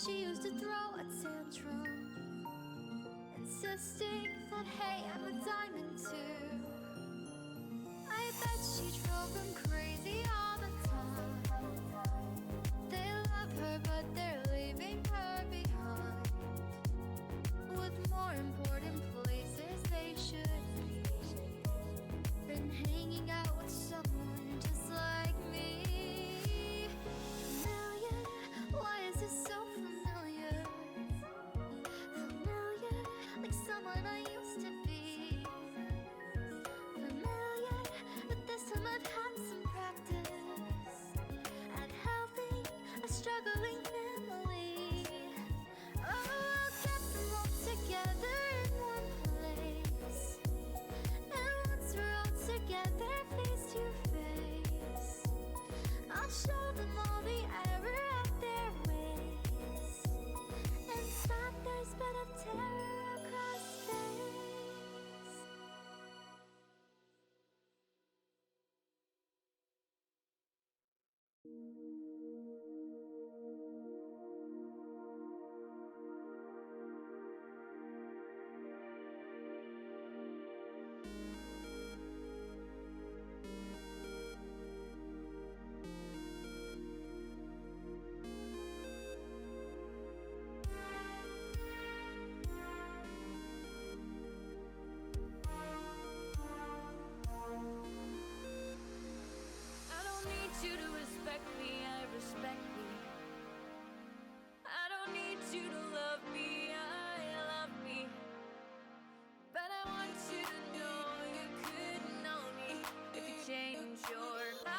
She used to throw a tantrum, insisting that hey, I'm a diamond too. I bet she drove them crazy all the time. They love her, but they're leaving her behind, with more important places they should be than hanging out with someone just like me. Familiar, why is this so familiar? Familiar, like someone I used to be. Familiar, but this time I've had some practice at helping a struggling family. Oh, I'll get them all together in one place, and once we're all together face to face, I'll show them all the error of their ways, and stop their spread of terror across space. I don't need you to respect me, I respect me. I don't need you to love me, I love me. But I want you to know you couldn't know me if you change your life.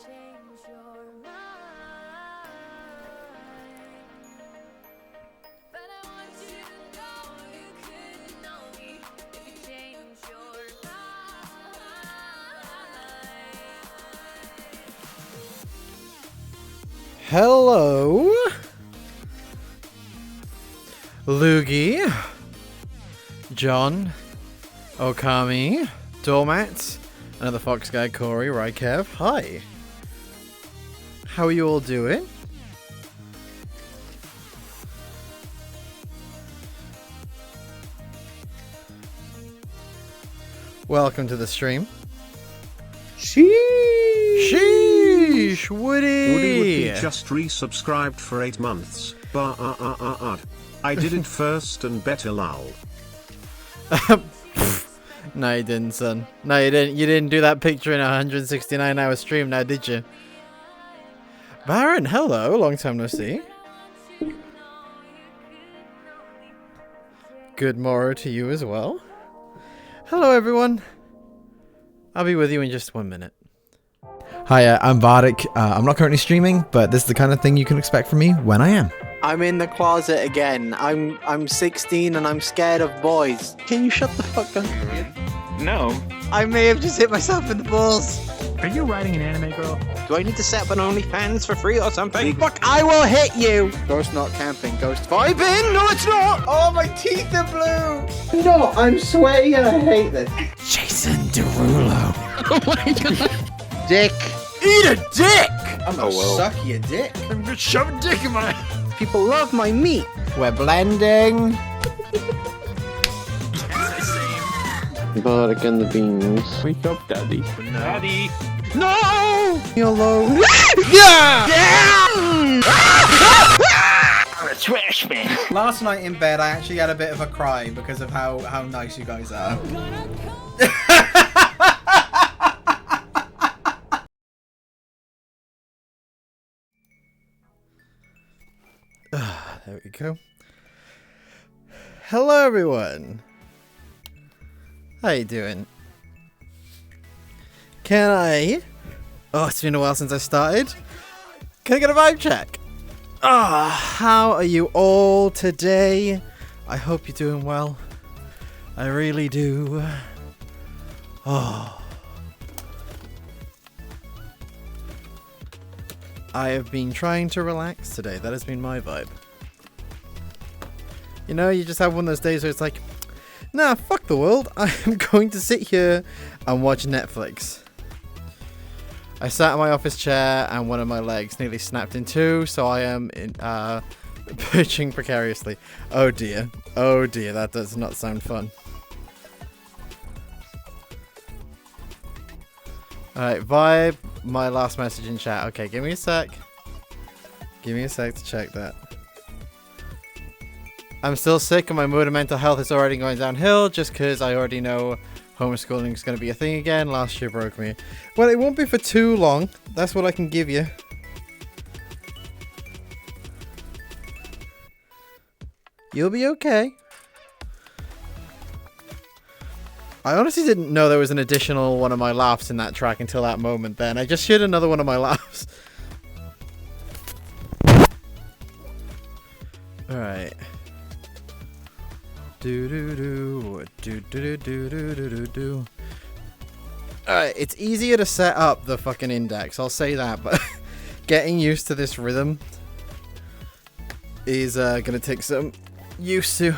Change your mind. But I want you to know you couldn't know me if you change your mind. Hello, Loogie, John, Okami, Doormat, another Fox guy, Corey, Rykev. Hi. How are you all doing? Welcome to the stream. Sheesh! Sheesh, Woody! Woody would be just resubscribed for 8 months. I did it first and better lol. No, you didn't, son. No, you didn't. You didn't do that picture in a 169-hour stream, now, did you? Baron, hello. Long time no see. Good morrow to you as well. Hello, everyone. I'll be with you in just 1 minute. Hi, I'm Vardic. I'm not currently streaming, but this is the kind of thing you can expect from me when I am. I'm in the closet again. I'm 16 and I'm scared of boys. Can you shut the fuck up? No. I may have just hit myself in the balls. Are you writing an anime girl? Do I need to set up an OnlyFans for free or something? Fuck, I will hit you! Ghost not camping, ghost vibing! No, it's not! Oh, my teeth are blue! No, I'm sweaty and I hate this. Jason Derulo. Oh my god. Dick. Eat a dick! I'm gonna suck your dick. I'm gonna shove a dick in my... People love my meat. We're blending. Bardic and the beans. Wake up, Daddy. Daddy! No! You're alone. Trash man. Last night in bed, I actually had a bit of a cry because of how nice you guys are. There we go. Hello, everyone. How you doing? Can I... Oh, it's been a while since I started. Can I get a vibe check? How are you all today? I hope you're doing well. I really do. Oh. I have been trying to relax today. That has been my vibe. You know, you just have one of those days where it's like, nah, fuck the world. I am going to sit here and watch Netflix. I sat in my office chair and one of my legs nearly snapped in two, so I am perching precariously. Oh dear. Oh dear, that does not sound fun. Alright, vibe. My last message in chat. Okay, give me a sec. Give me a sec to check that. I'm still sick and my mood and mental health is already going downhill just because I already know homeschooling is going to be a thing again. Last year broke me. Well, it won't be for too long. That's what I can give you. You'll be okay. I honestly didn't know there was an additional one of my laughs in that track until that moment then. I just shared another one of my laughs. Alright. Do. Alright, it's easier to set up the fucking index, I'll say that, but getting used to this rhythm is gonna take some used to.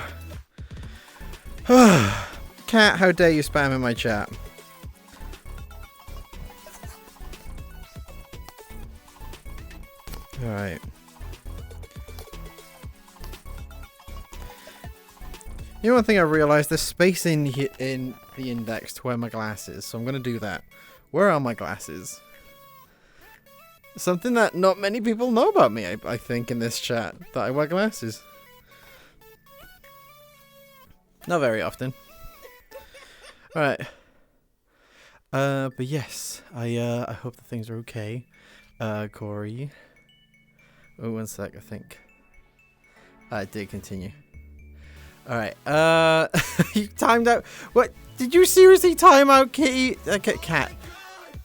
Cat, how dare you spam in my chat? Alright. You know, one thing I realized, there's space in the index to wear my glasses, so I'm gonna do that. Where are my glasses? Something that not many people know about me, I think, in this chat, that I wear glasses. Not very often. Alright. But yes, I hope that things are okay. Corey. Oh, one sec, I think. I did continue. Alright, you timed out. What? Did you seriously time out Kitty? Cat.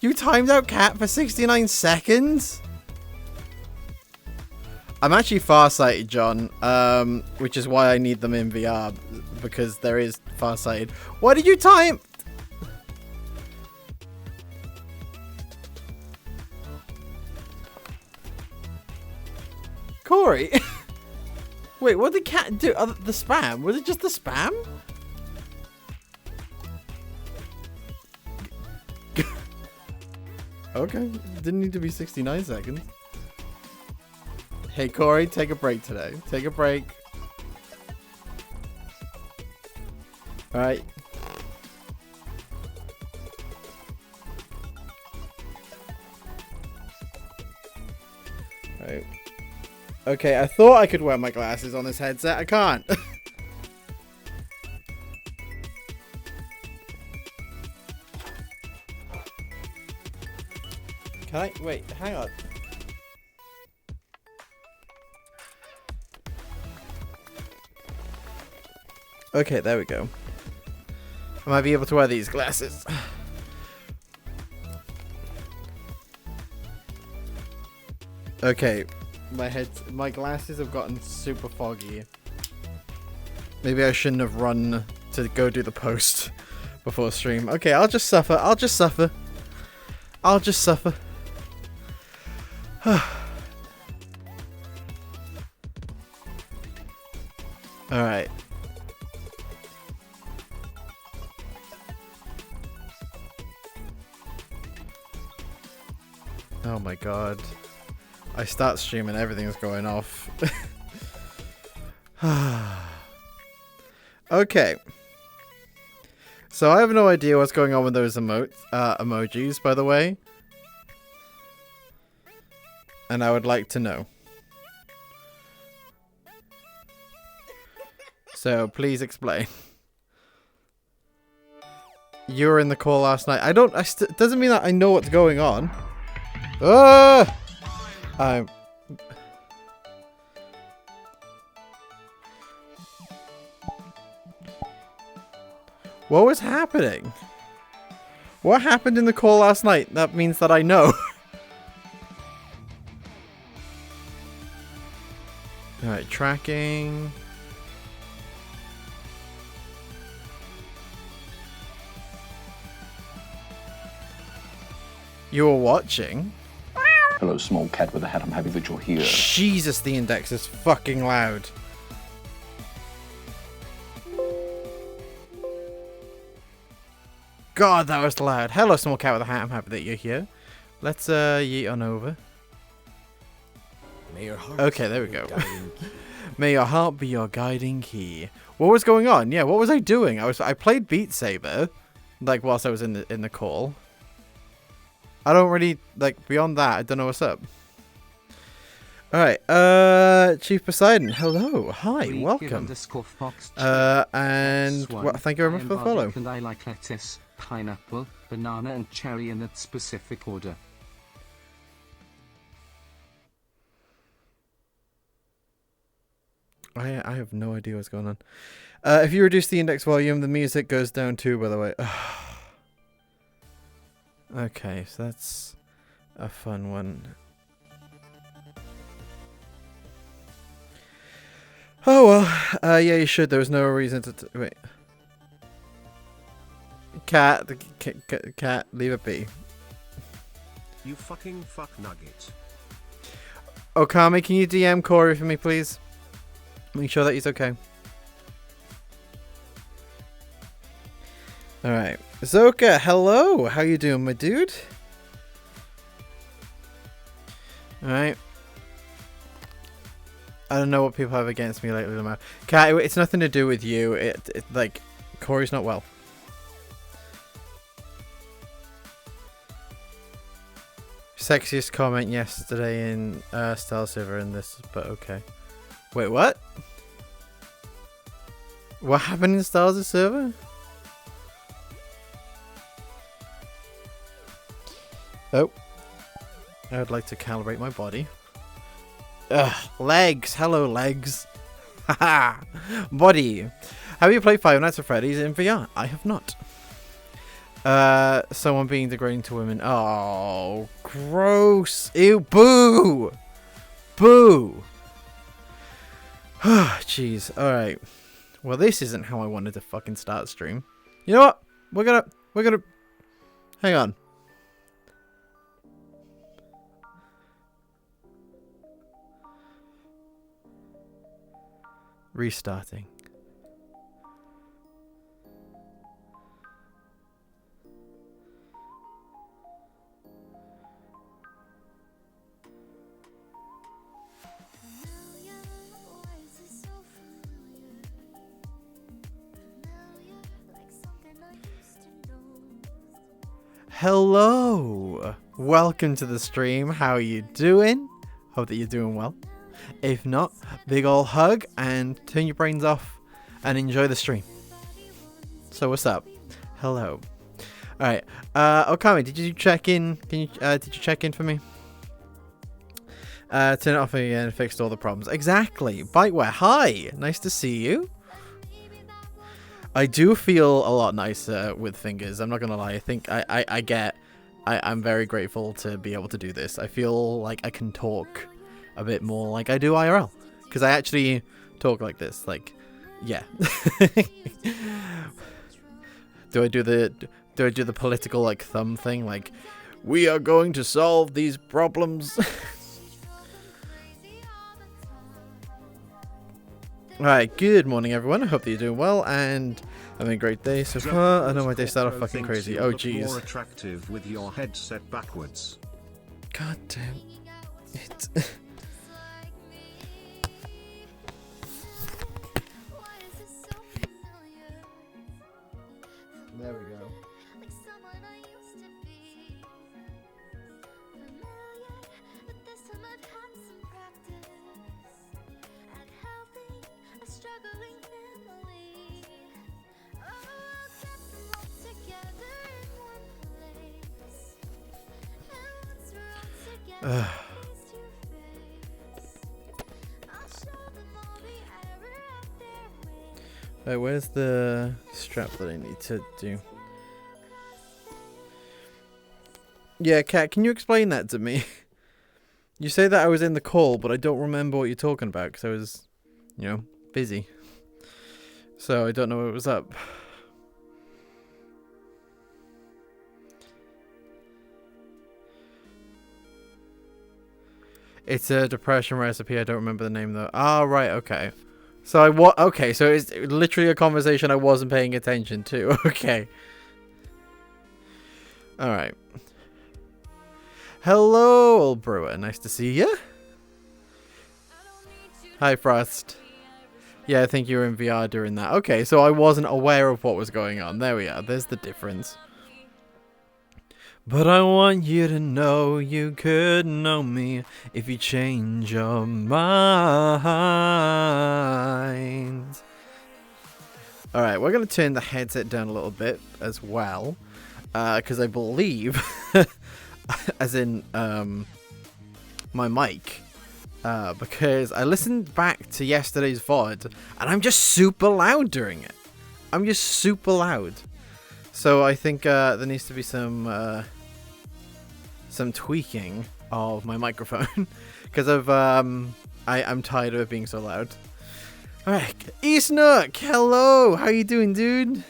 You timed out Cat for 69 seconds? I'm actually farsighted, John, which is why I need them in VR, because there is farsighted. Why did you time? Corey? Wait, what did Cat do? The spam? Was it just the spam? Okay, didn't need to be 69 seconds. Hey Corey, take a break today. Take a break. Alright. Alright. Okay, I thought I could wear my glasses on this headset. I can't. Can I? Wait, hang on. Okay, there we go. I might be able to wear these glasses. Okay, my glasses have gotten super foggy. Maybe I shouldn't have run to go do the post before stream. Okay, I'll just suffer. I'll just suffer. I'll just suffer. Alright. Oh my god. I start streaming, everything's going off. Okay. So I have no idea what's going on with those emojis, by the way. And I would like to know. So please explain. You were in the call last night. Doesn't mean that I know what's going on. What was happening? What happened in the call last night? That means that I know. Alright, tracking. You were watching? Hello, small cat with a hat. I'm happy that you're here. Jesus, the index is fucking loud. God, that was loud. Hello, small cat with a hat. I'm happy that you're here. Let's yeet on over. May your heart okay, there we go. May your heart be your guiding key. What was going on? Yeah, what was I doing? I played Beat Saber, like whilst I was in the call. I don't really beyond that. I don't know what's up. All right, Chief Poseidon. Hello, hi, welcome. And thank you very much for the follow. And I like lettuce, pineapple, banana, and cherry in that specific order. I have no idea what's going on. If you reduce the index volume, the music goes down too, by the way. Okay, so that's a fun one. Oh well, yeah, you should. There was no reason to wait. Cat, cat, leave it be. You fucking fuck nugget. Okami, can you DM Corey for me, please? Make sure that he's okay. Alright. Zoka, hello! How you doing, my dude? Alright. I don't know what people have against me lately, Lamar. Kat, it's nothing to do with you. It like, Corey's not well. Sexiest comment yesterday in Style Server in this, but okay. Wait, what? What happened in Stars Server? Oh. I would like to calibrate my body. Ugh, legs. Hello, legs. Haha. Body. Have you played Five Nights at Freddy's in VR? I have not. Someone being degrading to women. Oh, gross. Ew, boo. Boo. Jeez. Alright. Well, this isn't how I wanted to fucking start stream. You know what? We're gonna... Hang on. Restarting. Hello! Welcome to the stream. How are you doing? Hope that you're doing well. If not, big ol' hug and turn your brains off and enjoy the stream. So what's up? Hello. Alright. Okami, did you check in? Did you check in for me? Turn it off again and fixed all the problems. Exactly. Biteware, hi! Nice to see you. I do feel a lot nicer with fingers. I'm not gonna lie. I think I'm very grateful to be able to do this. I feel like I can talk a bit more like I do IRL, because I actually talk like this. Like, yeah. Do I do the political like thumb thing? Like, We are going to solve these problems. Alright, good morning everyone. I hope that you're doing well and having a great day so far. I know my day started off fucking crazy. Oh jeez. More attractive with your head set backwards. God damn it. There we go. Right, where's the strap that I need to do? Yeah, Kat, can you explain that to me? You say that I was in the call, but I don't remember what you're talking about because I was, you know, busy. So I don't know what was up. It's a depression recipe. I don't remember the name though. Ah, right. Okay. So okay. So it's literally a conversation I wasn't paying attention to. Okay. All right. Hello, old brewer. Nice to see you. Hi, Frost. Yeah, I think you were in VR during that. Okay, so I wasn't aware of what was going on. There we are. There's the difference. But I want you to know you could know me if you change your mind. Alright, we're going to turn the headset down a little bit as well. Because I believe, as in my mic, because I listened back to yesterday's VOD and I'm just super loud during it. I'm just super loud. So I think there needs to be some tweaking of my microphone because of I'm tired of it being so loud. Alright, Eastnook, hello, how you doing, dude?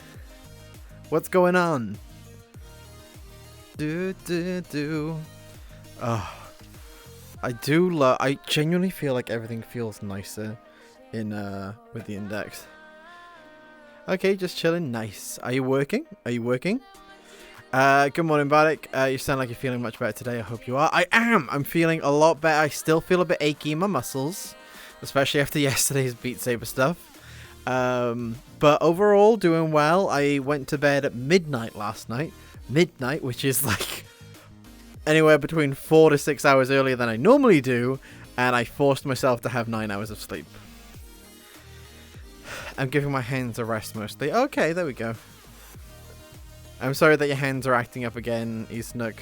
What's going on? Oh, I genuinely feel like everything feels nicer in with the index. Okay, just chilling. Nice. Are you working? Are you working? Good morning, Bardic. You sound like you're feeling much better today. I hope you are. I am. I'm feeling a lot better. I still feel a bit achy in my muscles, especially after yesterday's Beat Saber stuff. But overall, doing well. I went to bed at midnight last night. Midnight, which is like anywhere between 4 to 6 hours earlier than I normally do, and I forced myself to have 9 hours of sleep. I'm giving my hands a rest mostly. Okay, there we go. I'm sorry that your hands are acting up again, Eastnook.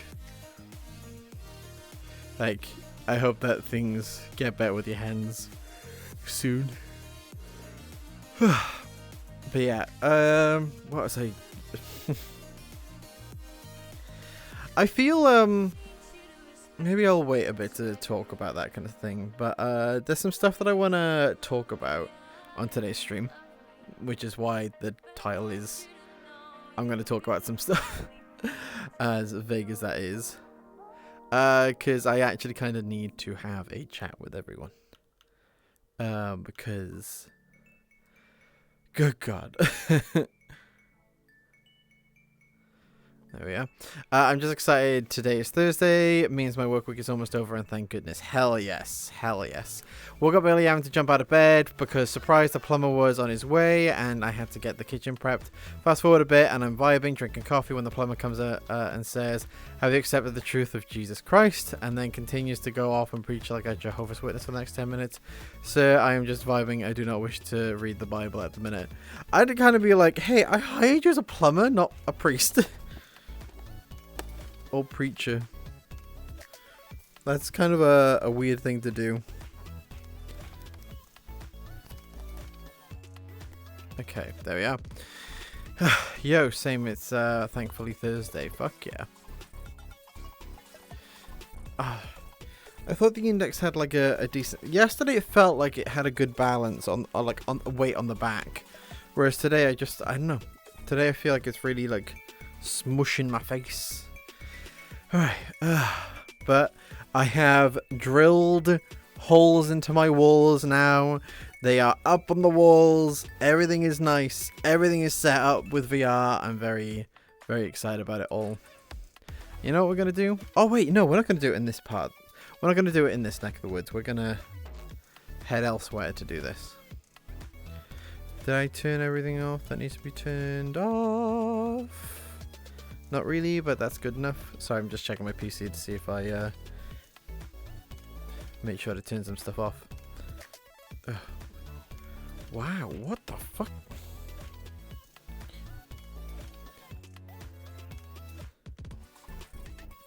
Like, I hope that things get better with your hands soon. But yeah, what was I... I feel, maybe I'll wait a bit to talk about that kind of thing, but there's some stuff that I want to talk about on today's stream, which is why the title is I'm going to talk about some stuff, as vague as that is, because I actually kind of need to have a chat with everyone, because, good God. There we are. I'm just excited. Today is Thursday. It means my work week is almost over, and thank goodness. Hell yes. Hell yes. Woke up early having to jump out of bed because, surprise, the plumber was on his way, and I had to get the kitchen prepped. Fast forward a bit, and I'm vibing, drinking coffee when the plumber comes and says, "Have you accepted the truth of Jesus Christ?" And then continues to go off and preach like a Jehovah's Witness for the next 10 minutes. Sir, I am just vibing. I do not wish to read the Bible at the minute. I'd kind of be like, hey, I hired you as a plumber, not a priest. Or preacher. That's kind of a weird thing to do. Okay, there we are. Yo, same, it's thankfully Thursday. Fuck yeah. I thought the index had like a decent... Yesterday it felt like it had a good balance on weight on the back. Whereas today I don't know. Today I feel like it's really like smushing my face. Alright, but I have drilled holes into my walls now. They are up on the walls. Everything is nice. Everything is set up with VR. I'm very, very excited about it all. You know what we're going to do? Oh, wait, no, we're not going to do it in this part. We're not going to do it in this neck of the woods. We're going to head elsewhere to do this. Did I turn everything off that needs to be turned off? Not really, but that's good enough. Sorry, I'm just checking my PC to see if I make sure to turn some stuff off. Ugh. Wow, what the fuck?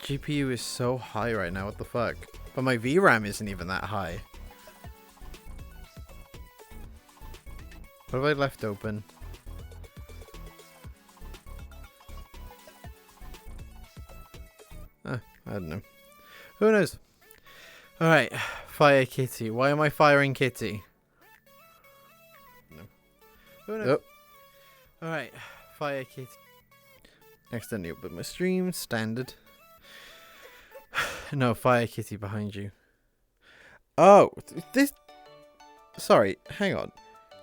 GPU is so high right now, what the fuck? But my VRAM isn't even that high. What have I left open? I don't know. Who knows? Alright, fire Kitty. Why am I firing Kitty? No. Who knows? Oh. Alright, fire Kitty. Accidentally opened my stream, standard. No, fire Kitty behind you. Oh, this... Sorry, hang on.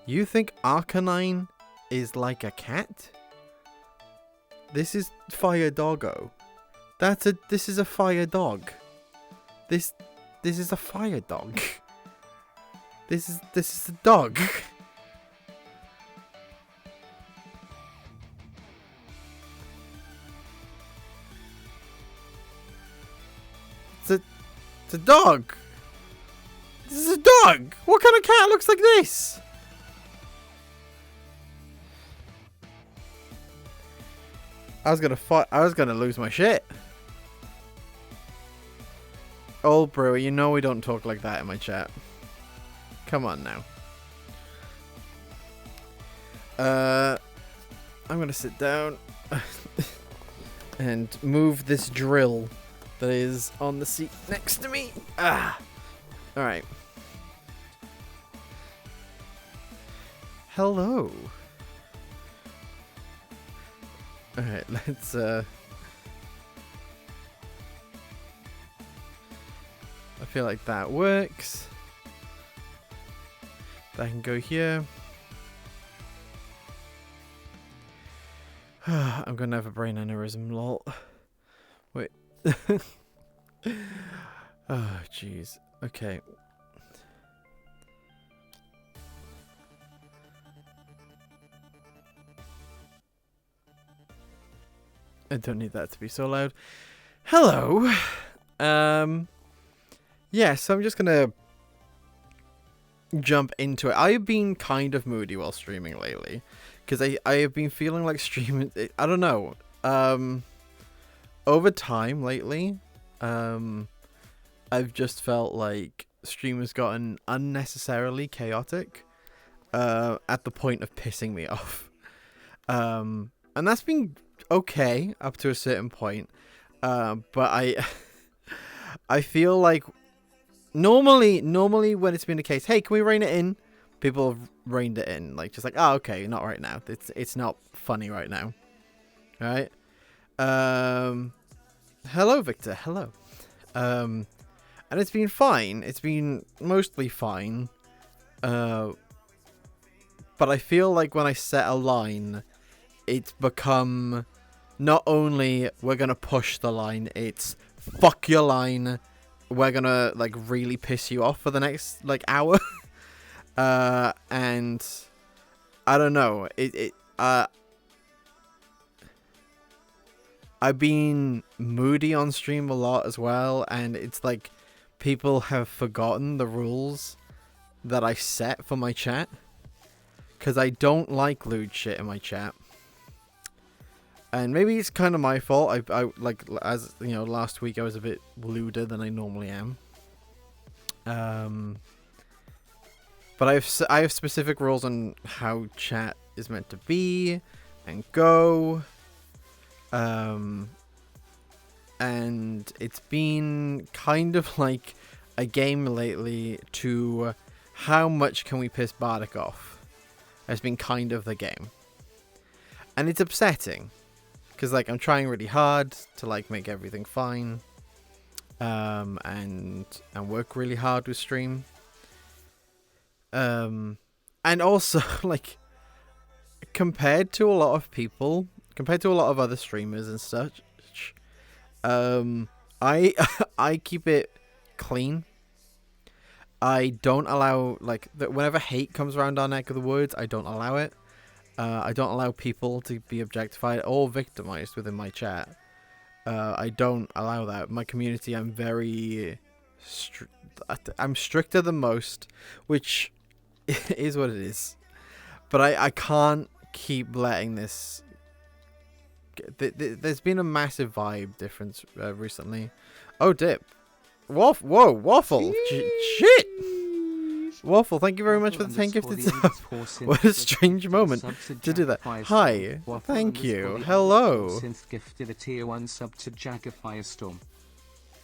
You think Arcanine is like a cat? This is Fire Doggo. This is a fire dog. This is a fire dog. This is a dog. It's a dog. This is a dog. What kind of cat looks like this? I was gonna lose my shit. Old brewer, you know we don't talk like that in my chat. Come on now. I'm gonna sit down and move this drill that is on the seat next to me. Alright. Hello. Alright, let's I feel like that works. That can go here. I'm gonna have a brain aneurysm, lol. Wait. Oh, jeez. Okay. I don't need that to be so loud. Hello. Yeah, so I'm just gonna jump into it. I've been kind of moody while streaming lately, because I have been feeling like streaming. I don't know. Over time lately, I've just felt like stream has gotten unnecessarily chaotic, at the point of pissing me off. And that's been okay up to a certain point, but I feel like normally when it's been the case, hey, can we rein it in? People have reined it in, like just like, oh, okay, not right now. It's not funny right now. All right. Hello, Victor. Hello. And it's been fine. It's been mostly fine. But I feel like when I set a line, it's become not only we're gonna push the line, it's fuck your line. We're gonna like really piss you off for the next like hour. And I don't know. I've been moody on stream a lot as well, and it's like people have forgotten the rules that I set for my chat, because I don't like lewd shit in my chat. And maybe it's kind of my fault. I like, as you know, last week I was a bit lewder than I normally am. But I have specific rules on how chat is meant to be and go. And it's been kind of like a game lately to how much can we piss Bardic off has been kind of the game. And it's upsetting. because like I'm trying really hard to like make everything fine, and work really hard with stream, and also like compared to a lot of people, compared to a lot of other streamers and such, I keep it clean. I don't allow like whenever hate comes around our neck of the woods, I don't allow it. I don't allow people to be objectified or victimized within my chat. I don't allow that. My community, I'm very I'm stricter than most, which is what it is. But I can't keep letting this. There's been a massive vibe difference recently. Oh, dip. Whoa, Waffle. Shit. Waffle, thank you very much for the 10 gifted subs. What a strange moment to do that. Hi, thank you. Hello. Synth gifted a tier 1 sub to Jagger Firestorm.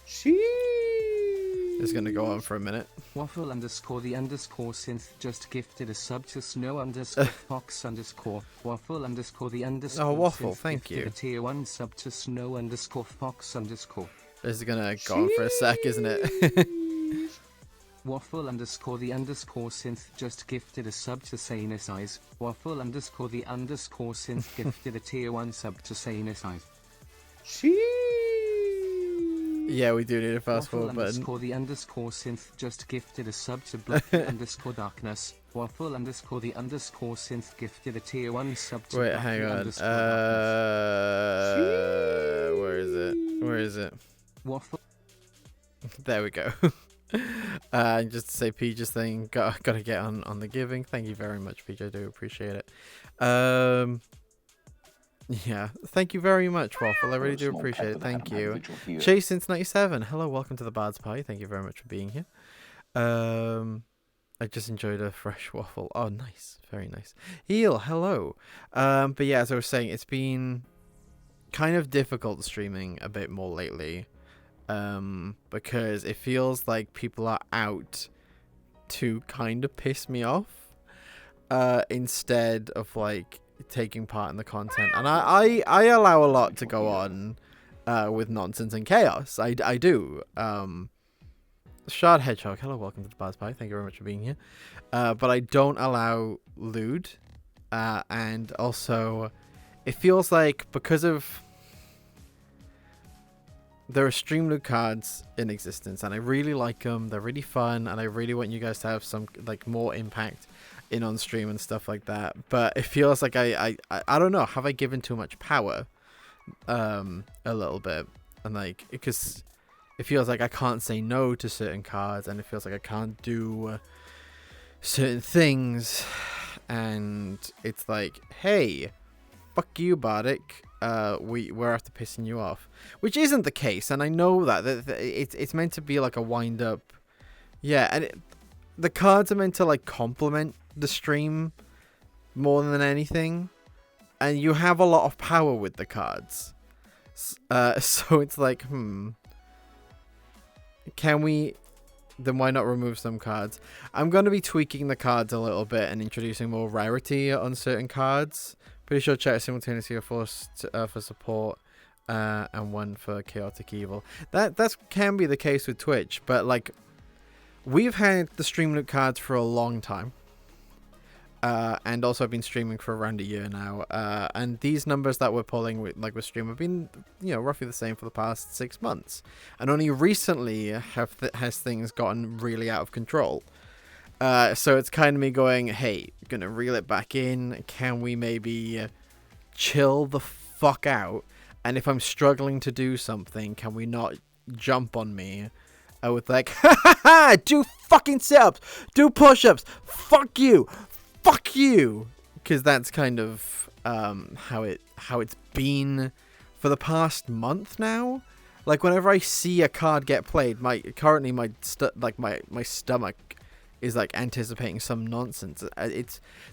It's gonna go on for a minute. Waffle underscore the underscore synth just gifted a sub to Snow underscore Fox underscore Waffle underscore the underscore. Oh, Waffle, synth thank gifted you. A tier 1 sub to Snow underscore Fox underscore. This is gonna go on for a sec, isn't it? Waffle underscore the underscore synth just gifted a sub to Sanus Eyes. Waffle underscore the underscore synth gifted a tier 1 sub to Sanus Eyes. Yeah, we do need a fast Waffle forward button. underscore the underscore synth just gifted a sub to Blocky underscore Darkness. Waffle underscore the underscore synth gifted a tier 1 sub to Wait, Blocky hang on. underscore Where is it? Where is it? Waffle. There we go. Just to say Peach's thing, gotta get on the giving. Thank you very much, Peach. I do appreciate it. Yeah, thank you very much, Waffle. I really do appreciate it. Thank you. Chase since 97. Hello, welcome to the Bard's Pie. Thank you very much for being here. I just enjoyed a fresh waffle. Oh, nice, very nice. Heal, hello. But yeah, as I was saying, it's been kind of difficult streaming a bit more lately. Because it feels like people are out to kind of piss me off, instead of like taking part in the content. And I allow a lot to go on, with nonsense and chaos. I do. Shard Hedgehog, hello, welcome to the Bard's Pie. Thank you very much for being here. But I don't allow lewd, and also it feels like because of there are streamloot cards in existence, and I really like them. They're really fun, and I really want you guys to have some like more impact in on stream and stuff like that. But it feels like I don't know. Have I given too much power? A little bit, and like because it feels like I can't say no to certain cards, and it feels like I can't do certain things, and it's like, hey, fuck you, Bardic. We're after pissing you off, which isn't the case, and I know that it's meant to be like a wind up, yeah, and the cards are meant to like complement the stream more than anything, and you have a lot of power with the cards, so it's like, can we? Then why not remove some cards? I'm going to be tweaking the cards a little bit and introducing more rarity on certain cards. Pretty sure chat is simultaneously a force for support, and one for chaotic evil. That can be the case with Twitch, but like we've had the streamloot cards for a long time, and also I've been streaming for around a year now. And these numbers that we're pulling with stream have been roughly the same for the past 6 months, and only recently has things gotten really out of control. So it's kind of me going, hey, gonna reel it back in. Can we maybe chill the fuck out? And if I'm struggling to do something, can we not jump on me with like, ha ha ha, do fucking sit-ups, do push-ups, fuck you, because that's kind of how it's been for the past month now. Like whenever I see a card get played, my stomach is like anticipating some nonsense.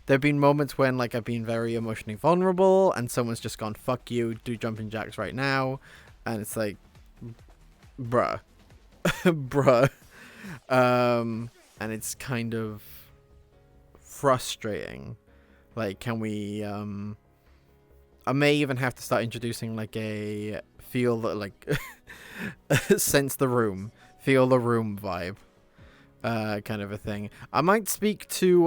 There've been moments when like I've been very emotionally vulnerable and someone's just gone, fuck you, do jumping jacks right now, and it's like, bruh. And it's kind of frustrating. Like, can we I may even have to start introducing like a feel that like sense the room, feel the room vibe, kind of a thing. I might speak to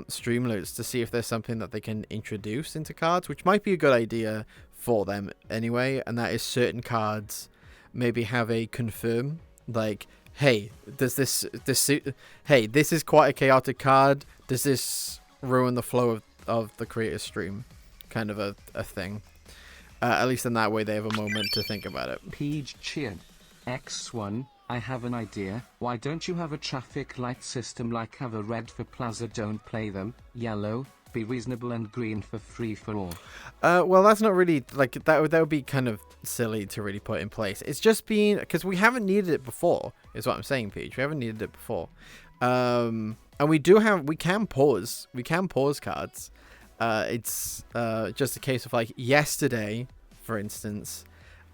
Streamloots to see if there's something that they can introduce into cards, which might be a good idea for them anyway. And that is certain cards maybe have a confirm, like, hey, does this hey, this is quite a chaotic card. Does this ruin the flow of the creator's stream? Kind of a thing. At least in that way they have a moment to think about it. Peach cheered. X1, I have an idea. Why don't you have a traffic light system like have a red for plaza, don't play them, yellow, be reasonable, and green for free for all? Well, that's not really, like, that would be kind of silly to really put in place. It's just been, because we haven't needed it before, is what I'm saying, Peach. We haven't needed it before. And we can pause cards. It's just a case of, like, yesterday, for instance,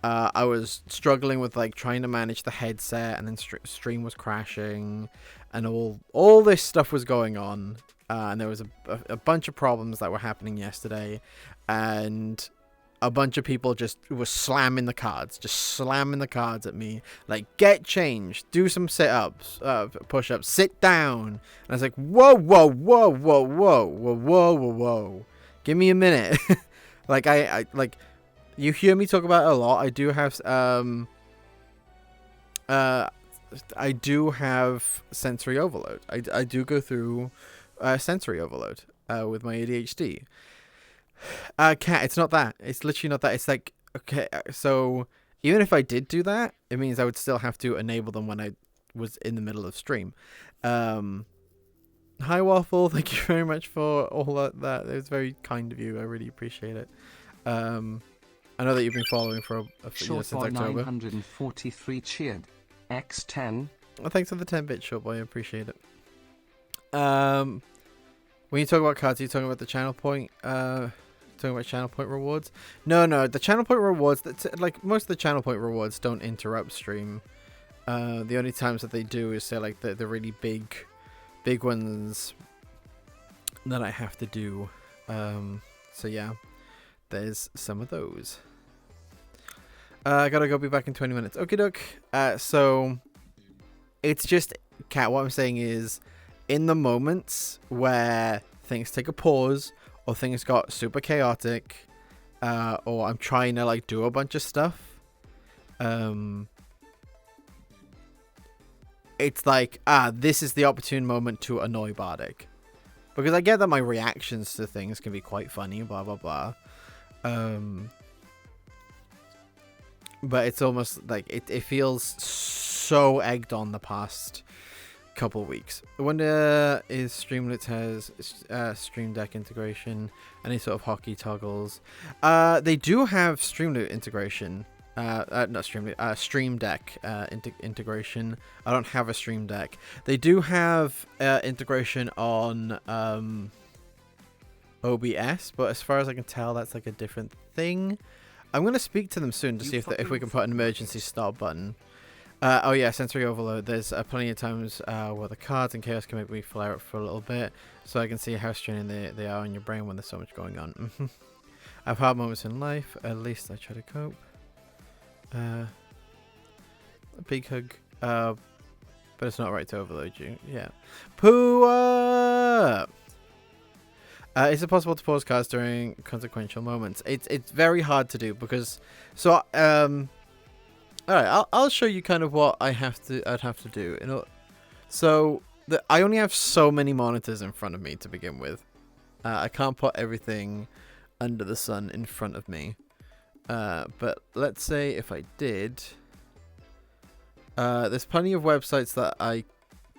I was struggling with, like, trying to manage the headset, and then stream was crashing, and all this stuff was going on. And there was a bunch of problems that were happening yesterday, and a bunch of people just were slamming the cards at me, like, get changed, do some sit-ups, push-ups, sit down. And I was like, whoa, give me a minute. Like, I like, you hear me talk about it a lot. I do have sensory overload. I do go through sensory overload with my ADHD. Cat, it's not that. It's literally not that. It's like, okay, so even if I did do that, it means I would still have to enable them when I was in the middle of stream. Hi Waffle, thank you very much for all that. It was very kind of you. I really appreciate it. I know that you've been following for since October. 943 cheered. X10. Well, thanks for the 10-bit, short boy. I appreciate it. When you talk about cards, are you talking about the channel point? Talking about channel point rewards? No. The channel point rewards, like, most of the channel point rewards don't interrupt stream. The only times that they do is, say, like, the really big ones that I have to do. So yeah, there's some of those. I gotta go, be back in 20 minutes. Okay, doke. So it's just, Cat, what I'm saying is, in the moments where things take a pause, or things got super chaotic, or I'm trying to, like, do a bunch of stuff, it's like, this is the opportune moment to annoy Bardic. Because I get that my reactions to things can be quite funny, blah, blah, blah. But it's almost like, it feels so egged on the past couple weeks. I wonder if Streamloots has Stream Deck integration, any sort of hockey toggles. They do have Streamloot integration. Not Streamloot, Stream Deck integration. I don't have a Stream Deck. They do have integration on OBS, but as far as I can tell, that's like a different thing. I'm gonna speak to them soon to see if we can put an emergency stop button. Oh yeah, sensory overload. There's plenty of times where the cards and chaos can make me flare up for a little bit, so I can see how straining they are on your brain when there's so much going on. I've had moments in life. At least I try to cope. A big hug. But it's not right to overload you. Yeah. Poo up! Is it possible to pause cards during consequential moments? It's very hard to do because alright, I'll show you kind of what I'd have to do. So I only have so many monitors in front of me to begin with. I can't put everything under the sun in front of me. But let's say if I did, there's plenty of websites that I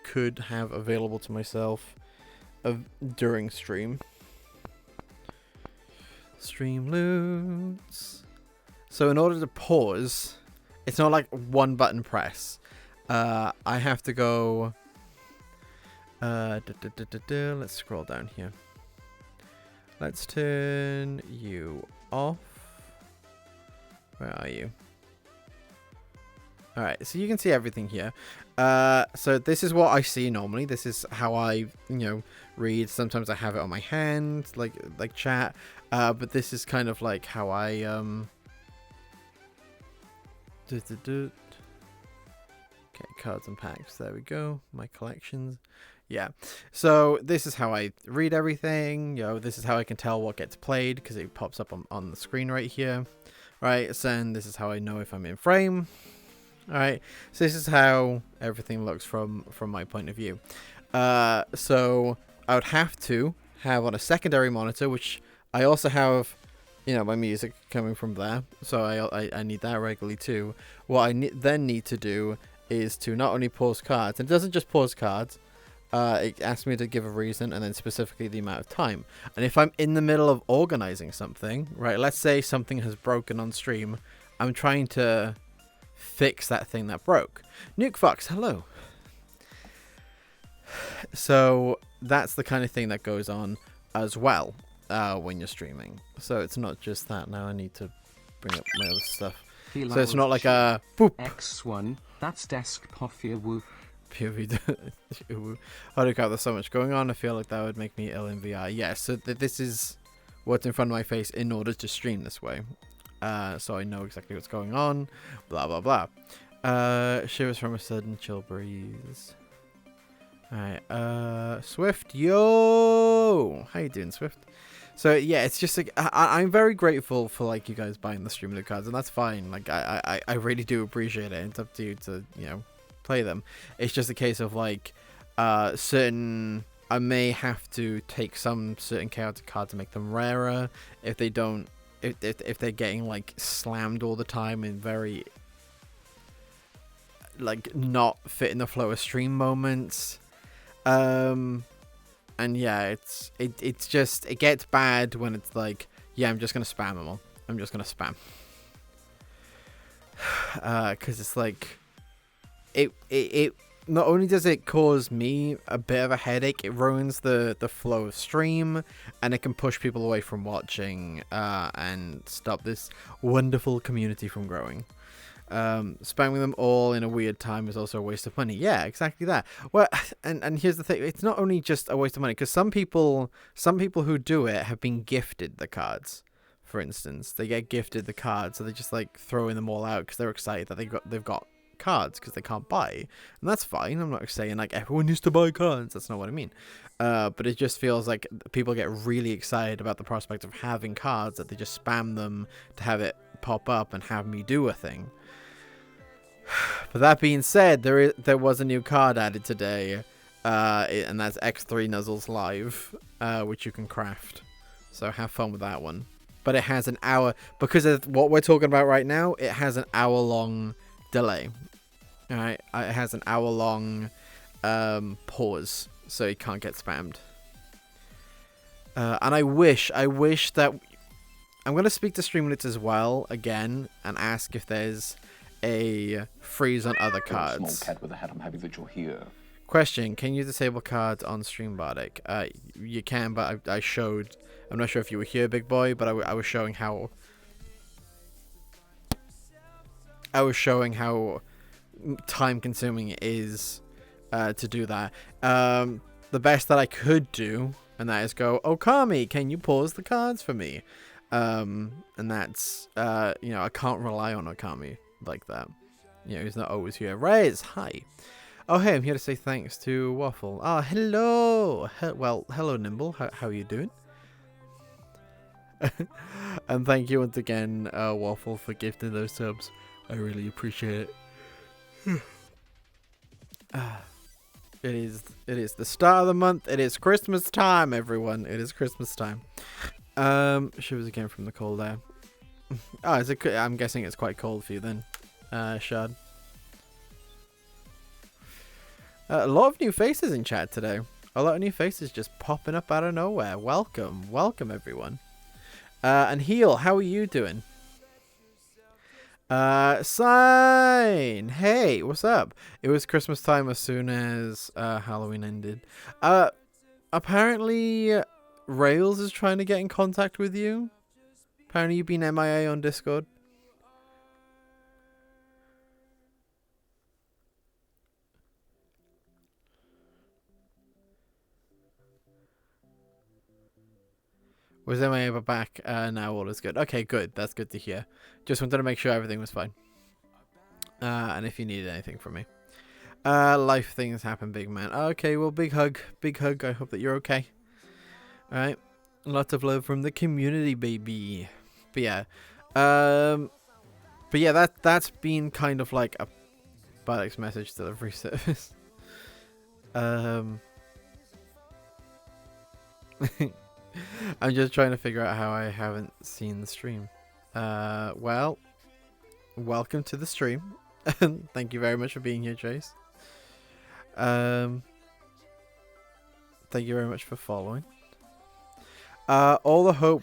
could have available to myself during stream. Streamloots. So in order to pause, it's not like one button press. I have to go. Let's scroll down here. Let's turn you off. Where are you? Alright, so you can see everything here. So this is what I see normally. This is how I, read. Sometimes I have it on my hand, like chat. But this is kind of like how I, Okay, cards and packs. There we go. My collections. Yeah. So this is how I read everything. This is how I can tell what gets played because it pops up on the screen right here. Right. So then this is how I know if I'm in frame. All right. So this is how everything looks from my point of view. So I would have to have on a secondary monitor, which I also have, my music coming from there. So I need that regularly too. What I then need to do is to not only pause cards, and it doesn't just pause cards. It asks me to give a reason and then specifically the amount of time. And if I'm in the middle of organizing something, right, let's say something has broken on stream, I'm trying to fix that thing that broke. Nuke Fox, hello. So that's the kind of thing that goes on as well when you're streaming. So it's not just that. Now I need to bring up my other stuff. So it's not like a boop. X1, that's desktop here, woo. POV. Holy crap, there's so much going on. I feel like that would make me ill in VR. Yeah, so this is what's in front of my face in order to stream this way. So I know exactly what's going on. Blah, blah, blah. Shivers from a sudden chill breeze. Alright, Swift, yo! How you doing, Swift? So yeah, it's just like I'm very grateful for like you guys buying the Streamloot cards, and that's fine. Like I really do appreciate it. It's up to you to play them. It's just a case of like certain. I may have to take some certain chaotic cards to make them rarer if they don't. If they're getting like slammed all the time in very like not fit in the flow of stream moments. And yeah, it's just, it gets bad when it's like, yeah, I'm just going to spam them all. I'm just going to spam. Because it's like, it not only does it cause me a bit of a headache, it ruins the flow of stream, and it can push people away from watching, and stop this wonderful community from growing. Spamming them all in a weird time is also a waste of money. Yeah, exactly that. Well, and here's the thing: it's not only just a waste of money, because some people who do it have been gifted the cards. For instance, they get gifted the cards, so they just like throwing them all out because they're excited that they've got cards because they can't buy, and that's fine. I'm not saying like everyone needs to buy cards. That's not what I mean. But it just feels like people get really excited about the prospect of having cards that they just spam them to have it pop up and have me do a thing. But that being said, there was a new card added today, and that's X3 Nuzzles Live, which you can craft. So have fun with that one. But it has an hour, because of what we're talking about right now, it has an hour-long delay. Alright, it has an hour-long pause, so you can't get spammed. And I wish that... I'm going to speak to Streamloots as well, again, and ask if there's a freeze on other cards. Small cat with a hat, I'm happy that you're here. Question, can you disable cards on Stream Bardic? You can, but I showed... I'm not sure if you were here, big boy, but I was showing how... time-consuming it is to do that. The best that I could do, and that is go, Okami, can you pause the cards for me? And that's, I can't rely on Okami like that. He's not always here. Rez, hi. Oh, hey, I'm here to say thanks to Waffle. Oh, hello. Well, hello, Nimble. How are you doing? And thank you once again, Waffle, for gifting those subs. I really appreciate it. It is the start of the month. It is Christmas time, everyone. It is Christmas time. Shivers again from the cold air. Oh, I'm guessing it's quite cold for you then, Shard. A lot of new faces in chat today. A lot of new faces just popping up out of nowhere. Welcome everyone. And Heel, how are you doing? Sign, hey, what's up? It was Christmas time as soon as Halloween ended. Apparently Rails is trying to get in contact with you. Apparently you've been MIA on Discord. Was Emma ever back? Now all is good. Okay, good. That's good to hear. Just wanted to make sure everything was fine. And if you needed anything from me. Life things happen, big man. Okay, well, big hug. Big hug. I hope that you're okay. Alright. Lots of love from the community, baby. But yeah. But yeah, that's been kind of like a Bardick's message delivery service. I'm just trying to figure out how I haven't seen the stream. Well, welcome to the stream. Thank you very much for being here, Chase. Thank you very much for following. All the hope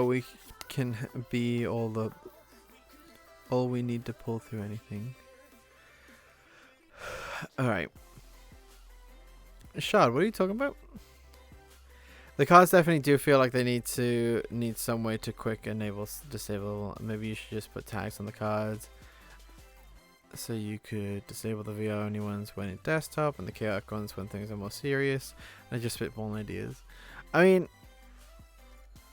we can be all we need to pull through anything. Alright. Shard, what are you talking about? The cards definitely do feel like they need some way to quick enable disable. Maybe you should just put tags on the cards so you could disable the VR only ones when in desktop and the chaotic ones when things are more serious. And just spitballing ideas. I mean,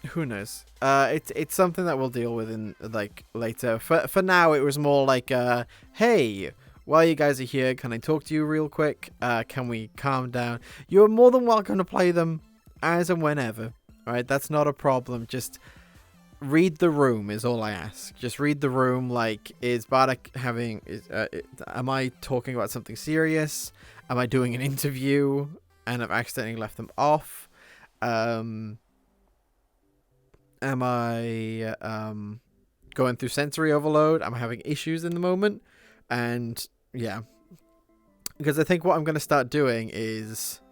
who knows? It's something that we'll deal with in like later. For now, it was more like hey, while you guys are here, can I talk to you real quick? Can we calm down? You're more than welcome to play them as and whenever. Alright, that's not a problem. Just read the room is all I ask. Just read the room. Like, is Bardick having... am I talking about something serious? Am I doing an interview and I've accidentally left them off? Am I going through sensory overload? Am I having issues in the moment? And, yeah. Because I think what I'm going to start doing is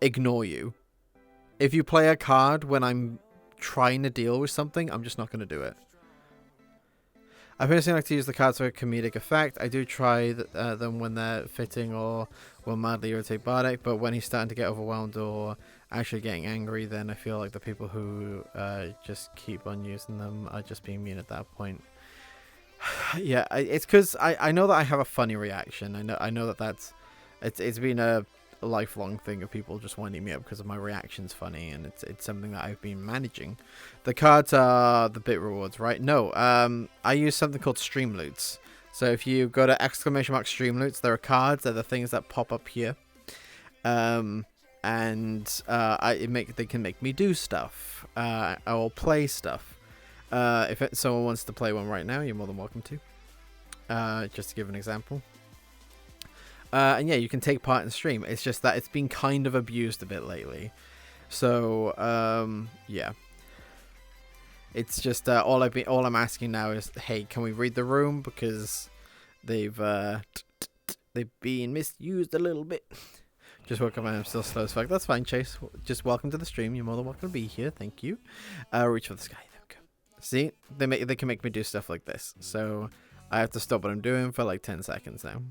ignore you. If you play a card when I'm trying to deal with something, I'm just not going to do it. I personally like to use the cards for a comedic effect. I do try them when they're fitting or will madly irritate Bardick, but when he's starting to get overwhelmed or actually getting angry, then I feel like the people who just keep on using them are just being mean at that point. Yeah, it's because I know that I have a funny reaction. I know that it's been a lifelong thing of people just winding me up because of my reaction's funny, and it's something that I've been managing. The cards are the bit rewards, right? No, I use something called streamloots. So if you go to !streamloots, there are cards. They're the things that pop up here, and they can make me do stuff or play stuff. If someone wants to play one right now, you're more than welcome to. Just to give an example. And yeah, you can take part in the stream. It's just that it's been kind of abused a bit lately. So, yeah. It's just all I'm asking now is, hey, can we read the room? Because they've been misused a little bit. Just woke up and I'm still slow as fuck. That's fine, Chase. Just welcome to the stream. You're more than welcome to be here. Thank you. Reach for the sky. There we go. See? They can make me do stuff like this. So I have to stop what I'm doing for like 10 seconds now.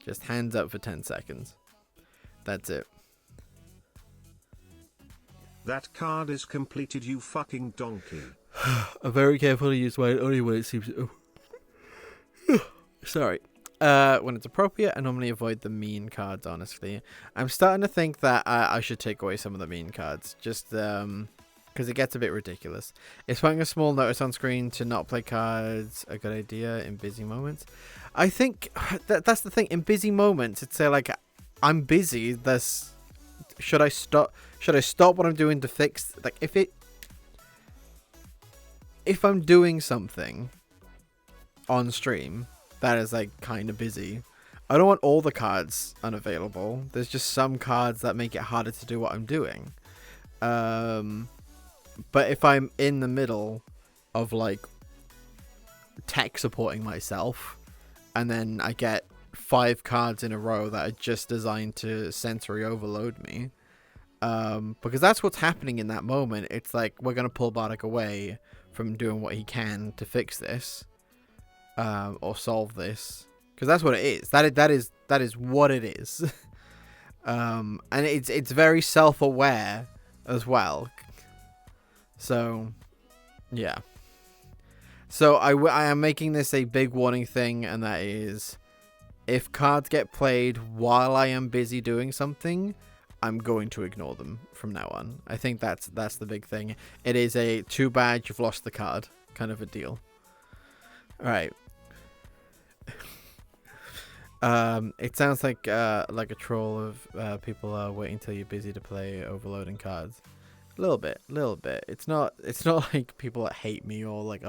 Just hands up for 10 seconds. That's it. That card is completed, you fucking donkey. I'm very careful to use mine only when it seems... Oh. Sorry. When it's appropriate, I normally avoid the mean cards, honestly. I'm starting to think that I should take away some of the mean cards. Just because it gets a bit ridiculous. Is putting a small notice on screen to not play cards a good idea in busy moments? I think that's the thing. In busy moments, it's like, I'm busy. Should I stop what I'm doing to fix? Like, if I'm doing something on stream that is like kind of busy, I don't want all the cards unavailable. There's just some cards that make it harder to do what I'm doing. But if I'm in the middle of like tech supporting myself, and then I get 5 cards in a row that are just designed to sensory overload me, because that's what's happening in that moment. It's like, we're going to pull Bardick away from doing what he can to fix this, or solve this, because that's what it is. That is what it is. And it's very self-aware as well. So, yeah. So I am making this a big warning thing, and that is, if cards get played while I am busy doing something, I'm going to ignore them from now on. I think that's the big thing. It is a too bad you've lost the card kind of a deal. All right. It sounds like a troll of people are waiting till you're busy to play overloading cards. A little bit. It's not like people that hate me or like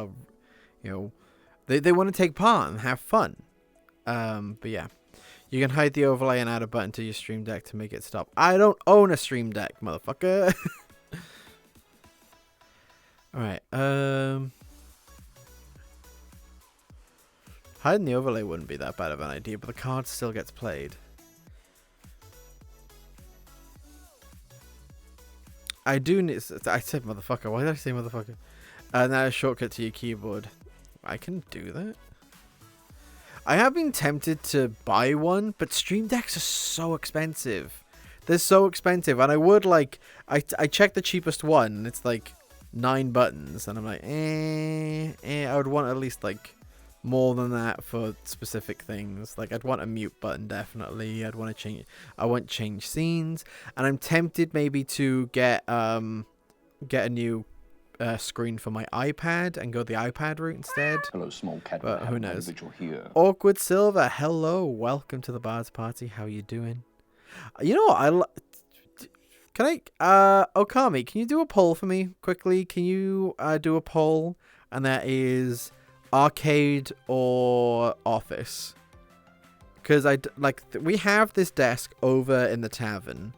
they want to take part and have fun. But yeah, you can hide the overlay and add a button to your Stream Deck to make it stop. I don't own a Stream Deck, motherfucker. All right. Hiding the overlay wouldn't be that bad of an idea, but the card still gets played. I do need... I said motherfucker. Why did I say motherfucker? Now a shortcut to your keyboard. I can do that. I have been tempted to buy one, but Stream Decks are so expensive. They're so expensive, and I would like... I checked the cheapest one, and it's like 9 buttons, and I'm like, I would want at least like more than that for specific things. Like I'd want a mute button definitely. I'd want to change. I want change scenes, and I'm tempted maybe to get a new screen for my iPad and go the iPad route instead. Hello, small cat. But who knows? That you're here. Awkward Silver, hello, welcome to the Bard's Party. How you doing? You know what? Can I? Okami, can you do a poll for me quickly? Can you do a poll? And that is arcade or office, because we have this desk over in the tavern,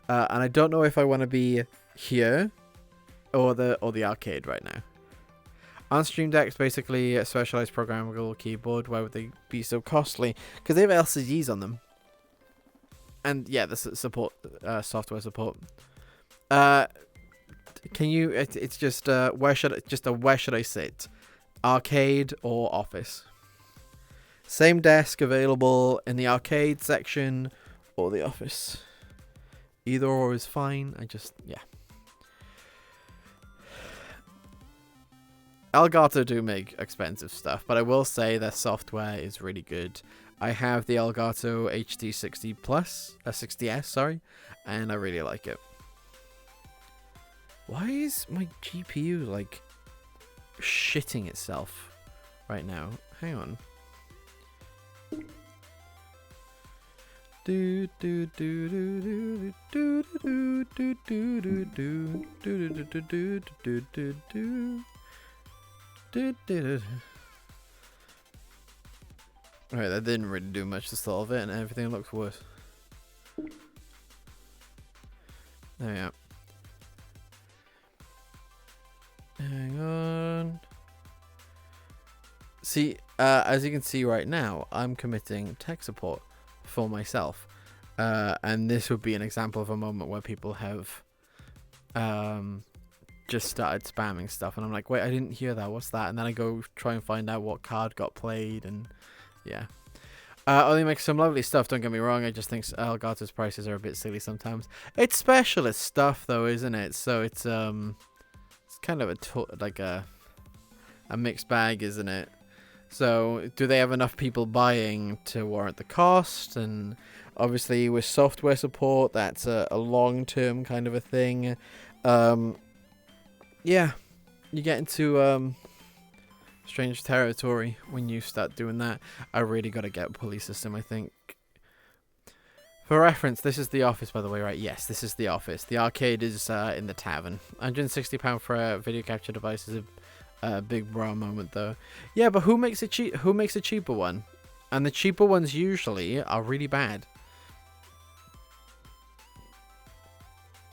and I don't know if I want to be here or the arcade right now. On Stream Decks, basically a specialized programmable keyboard. Why would they be so costly? Because they have LCDs on them, and yeah, the support, software support. Can you? It's just where should I sit? Arcade or office. Same desk available in the arcade section or the office. Either or is fine. Yeah. Elgato do make expensive stuff, but I will say their software is really good. I have the Elgato HD60 Plus, 60S, sorry, and I really like it. Why is my GPU like shitting itself right now? Hang on. Do do do do do do do do do do do do do do do. Alright, that didn't really do much to solve it, and everything looks worse. There we are. Hang on. See, as you can see right now, I'm committing tech support for myself. And this would be an example of a moment where people have just started spamming stuff. And I'm like, wait, I didn't hear that. What's that? And then I go try and find out what card got played. And yeah. Only makes some lovely stuff, don't get me wrong. I just think Elgato's prices are a bit silly sometimes. It's specialist stuff, though, isn't it? So it's kind of a mixed bag, isn't it? So do they have enough people buying to warrant the cost? And obviously with software support, that's a long-term kind of a thing. Yeah, you get into strange territory when you start doing that. I really got to get a police system, I think. For reference, this is the office, by the way, right? Yes, this is the office. The arcade is in the tavern. £160 for a video capture device is a big bra moment, though. Yeah, but who makes a cheaper one? And the cheaper ones usually are really bad.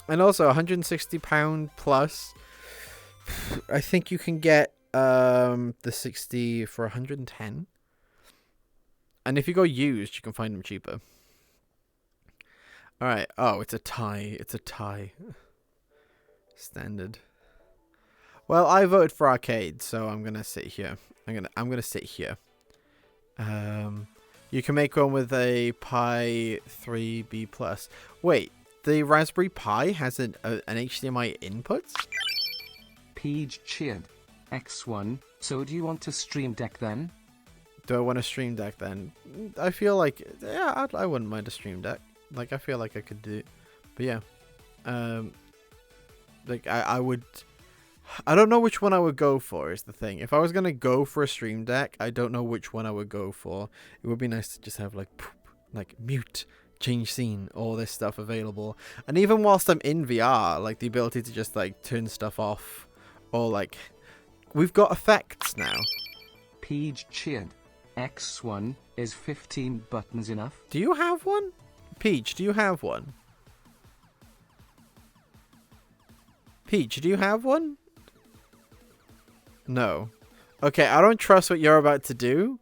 And also, £160 plus. I think you can get the 60 for 110. And if you go used, you can find them cheaper. Alright, oh, it's a tie. It's a tie. Standard. Well, I voted for arcade, so I'm gonna sit here. I'm gonna sit here. You can make one with a Pi 3B plus. Wait, the Raspberry Pi has an HDMI input? Peach cheered. X1, so do you want to Stream Deck then? Do I want a Stream Deck then? I feel like, yeah, I wouldn't mind a Stream Deck. Like, I feel like I could But yeah, like I don't know which one I would go for is the thing. If I was gonna go for a stream deck, I don't know which one I would go for. It would be nice to just have like mute, change scene, all this stuff available. And even whilst I'm in VR, like the ability to just like turn stuff off, or like we've got effects now. Peach cheered. X1 is 15 buttons enough? Do you have one? Peach, do you have one? Peach, do you have one? No. Okay, I don't trust what you're about to do.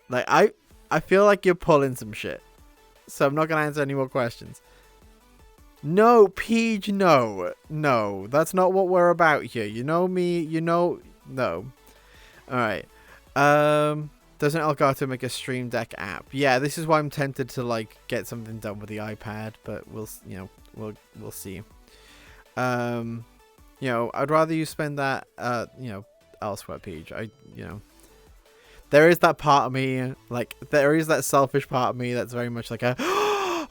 Like, I feel like you're pulling some shit. So I'm not going to answer any more questions. No, Peach, no. No, that's not what we're about here. You know me, you know... No. Alright. Doesn't Elgato make a stream deck app? Yeah, this is why I'm tempted to, like, get something done with the iPad. But we'll, you know, we'll see. You know, I'd rather you spend that, you know, elsewhere, Peach. You know, there is that part of me, like, there is that selfish part of me that's very much like a,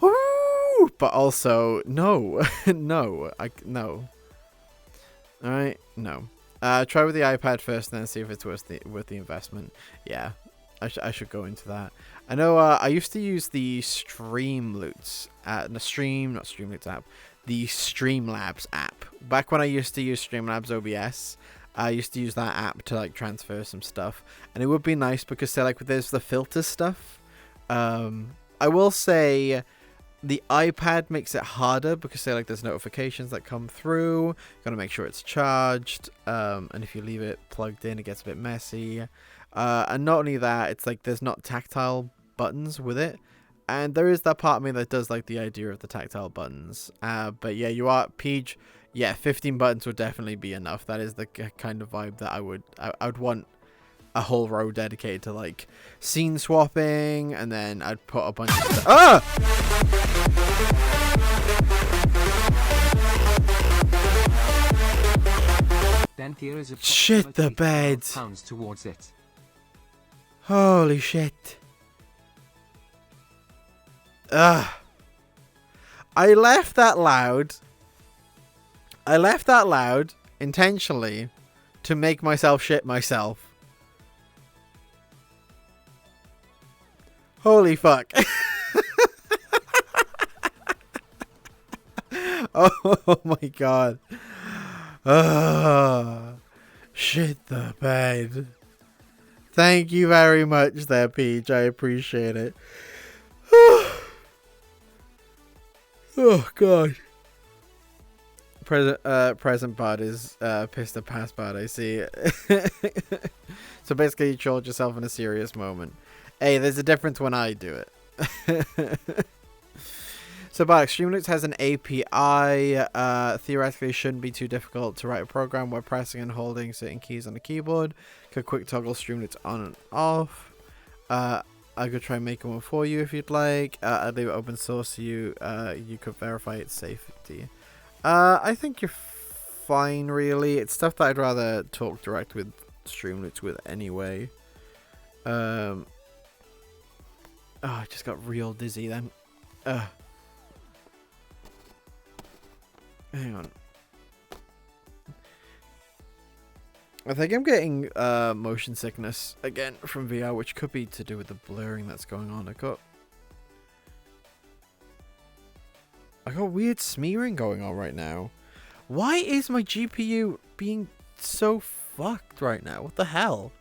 ooh, but also, no, no, no. All right, no. Try with the iPad first, and then see if it's worth the investment. Yeah, I should go into that. I know. I used to use the streamloots, not streamloots app. The Streamlabs app. Back when I used to use Streamlabs OBS, I used to use that app to like transfer some stuff, and it would be nice because say like there's the filter stuff. I will say the iPad makes it harder because say like there's notifications that come through. You gotta make sure it's charged, and if you leave it plugged in, it gets a bit messy. And not only that, it's like there's not tactile buttons with it. And there is that part of me that does like the idea of the tactile buttons. But yeah, you are, Peach. Yeah, 15 buttons would definitely be enough. That is the kind of vibe that I would want a whole row dedicated to like scene swapping, and then I'd put a bunch of stuff. Ah! Then here is Shit the bed. Pounds towards it. Holy shit. Ugh. I left that loud intentionally to make myself shit myself. Holy fuck. Oh my god. Shit the bed. Thank you very much there, Peach. I appreciate it. Oh god. Present bud is pissed at past bud, I see. So basically you trolled yourself in a serious moment. Hey, there's a difference when I do it. So Streamloots has an API. Theoretically shouldn't be too difficult to write a program where pressing and holding certain keys on the keyboard could quick toggle Streamloots on and off. I could try making one for you if you'd like. I'd leave it open source so you could verify its safety. I think you're fine, really. It's stuff that I'd rather talk direct with Streamloots with anyway. Oh, I just got real dizzy then. Hang on. I think I'm getting motion sickness again from VR, which could be to do with the blurring that's going on. I got weird smearing going on right now. Why is my GPU being so fucked right now? What the hell?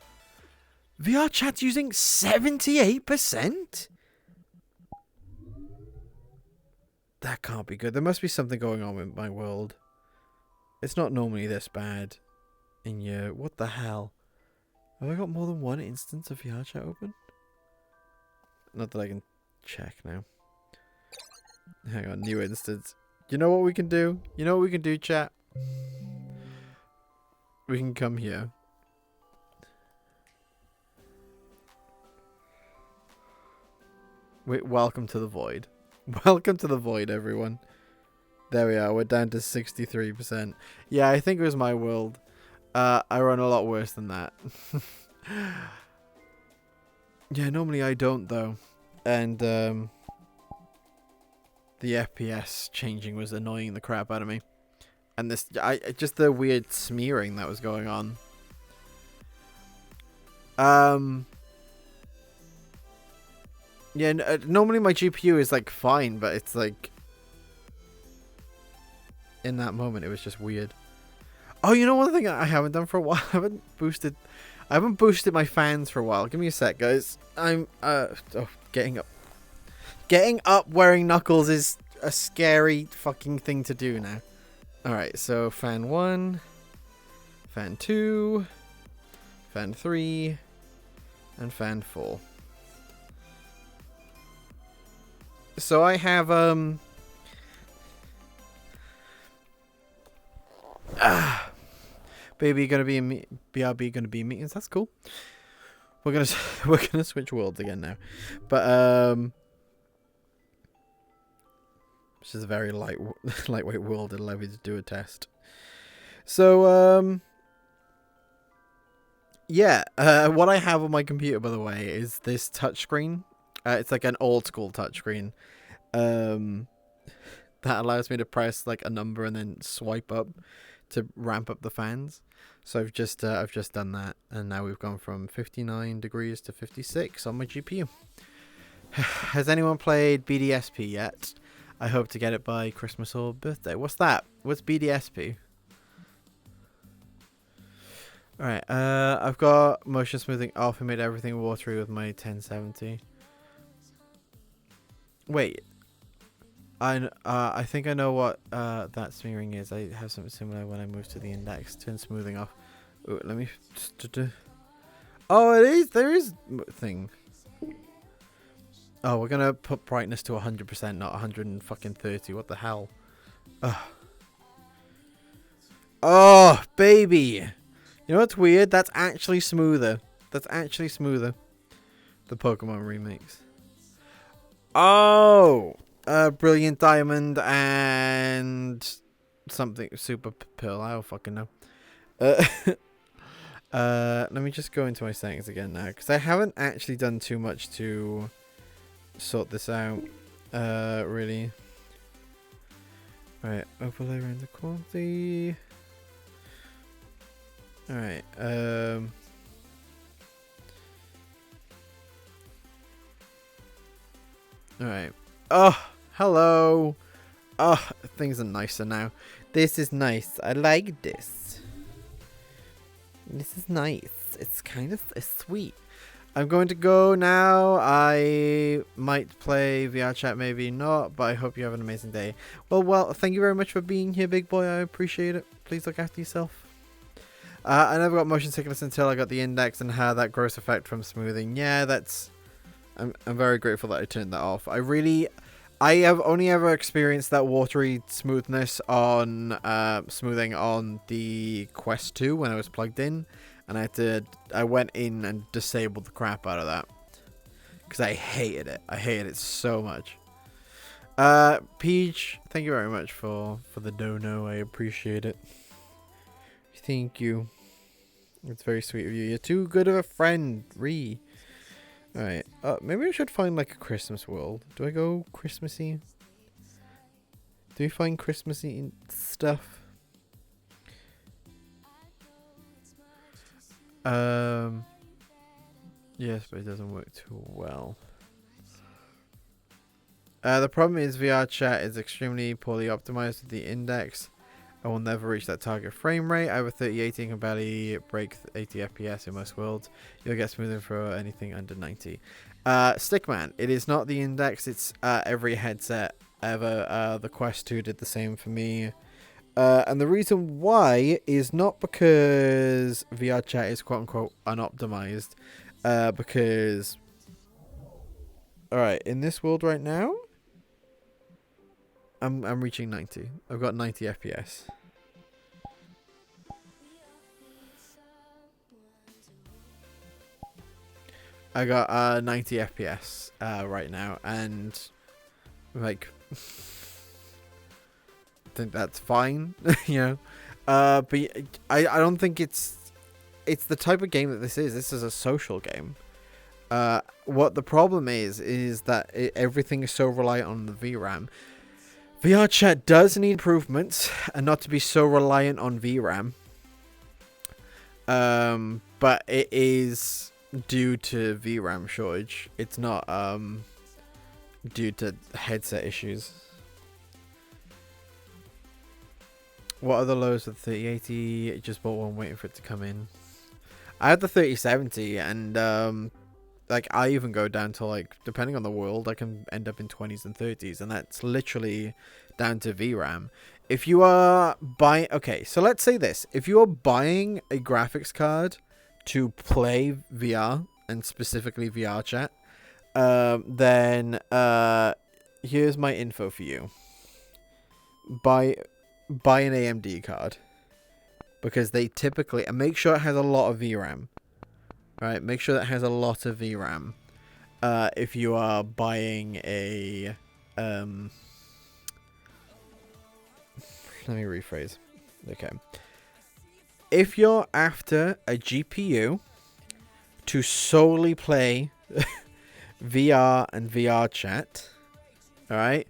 VR chat's using 78%? That can't be good. There must be something going on with my world. It's not normally this bad. In your... What the hell? Have I got more than one instance of VR chat open? Not that I can check now. Hang on, new instance. You know what we can do? You know what we can do, chat? We can come here. Wait, welcome to the void. Welcome to the void, everyone. There we are. We're down to 63%. Yeah, I think it was my world. I run a lot worse than that. Yeah, normally I don't, though. And, the FPS changing was annoying the crap out of me. And this, just the weird smearing that was going on. Yeah, normally my GPU is like fine, but it's like in that moment it was just weird. Oh, you know one thing I haven't done for a while? I haven't boosted my fans for a while. Give me a sec, guys. I'm getting up. Getting up wearing knuckles is a scary fucking thing to do now. Alright, so fan 1, fan 2, fan 3, and fan 4. So I have baby gonna be in BRB gonna be in meetings. That's cool. We're gonna switch worlds again now, but this is a very lightweight world. It'll allow me to do a test. So yeah, what I have on my computer, by the way, is this touchscreen. It's like an old school touchscreen that allows me to press like a number and then swipe up to ramp up the fans. So I've just done that, and now we've gone from 59 degrees to 56 on my GPU. Has anyone played BDSP yet? I hope to get it by Christmas or birthday. What's that? What's BDSP? Alright, I've got motion smoothing off and made everything watery with my 1070. Wait, I think I know what that smearing is. I have something similar when I move to the index. Turn smoothing off. Ooh, let me. Oh, it is. There is thing. Oh, we're gonna put brightness to 100%, not 130. What the hell? Ugh. Oh, baby. You know what's weird? That's actually smoother. That's actually smoother. The Pokemon remakes. Oh, Brilliant Diamond and something Super Pearl. I don't fucking know. Let me just go into my settings again now, because I haven't actually done too much to sort this out. Really. Right, overlay render quality. All right. Alright. Oh, hello. Oh, things are nicer now. This is nice. I like this. This is nice. It's kind of sweet. I'm going to go now. I might play VR chat, maybe not, but I hope you have an amazing day. Well, thank you very much for being here, big boy. I appreciate it. Please look after yourself. I never got motion sickness until I got the index and had that gross effect from smoothing. Yeah, that's... I'm very grateful that I turned that off. I have only ever experienced that watery smoothness on smoothing on the Quest 2 when I was plugged in, and I went in and disabled the crap out of that because I hated it. I hated it so much. Peach, thank you very much for the dono. I appreciate it. Thank you. It's very sweet of you. You're too good of a friend, Ree. Alright, maybe I should find like a Christmas world. Do I go Christmassy? Do we find Christmassy stuff? Yes, but it doesn't work too well. The problem is VR chat is extremely poorly optimized with the index. I will never reach that target frame rate. I have a 3080 and can barely break 80 FPS in most worlds. You'll get smoothing for anything under 90. Stickman, it is not the index, it's every headset ever. The Quest 2 did the same for me. And the reason why is not because VR chat is quote unquote unoptimized. Because... Alright, in this world right now, I'm reaching 90. I've got 90 FPS. I got 90 FPS right now, and like I think that's fine, you know. But I don't think it's the type of game that this is. This is a social game. What the problem is that everything is so reliant on the VRAM. VR chat does need improvements and not to be so reliant on VRAM. But it is due to VRAM shortage. It's not due to headset issues. What are the lows of the 3080? Just bought one waiting for it to come in. I had the 3070 and like I even go down to like, depending on the world, I can end up in 20s and 30s, and that's literally down to VRAM. If you are buying, okay, so let's say this. If you are buying a graphics card to play VR, and specifically VR chat, then here's my info for you. Buy an AMD card, because they typically, and make sure it has a lot of VRAM. Right, make sure that has a lot of VRAM. If you are buying a let me rephrase. Okay. If you're after a GPU to solely play VR and VR chat, alright,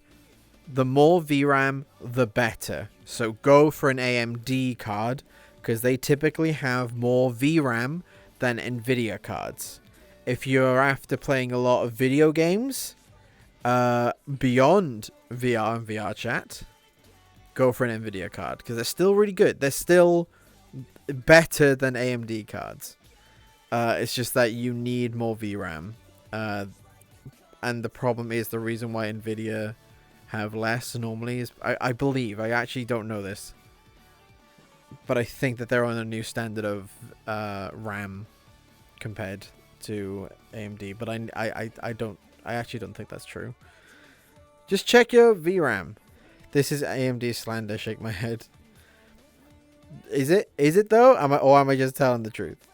the more VRAM, the better. So go for an AMD card, because they typically have more VRAM than Nvidia cards. If you're after playing a lot of video games beyond VR and VR chat, go for an Nvidia card, because they're still really good. They're still better than AMD cards. It's just that you need more VRAM. And the problem is, the reason why Nvidia have less normally is, I believe, I actually don't know this, but I think that they're on a new standard of RAM compared to AMD. But I actually don't think that's true. Just check your VRAM. This is AMD slander. Shake my head. Is it? Is it though? Am I just telling the truth?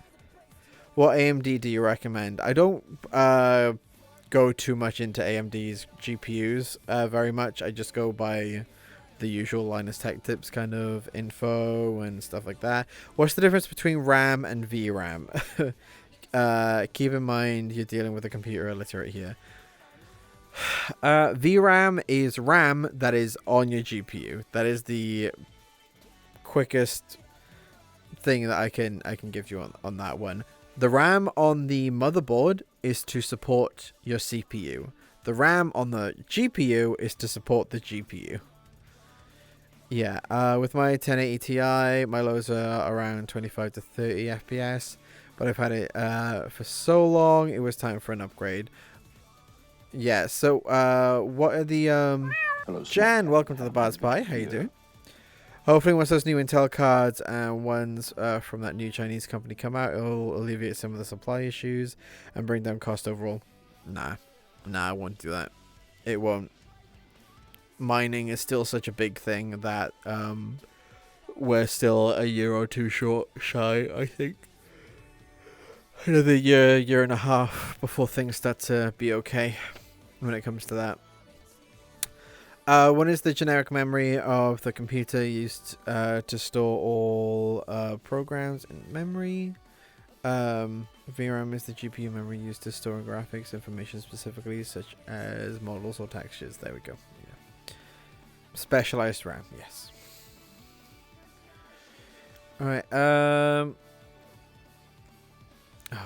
What AMD do you recommend? I don't go too much into AMD's GPUs very much. I just go by the usual Linus Tech Tips kind of info and stuff like that. What's the difference between RAM and VRAM? Keep in mind you're dealing with a computer illiterate here. VRAM is RAM that is on your GPU. That is the quickest thing that I can give you on that one. The RAM on the motherboard is to support your CPU. The RAM on the GPU is to support the GPU. Yeah, with my 1080 Ti, my lows are around 25 to 30 FPS. But I've had it for so long, it was time for an upgrade. Yeah, so what are the... Hello, Jan, welcome to the Bard's Pie. How you doing? Hopefully once those new Intel cards and ones from that new Chinese company come out, it'll alleviate some of the supply issues and bring down cost overall. Nah, I won't do that. It won't. Mining is still such a big thing that we're still a year or two shy, I think. Another year and a half before things start to be okay when it comes to that. When is the generic memory of the computer used to store all programs in memory? VRAM is the GPU memory used to store graphics information specifically, such as models or textures. There we go. Yeah. Specialized RAM, yes. Alright, oh,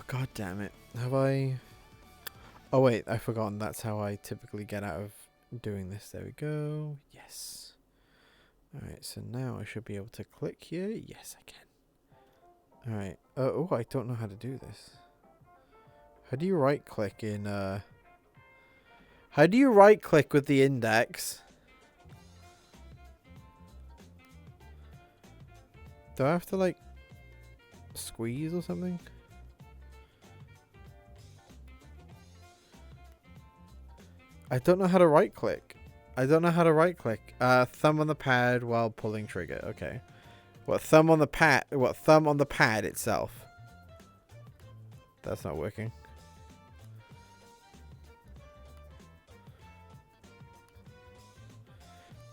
god damn it. Have I... Oh, wait, I've forgotten. That's how I typically get out of doing this. There we go. Yes. Alright, so now I should be able to click here. Yes, I can. Alright. Oh, I don't know how to do this. How do you right-click in... How do you right-click with the index? Do I have to, like, squeeze or something? I don't know how to right click. Thumb on the pad while pulling trigger. Okay. What thumb on the pad? What thumb on the pad itself? That's not working.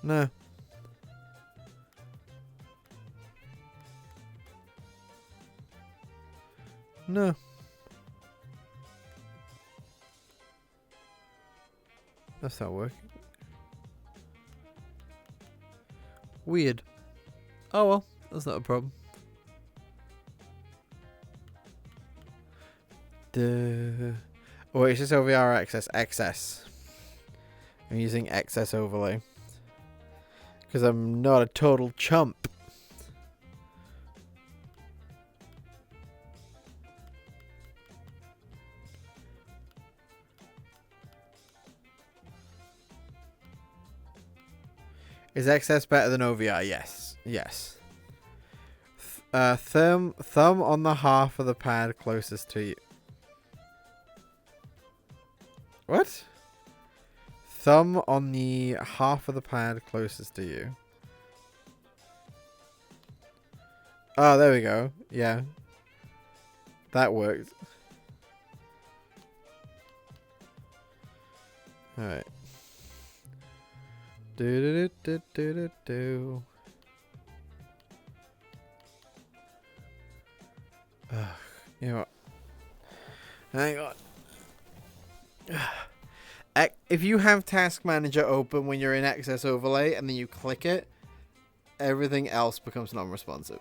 No. No. That's not working. Weird. Oh well, that's not a problem. Oh, it's just OVR access. XS. I'm using XS overlay. Because I'm not a total chump. Is XS better than OVR? Yes. Yes. Thumb on the half of the pad closest to you. What? Thumb on the half of the pad closest to you. Oh, there we go. Yeah. That worked. Alright. Do. You know what? Hang on. If you have Task Manager open when you're in XS Overlay and then you click it, everything else becomes non-responsive.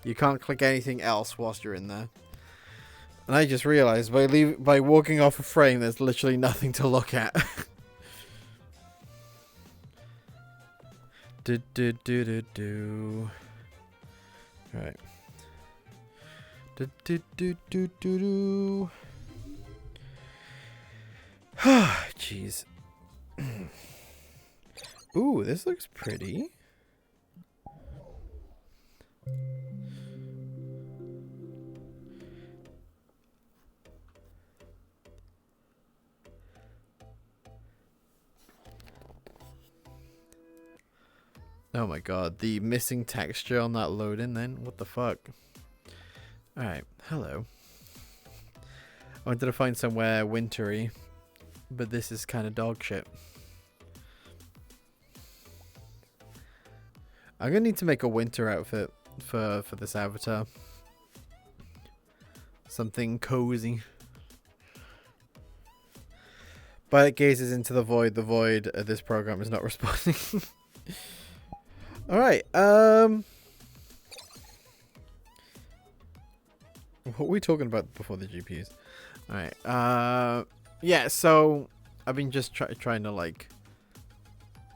You can't click anything else whilst you're in there. And I just realized by walking off a frame, there's literally nothing to look at. Right. Jeez. Ooh, this looks pretty. Oh my god, the missing texture on that load-in then? What the fuck? Alright, hello. I wanted to find somewhere wintry, but this is kind of dog shit. I'm gonna need to make a winter outfit for this avatar. Something cozy. But it gazes into the void. The void of this program is not responding. Alright, what were we talking about before the GPUs? Alright, yeah, so I've been just trying to, like,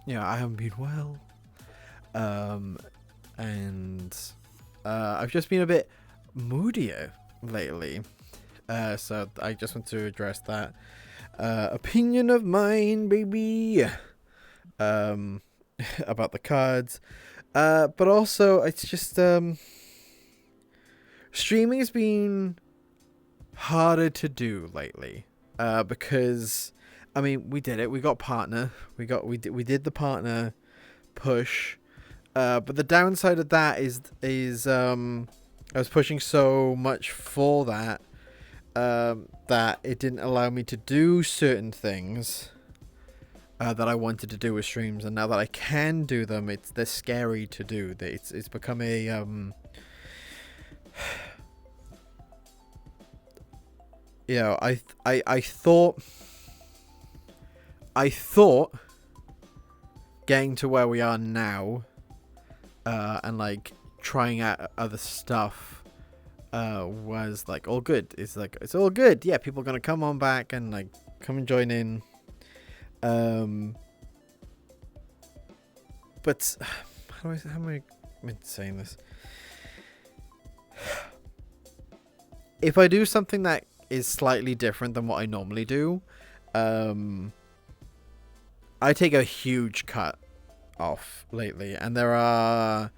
you know, I haven't been well. And I've just been a bit moodier lately. So I just want to address that. Opinion of mine, baby. About the cards. But also, it's just, streaming has been harder to do lately. Because, I mean, we did it. We got partner. We did the partner push. But the downside of that is I was pushing so much for that, that it didn't allow me to do certain things that I wanted to do with streams, and now that I can do them, they're scary to do. It's become a you know, I thought getting to where we are now, and like trying out other stuff, was like all good. It's like it's all good. Yeah, people are gonna come on back and like come and join in. But how am I saying this? If I do something that is slightly different than what I normally do, I take a huge cut off lately, and there are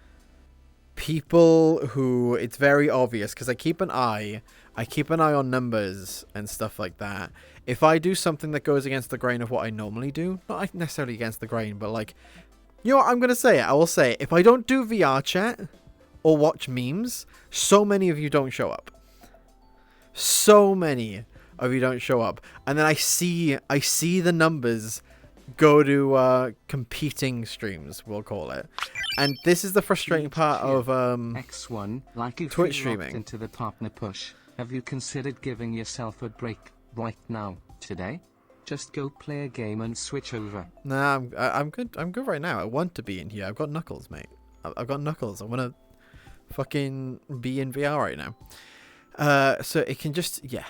people who it's very obvious because I keep an eye on numbers and stuff like that. If I do something that goes against the grain of what I normally do, not necessarily against the grain, but like, you know what, I'm gonna say it. I will say it. If I don't do VR chat or watch memes, so many of you don't show up. So many of you don't show up, and then I see the numbers go to competing streams, we'll call it. And this is the frustrating part of X1, like you Twitch feel locked streaming. into the partner push. Have you considered giving yourself a break right now, today? Just go play a game and switch over. Nah, I'm good. I'm good right now. I want to be in here. I've got Knuckles, mate. I've got Knuckles. I want to fucking be in VR right now. So it can just, yeah.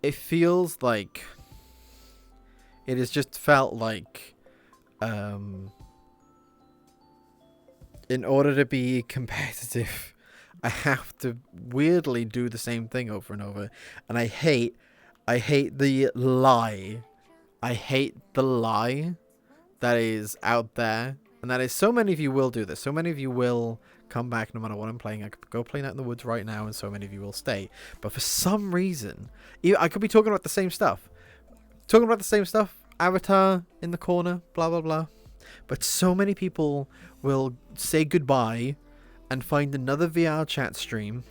It feels like... It has just felt like... in order to be competitive, I have to weirdly do the same thing over and over. And I hate the lie. I hate the lie that is out there. And that is, so many of you will do this. So many of you will come back no matter what I'm playing. I could go play Night in the Woods right now and so many of you will stay. But for some reason, I could be talking about the same stuff. Avatar in the corner, blah, blah, blah. But so many people will say goodbye and find another VR chat stream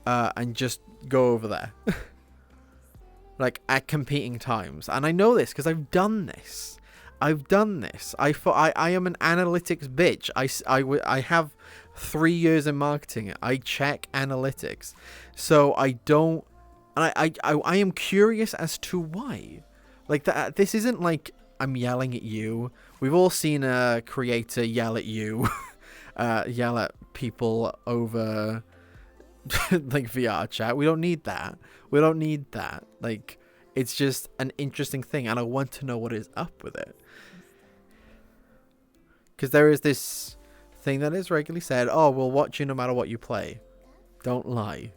and just go over there. Like, at competing times. And I know this because I've done this. I am an analytics bitch. I have 3 years in marketing. I check analytics. So I don't... And I am curious as to why. Like, this isn't like I'm yelling at you. We've all seen a creator yell at you. Yell at people over... like VR chat. We don't need that. Like, it's just an interesting thing, and I want to know what is up with it. Because there is this thing that is regularly said, oh, we'll watch you no matter what you play. Don't lie.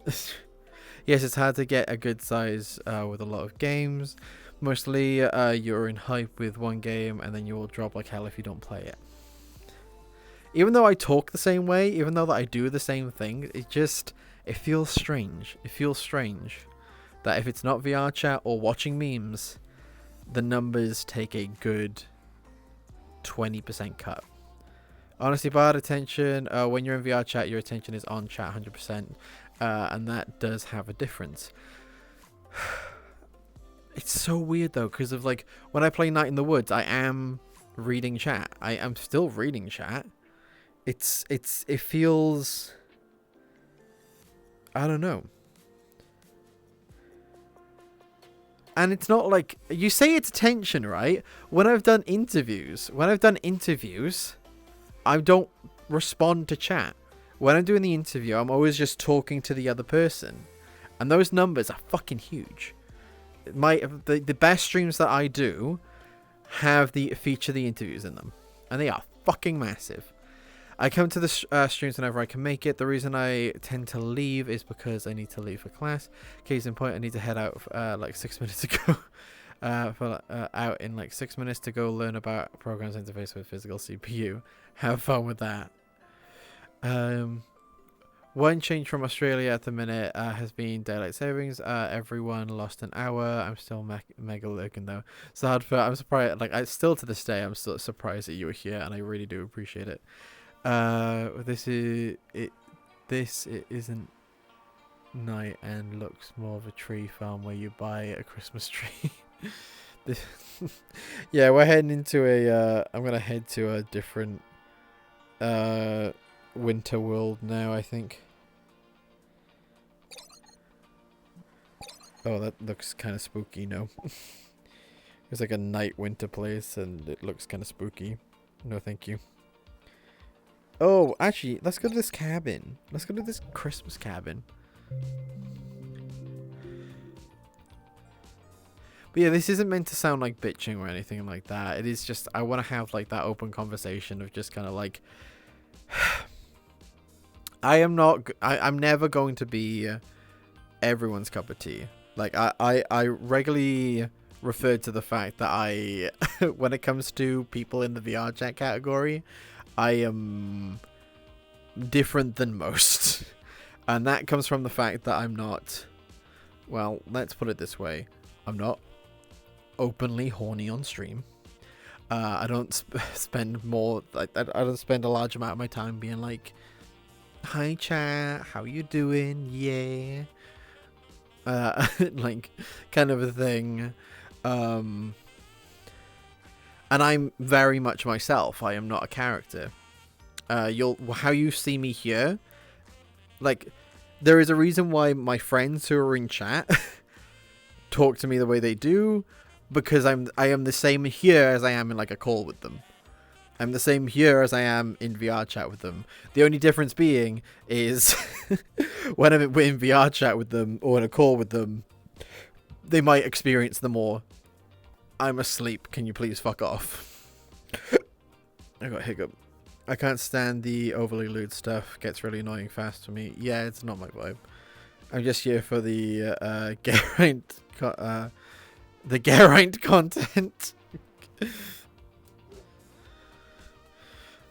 Yes, it's hard to get a good size with a lot of games. Mostly you're in hype with one game and then you will drop like hell if you don't play it. Even though I talk the same way, even though that I do the same thing, it feels strange. It feels strange that if it's not VR chat or watching memes, the numbers take a good 20% cut. Honestly, bad attention, when you're in VR chat, your attention is on chat 100%, and that does have a difference. It's so weird though, because of like, when I play Night in the Woods, I am reading chat. I am still reading chat. It feels, I don't know. And it's not like, you say it's attention, right? When I've done interviews, I don't respond to chat. When I'm doing the interview, I'm always just talking to the other person. And those numbers are fucking huge. The best streams that I do have feature the interviews in them. And they are fucking massive. I come to the streams whenever I can make it. The reason I tend to leave is because I need to leave for class. Case in point, I need to head out like 6 minutes ago. Out in like 6 minutes to go learn about programs interface with physical CPU. Have fun with that. One change from Australia at the minute has been daylight savings. Everyone lost an hour. I'm still mega lurking though. So I'm surprised. Like, still to this day, I'm still surprised that you were here, and I really do appreciate it. This isn't night and looks more of a tree farm where you buy a Christmas tree. Yeah, we're heading into I'm gonna head to a different winter world now, I think. Oh, that looks kind of spooky, no? It's like a night winter place and it looks kind of spooky. No, thank you. Oh, actually, let's go to this cabin. Let's go to this Christmas cabin. But yeah, this isn't meant to sound like bitching or anything like that. It is just, I want to have like that open conversation of just kind of like, I'm never going to be everyone's cup of tea. Like, I regularly refer to the fact that when it comes to people in the VR chat category, I am different than most. And that comes from the fact that I'm not, well, let's put it this way. I'm not openly horny on stream. I don't spend I don't spend a large amount of my time being like, hi chat, how you doing? Yeah. Like, kind of a thing. And I'm very much myself. I am not a character. How you see me here, like, there is a reason why my friends who are in chat talk to me the way they do, because I am the same here as I am in like a call with them. I'm the same here as I am in VR chat with them. The only difference being is when I'm in VR chat with them or in a call with them, they might experience the more, I'm asleep, can you please fuck off? I got hiccup. I can't stand the overly lewd stuff. Gets really annoying fast for me. Yeah, it's not my vibe. I'm just here for the Geraint content.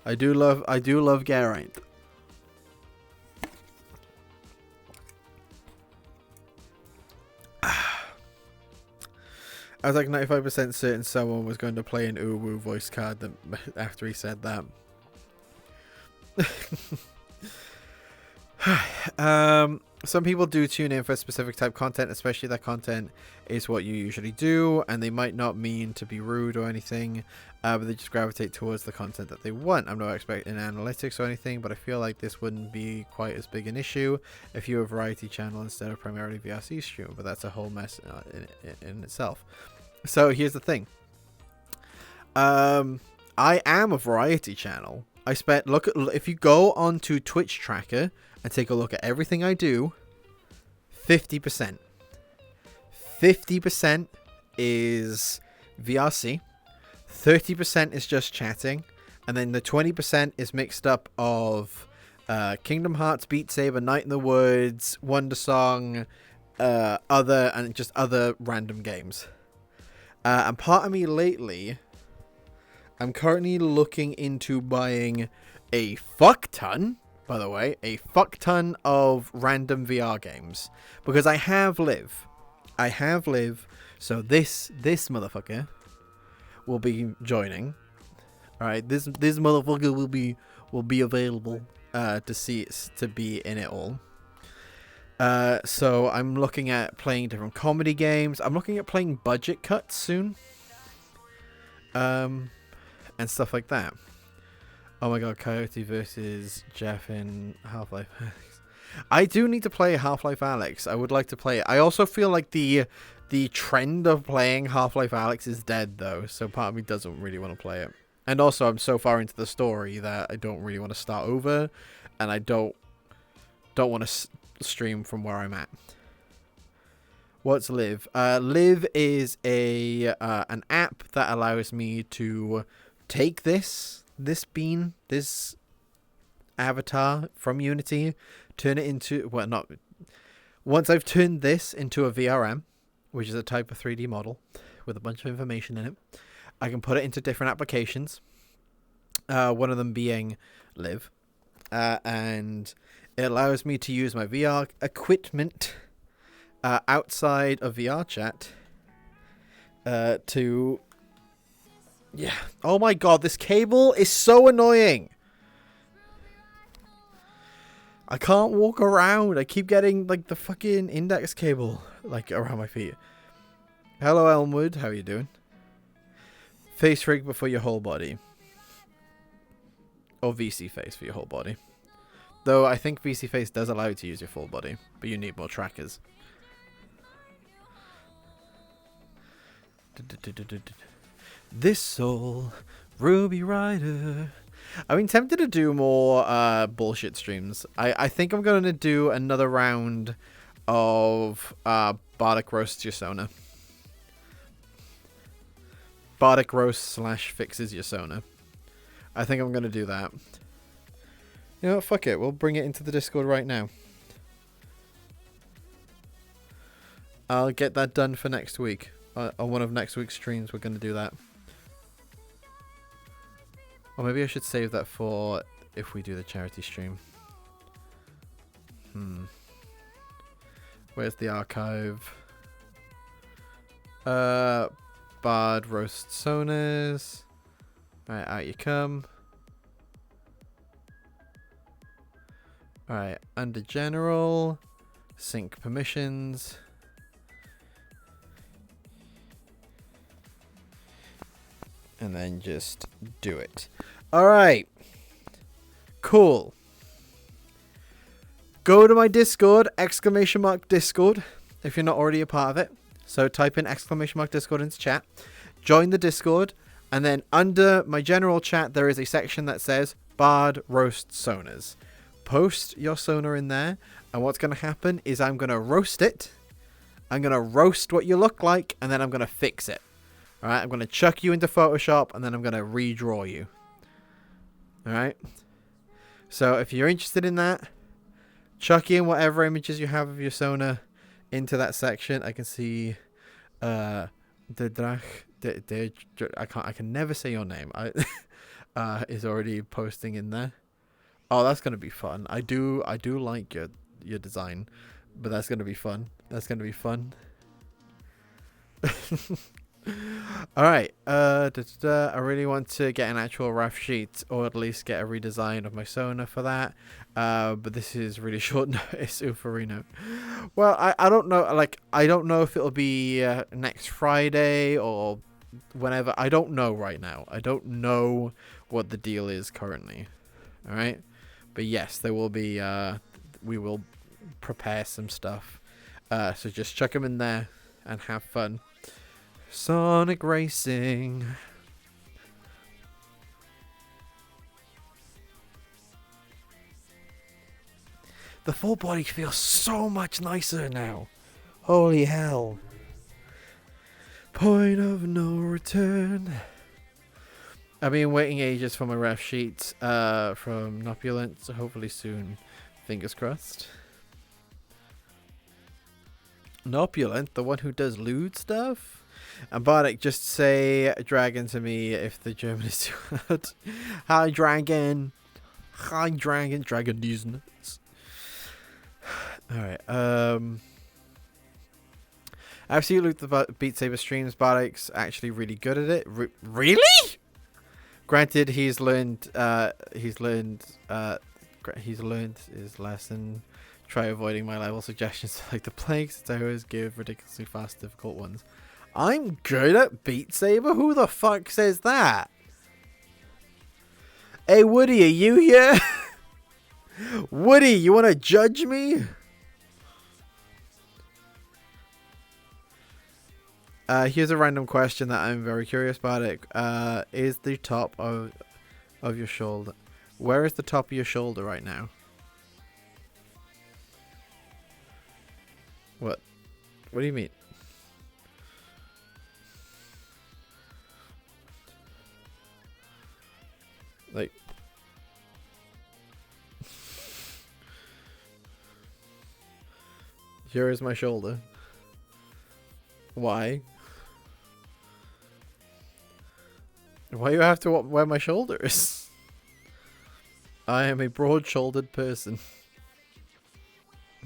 I do love Geraint. I was like 95% certain someone was going to play an Uwu voice card after he said that. Some people do tune in for specific type content, especially that content is what you usually do, and they might not mean to be rude or anything, but they just gravitate towards the content that they want. I'm not expecting analytics or anything, but I feel like this wouldn't be quite as big an issue if you were a variety channel instead of primarily VRC stream, but that's a whole mess in itself. So here's the thing. I am a variety channel. If you go onto Twitch tracker and take a look at everything I do, 50% is VRC, 30% is just chatting, and then the 20% is mixed up of Kingdom Hearts, Beat Saber, Night in the Woods, Wonder Song, other random games. And part of me lately, I'm currently looking into buying a fuck ton, by the way, a fuck ton of random VR games, because I have Live, so this motherfucker will be joining. All right, this motherfucker will be available to be in it all. So I'm looking at playing different comedy games. I'm looking at playing budget cuts soon, and stuff like that. Oh my god, Coyote versus Jeff in Half-Life Alyx. I do need to play Half-Life Alyx. I would like to play it. I also feel like the trend of playing Half-Life Alyx is dead, though, so part of me doesn't really want to play it. And also, I'm so far into the story that I don't really want to start over, and I don't want to stream from where I'm at. What's Live? Live is an app that allows me to take this avatar from Unity, turn it into, well, not, once I've turned this into a VRM, which is a type of 3D model with a bunch of information in it, I can put it into different applications, one of them being Live, and it allows me to use my VR equipment outside of VR chat to... Yeah. Oh my god, this cable is so annoying. I can't walk around. I keep getting like the fucking index cable like around my feet. Hello Elmwood, how are you doing? Face rig before your whole body. Or VC face for your whole body. Though I think VC face does allow you to use your full body, but you need more trackers. This soul, Ruby Rider. I've been tempted to do more bullshit streams. I think I'm going to do another round of Bardic Roasts Yasona. Bardic Roast / Fixes Yasona. I think I'm going to do that. You know what, fuck it. We'll bring it into the Discord right now. I'll get that done for next week. On one of next week's streams, we're going to do that. Or maybe I should save that for if we do the charity stream. Where's the archive? Bard Roast Sonas. Alright, out you come. Alright, under general. Sync permissions. And then just do it. Alright. Cool. Go to my Discord, !Discord, if you're not already a part of it. So type in !Discord into chat, join the Discord, and then under my general chat there is a section that says Bard Roast Sonas. Post your Sona in there, and what's going to happen is I'm going to roast it. I'm going to roast what you look like, and then I'm going to fix it. Alright, I'm going to chuck you into Photoshop, and then I'm going to redraw you. Alright? So if you're interested in that, chuck in whatever images you have of your Sona into that section. I can see I can never say your name. Is already posting in there. Oh, that's gonna be fun. I do like your design, but that's gonna be fun. That's gonna be fun. All right. I really want to get an actual rough sheet, or at least get a redesign of my Sona for that. But this is really short notice, Ufarino. Well, I don't know. Like, I don't know if it'll be next Friday or whenever. I don't know right now. I don't know what the deal is currently. All right. But yes, there will be. We will prepare some stuff. So just chuck them in there and have fun. Sonic Racing. The full body feels so much nicer now. Holy hell. Point of no return. I've been waiting ages for my ref sheet from Nopulent, so hopefully soon. Fingers crossed. Nopulent, the one who does lewd stuff? And Bardic, just say dragon to me if the German is too hard. Hi, dragon. Hi, dragon. Dragon these nuts. Alright, I've seen Luke the Beat Saber streams. Bardic's actually really good at it. Really? Granted, he's learned his lesson. Try avoiding my level suggestions like the plagues, since I always give ridiculously fast, difficult ones. I'm good at Beat Saber? Who the fuck says that? Hey, Woody, are you here? Woody, you want to judge me? Here's a random question that I'm very curious about. Is the top of your shoulder? Where is the top of your shoulder right now? What? What do you mean? Like, here is my shoulder. Why? Why you have to wear my shoulders? I am a broad-shouldered person.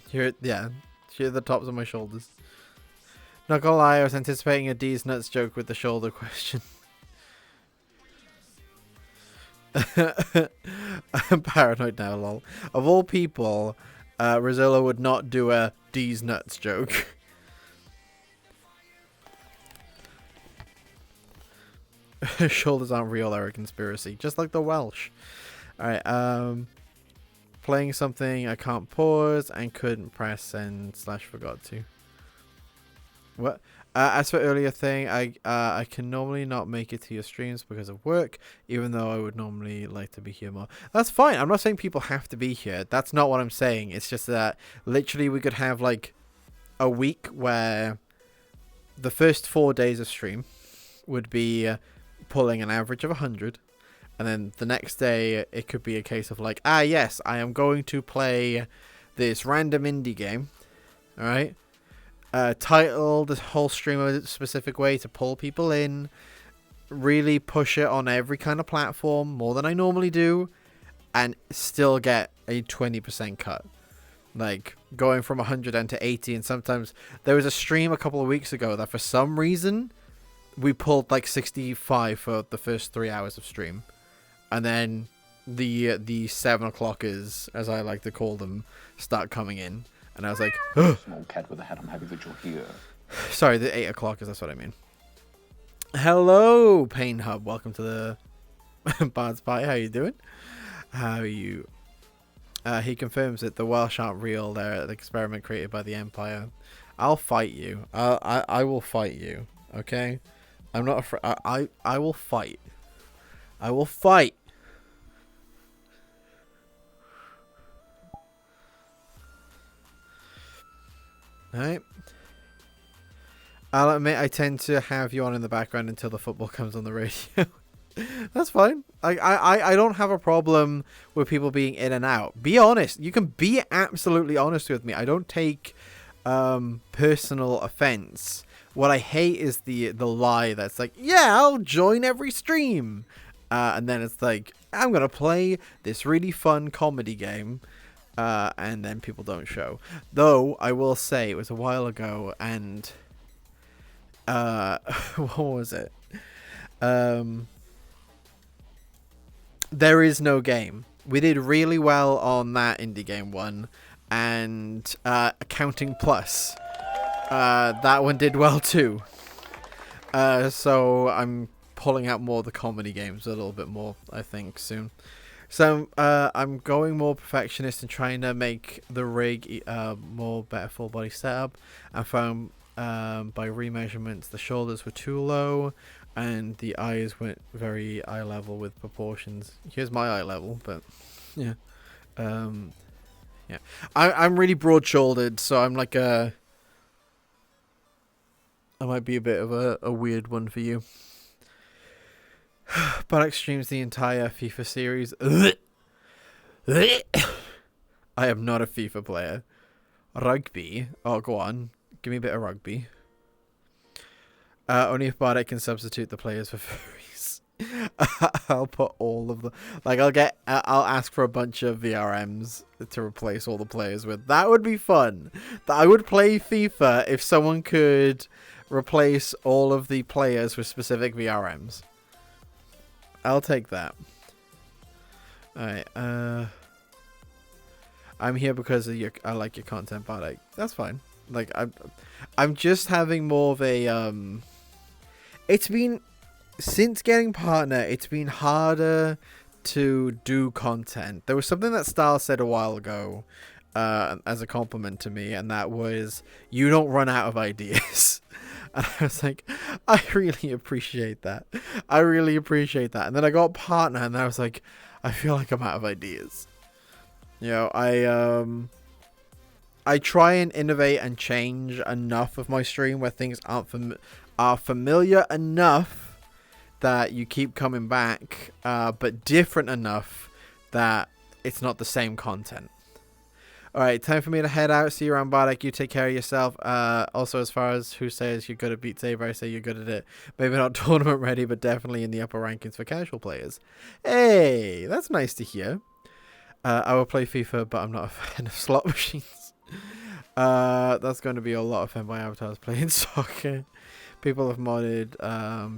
Here, yeah, here are the tops of my shoulders. Not gonna lie, I was anticipating a D's nuts joke with the shoulder question. I'm paranoid now, lol. Of all people, Rosillo would not do a D's nuts joke. Shoulders aren't real, they're a conspiracy. Just like the Welsh. Alright, playing something I can't pause and couldn't press send / forgot to. What? As for earlier thing, I can normally not make it to your streams because of work, even though I would normally like to be here more. That's fine. I'm not saying people have to be here. That's not what I'm saying. It's just that literally we could have like a week where the first 4 days of stream would be pulling an average of 100. And then the next day it could be a case of like, yes, I am going to play this random indie game. Alright? Title the whole stream a specific way to pull people in, really push it on every kind of platform more than I normally do, and still get a 20% cut. Like going from 100 down to 80, and sometimes there was a stream a couple of weeks ago that for some reason we pulled like 65 for the first 3 hours of stream, and then the 7 o'clockers, as I like to call them, start coming in. And I was like, Small cat with a hat, I'm happy that you're here. Sorry, the 8 o'clockers, that's what I mean. Hello, Pain Hub. Welcome to the Bard's Party. How you doing? How are you? He confirms that the Welsh aren't real. They're an experiment created by the Empire. I'll fight you. I will fight you. Okay, I'm not afraid. I will fight. I will fight. Alright. I'll admit I tend to have you on in the background until the football comes on the radio. That's fine. I don't have a problem with people being in and out. Be honest. You can be absolutely honest with me. I don't take personal offense. What I hate is the lie that's like, yeah, I'll join every stream. And then it's like, I'm going to play this really fun comedy game. And then people don't show. Though, I will say, it was a while ago, and... what was it? There is no game. We did really well on that indie game one. And Accounting Plus. That one did well too. So I'm pulling out more of the comedy games a little bit more, I think, soon. So I'm going more perfectionist and trying to make the rig more better full body setup. I found by remeasurements the shoulders were too low and the eyes went very eye level with proportions. Here's my eye level, but yeah. Yeah. I'm really broad shouldered, so I'm like I might be a bit of a weird one for you. But streams the entire FIFA series. I am not a FIFA player. Rugby. Oh, go on. Give me a bit of rugby. Only if Bartek can substitute the players for furries. I'll put all of the... Like, I'll ask for a bunch of VRMs to replace all the players with. That would be fun. I would play FIFA if someone could replace all of the players with specific VRMs. I'll take that. Alright, I'm here because of I like your content, Bartek. That's fine. Like, I'm just having more of a, it's been, since getting partner, it's been harder to do content. There was something that Style said a while ago, as a compliment to me, and that was, you don't run out of ideas. And I was like, I really appreciate that. I really appreciate that. And then I got partner, and I was like, I feel like I'm out of ideas. You know, I try and innovate and change enough of my stream where things are familiar enough that you keep coming back, but different enough that it's not the same content. Alright, time for me to head out. See you around, Bartek. You take care of yourself. Also, as far as who says you're good at Beat Saber, I say you're good at it. Maybe not tournament ready, but definitely in the upper rankings for casual players. Hey, that's nice to hear. I will play FIFA, but I'm not a fan of slot machines. That's going to be a lot of fun by avatars playing soccer. People have modded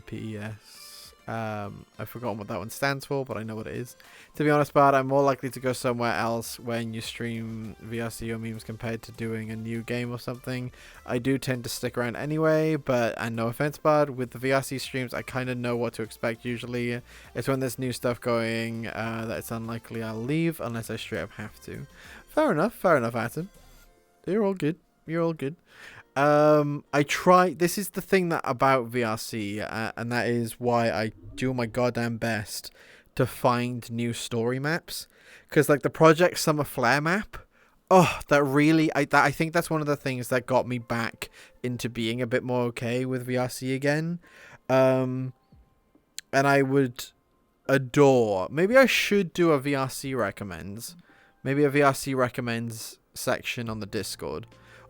PES. I've forgotten what that one stands for, but I know what it is. To be honest, Bard, I'm more likely to go somewhere else when you stream VRC or memes compared to doing a new game or something. I do tend to stick around anyway, but, and no offense, Bard, with the VRC streams, I kind of know what to expect usually. It's when there's new stuff going that it's unlikely I'll leave unless I straight up have to. Fair enough, Atom. You're all good. You're all good. I try, this is the thing that about VRC, and that is why I do my goddamn best to find new story maps, because like the Project Summer Flare map, oh, that really, I think that's one of the things that got me back into being a bit more okay with VRC again. And I would adore, maybe I should do a VRC recommends, maybe a VRC recommends section on the Discord.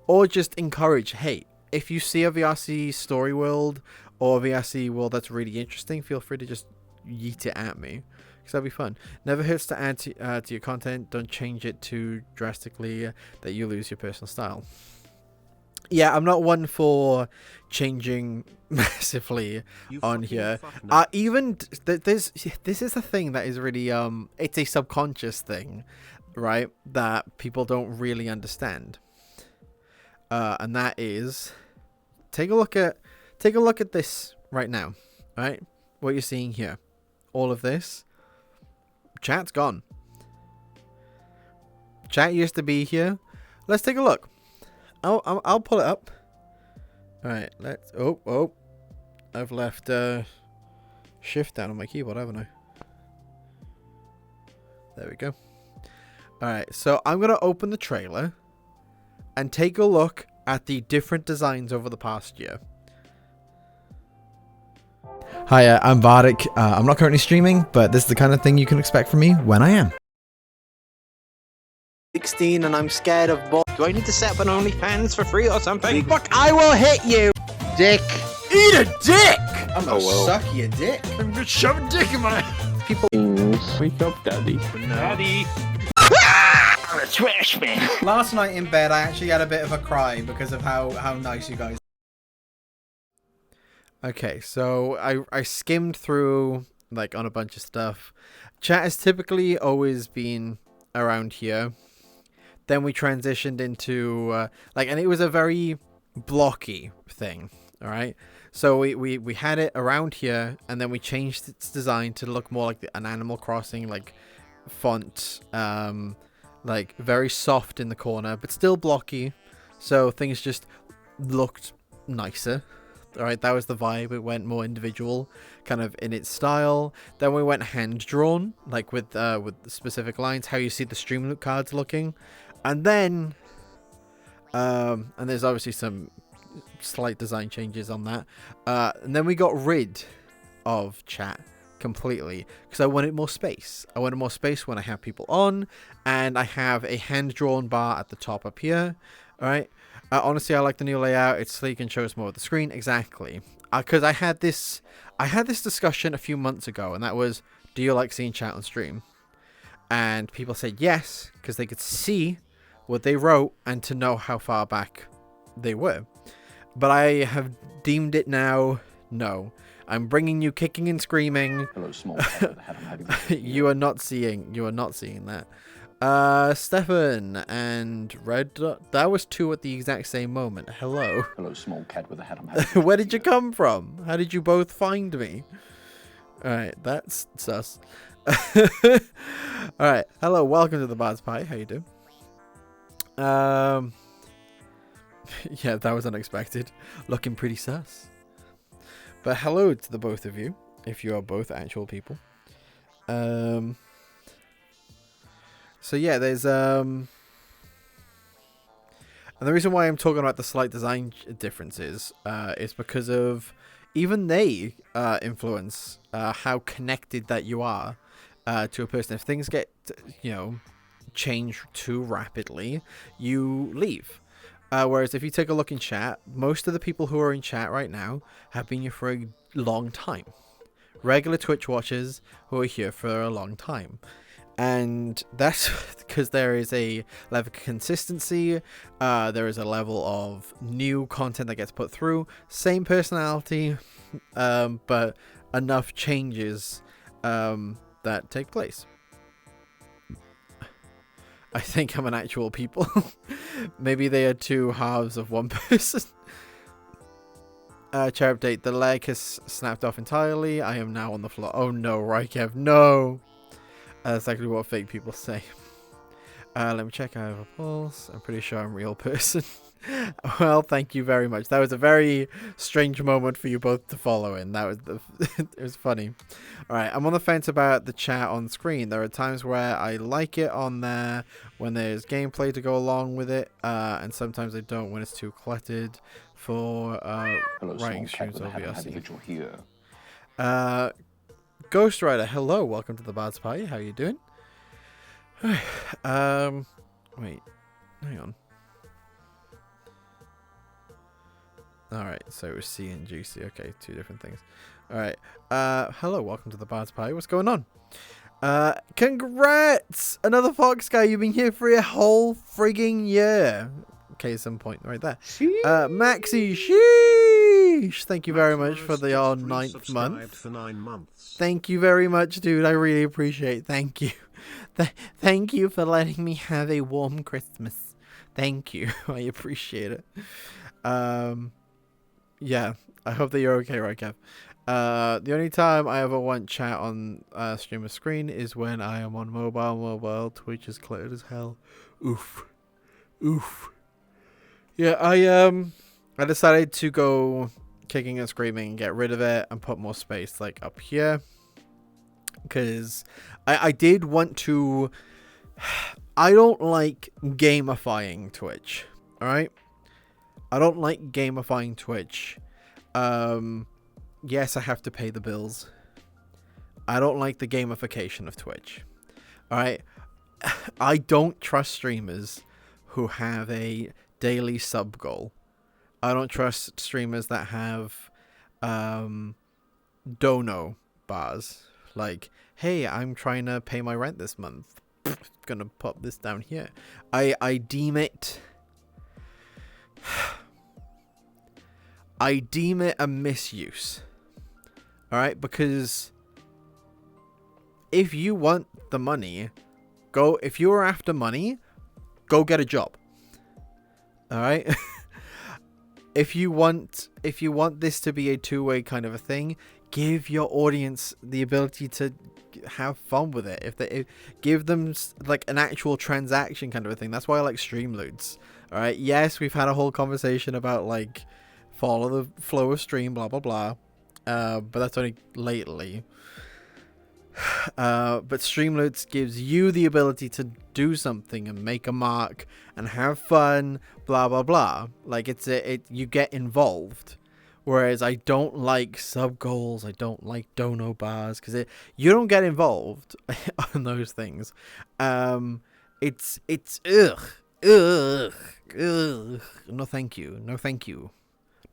Or just encourage, hey, if you see a VRC story world or a VRC world that's really interesting, feel free to just yeet it at me, because that'd be fun. Never hurts to add to your content. Don't change it too drastically that you lose your personal style. Yeah, I'm not one for changing massively on here. Even this is a thing that is really it's a subconscious thing, right? That people don't really understand. And that is, take a look at this right now, right? What you're seeing here, all of this, chat's gone. Chat used to be here. Let's take a look. I'll pull it up Alright, let's... I've left shift down on my keyboard, haven't I? There we go. Alright, so I'm going to open the trailer and take a look at the different designs over the past year. Hi, I'm Vardic. I'm not currently streaming, but this is the kind of thing you can expect from me when I am. 16 and I'm scared of boys. Do I need to set up an OnlyFans for free or something? Fuck, I will hit you, dick. Eat a dick! I'm gonna suck your dick. I'm gonna shove a dick in my... People. Wake up, Daddy. Daddy. The trash man. Last night in bed, I actually had a bit of a cry because of how nice you guys... Okay, so I skimmed through, like, on a bunch of stuff. Chat has typically always been around here. Then we transitioned into, and it was a very blocky thing, alright? So we had it around here, and then we changed its design to look more like an Animal Crossing, like, font, like, very soft in the corner, but still blocky. So things just looked nicer. Alright, that was the vibe. It went more individual, kind of in its style. Then we went hand-drawn, like with specific lines, how you see the streamloot cards looking. And then, and there's obviously some slight design changes on that. And then we got rid of chat completely, because I wanted more space. I wanted more space when I have people on, and I have a hand-drawn bar at the top up here. Alright. Honestly, I like the new layout. It's sleek and shows more of the screen. Exactly. Because I had this discussion a few months ago, and that was, do you like seeing chat on stream? And people said yes, because they could see what they wrote and to know how far back they were. But I have deemed it now, no. I'm bringing you kicking and screaming. Hello, small cat with a head on heavy with your You are not seeing that. Stefan and Red Dot, that was two at the exact same moment. Hello. Hello, small cat with a head on heavy. Where did you come from? How did you both find me? Alright, that's sus. Alright, hello, welcome to the Bard's Pie. How you doing? Yeah, that was unexpected. Looking pretty sus. But hello to the both of you, if you are both actual people. So yeah, there's and the reason why I'm talking about the slight design differences is because of even they influence how connected that you are to a person. If things get change too rapidly, you leave. Whereas if you take a look in chat, most of the people who are in chat right now have been here for a long time. Regular Twitch watchers who are here for a long time. And that's because there is a level of consistency, there is a level of new content that gets put through, same personality, but enough changes that take place. I think I'm an actual people. Maybe they are two halves of one person. Chair update, the leg has snapped off entirely. I am now on the floor. Oh no, Rykev, no! That's exactly what fake people say. Let me check. I have a pulse. I'm pretty sure I'm a real person. Well, thank you very much. That was a very strange moment for you both to follow in. That was it was funny. All right, I'm on the fence about the chat on screen. There are times where I like it on there when there's gameplay to go along with it, and sometimes I don't when it's too cluttered for writing streams or VRC. Ghost Rider, hello, welcome to the Bard's Pie. How you doing? Wait, hang on. Alright, so it was C and Juicy. Okay, two different things. Alright, hello, welcome to the Bard's Pie. What's going on? Congrats! Another Fox guy, you've been here for a whole frigging year. Okay, some point right there. Maxi, sheesh! Thank you very much for the 9th month. For 9 months. Thank you very much, dude. I really appreciate it. Thank you. Thank you for letting me have a warm Christmas. Thank you. I appreciate it. Yeah, I hope that you're okay, right, Kev? The only time I ever want chat on streamer screen is when I am on mobile. Twitch is cluttered as hell. Oof. Yeah, I decided to go kicking and screaming and get rid of it and put more space like up here, because I did want to. I don't like gamifying Twitch. All right, I don't like gamifying Twitch. Yes, I have to pay the bills. I don't like the gamification of Twitch. All right, I don't trust streamers who have a daily sub goal. I don't trust streamers that have dono bars. Like, hey, I'm trying to pay my rent this month. Gonna pop this down here. I deem it a misuse. Alright, because if you want the money, if you're after money, go get a job. Alright? If you want this to be a two-way kind of a thing, give your audience the ability to have fun with it. Give them like an actual transaction kind of a thing. That's why I like streamloots. All right. Yes, we've had a whole conversation about like follow the flow of stream, blah blah blah. But that's only lately. But streamloots gives you the ability to do something and make a mark and have fun, blah blah blah. Like you get involved. Whereas I don't like sub goals, I don't like dono bars, because you don't get involved on those things. It's ugh. No thank you, no thank you,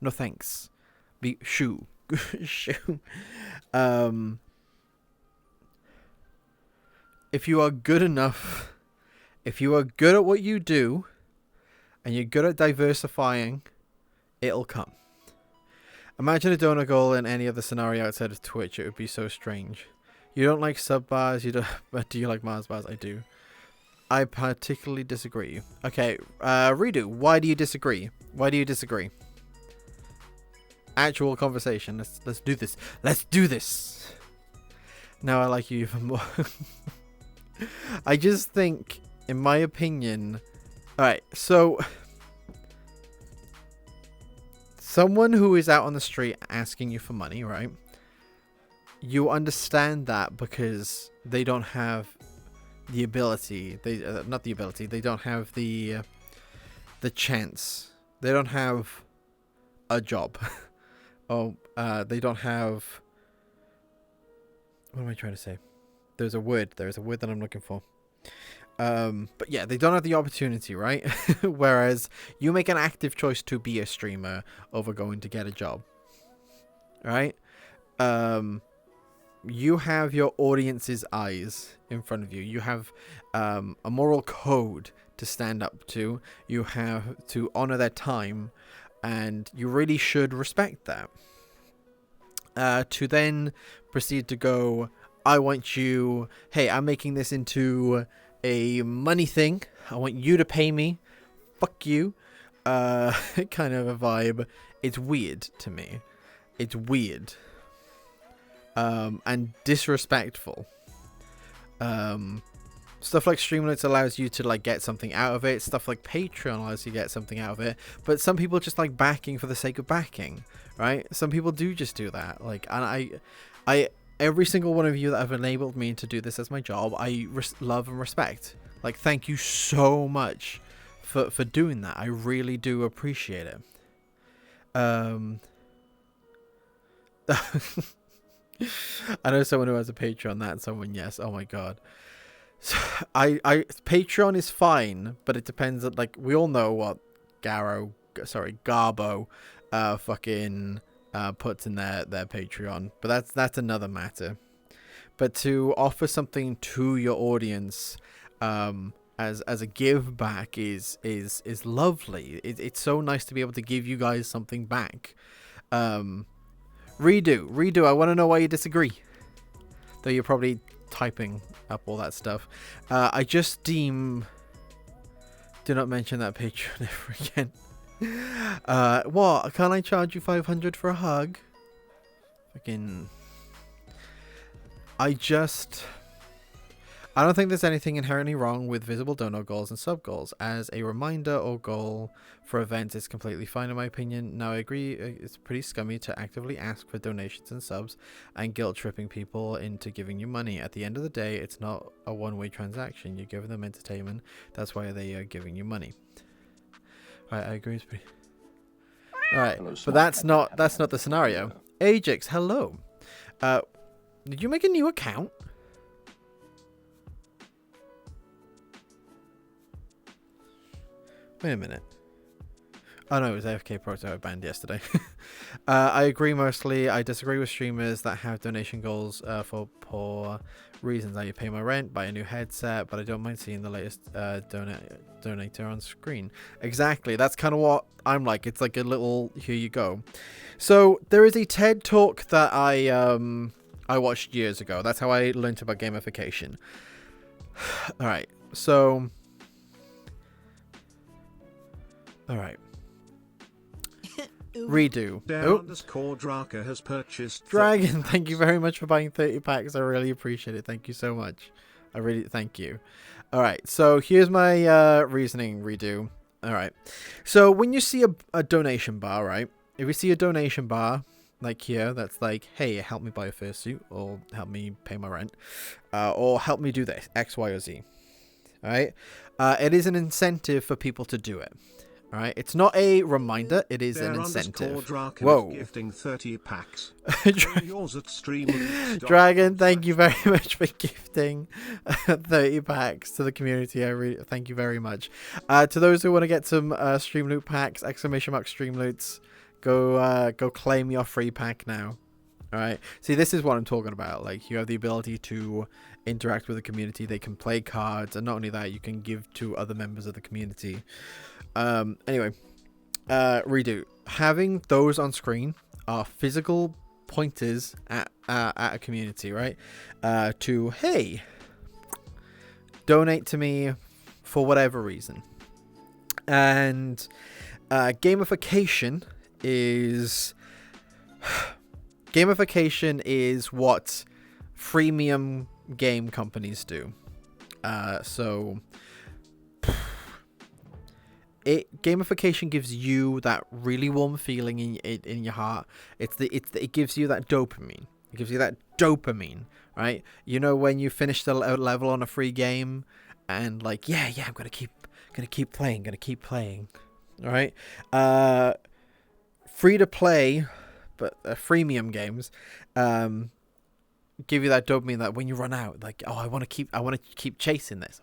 no thanks. Shoo. If you are good enough, if you are good at what you do, and you're good at diversifying, it'll come. Imagine a donor goal in any other scenario outside of Twitch. It would be so strange. You don't like sub bars, but do you like Mars bars? I do. I particularly disagree. Okay, Redo, why do you disagree? Why do you disagree? Actual conversation. Let's do this. Let's do this. Now I like you even more. I just think, in my opinion, alright, so someone who is out on the street asking you for money, right? You understand that because they don't have the ability. Not the ability. They don't have the chance. They don't have a job. They don't have. What am I trying to say? There's a word. There's a word that I'm looking for. But yeah, they don't have the opportunity, right? Whereas you make an active choice to be a streamer over going to get a job, right? You have your audience's eyes in front of you. You have a moral code to stand up to. You have to honor their time, and you really should respect that. To then proceed to go, I want you, hey, I'm making this into a money thing. I want you to pay me. Fuck you. Kind of a vibe. It's weird to me. It's weird. And disrespectful. Stuff like Streamloots allows you to like get something out of it. Stuff like Patreon allows you to get something out of it. But some people just like backing for the sake of backing, right? Some people do just do that. Like, and I every single one of you that have enabled me to do this as my job, I love and respect. Like, thank you so much for doing that. I really do appreciate it. I know someone who has a Patreon. That someone, yes. Oh my god. So, Patreon is fine, but it depends. Like, we all know what Garbo, fucking puts in their Patreon, but that's another matter. But to offer something to your audience, as a give back is lovely. It's so nice to be able to give you guys something back. Redo, I want to know why you disagree. Though you're probably typing up all that stuff. I just deem... Do not mention that Patreon ever again. What? Can't I charge you 500 for a hug? Fucking... I don't think there's anything inherently wrong with visible dono goals and sub goals. As a reminder or goal for events, it's completely fine in my opinion. Now I agree it's pretty scummy to actively ask for donations and subs and guilt tripping people into giving you money. At the end of the day, it's not a one-way transaction. You're giving them entertainment. That's why they are giving you money. Right, I agree. It's pretty... All right, but that's not the scenario. Ajax, hello. Did you make a new account? Wait a minute. Oh no, it was AFK Proto I banned yesterday. I agree mostly. I disagree with streamers that have donation goals for poor reasons. I pay my rent, buy a new headset, but I don't mind seeing the latest donator on screen. Exactly. That's kind of what I'm like. It's like a little here you go. So there is a TED talk that I watched years ago. That's how I learned about gamification. All right. So all right. Redo. Underscore Draka has purchased Dragon, thank you very much for buying 30 packs. I really appreciate it. Thank you so much. I really thank you. All right. So here's my reasoning. Redo. All right. So when you see a donation bar, right? If you see a donation bar like here, that's like, hey, help me buy a fursuit, or help me pay my rent, or help me do this X, Y, or Z. All right. It is an incentive for people to do it. All right, it's not a reminder; it is an incentive. Whoa! Gifting 30 packs. Yours at Dragon, thank you very much for gifting 30 packs to the community. I really thank you very much. To those who want to get some Streamloot packs, !Streamloots, go claim your free pack now. All right. See, this is what I'm talking about. Like, you have the ability to interact with the community. They can play cards, and not only that, you can give to other members of the community. Anyway, redo. Having those on screen are physical pointers at a community, right? To, hey, donate to me for whatever reason. And gamification is what freemium game companies do. Gamification gives you that really warm feeling in your heart. It gives you that dopamine. It gives you that dopamine, right? You know, when you finish the level on a free game, and like, yeah, I'm gonna keep playing. All right. Free to play, but freemium games, give you that dopamine that when you run out, like, oh, I want to keep chasing this.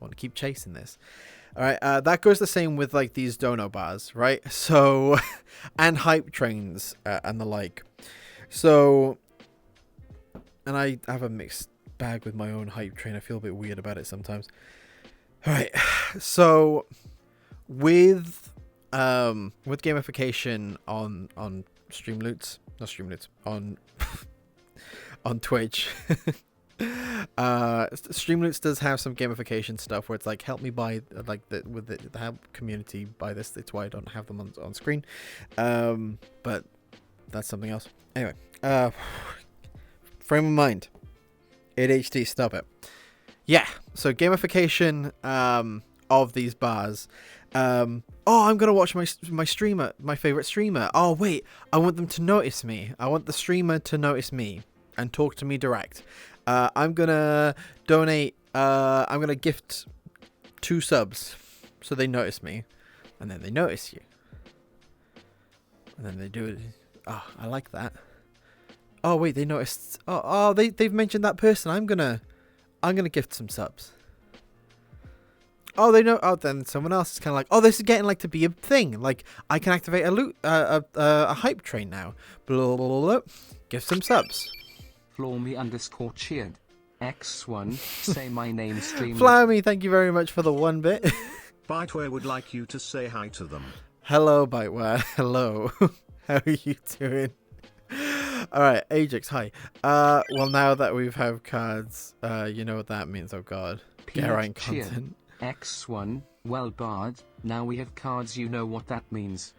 All right, that goes the same with like these dono bars, right? So, and hype trains and the like. So, and I have a mixed bag with my own hype train. I feel a bit weird about it sometimes. All right, so with gamification on Streamloots, not Streamloots, on Twitch. Streamloots does have some gamification stuff where it's like, help me buy, like, the help community buy this. That's why I don't have them on screen. But that's something else. Anyway, frame of mind, ADHD, stop it. Yeah, so gamification of these bars. Oh, I'm gonna watch my streamer, my favorite streamer. Oh wait, I want them to notice me. I want the streamer to notice me and talk to me direct. I'm gonna donate. I'm gonna gift 2 subs so they notice me, and then they notice you, and then they do it. Oh, I like that. Oh wait, they noticed. Oh, they've mentioned that person. I'm gonna gift some subs. Oh, they know. Oh, then someone else is kind of like, oh, this is getting like to be a thing. Like, I can activate a hype train now. Blah, blah, blah, blah. Give some subs. Flawmy_cheered. X1. Say my name, stream. Flawmy, thank you very much for the 1 bit. Biteware would like you to say hi to them. Hello, Biteware. Hello. How are you doing? All right, Ajax, hi. Well, now that we have cards, you know what that means. Oh God, Geraint content. X1. Well, Bard. Now we have cards. You know what that means.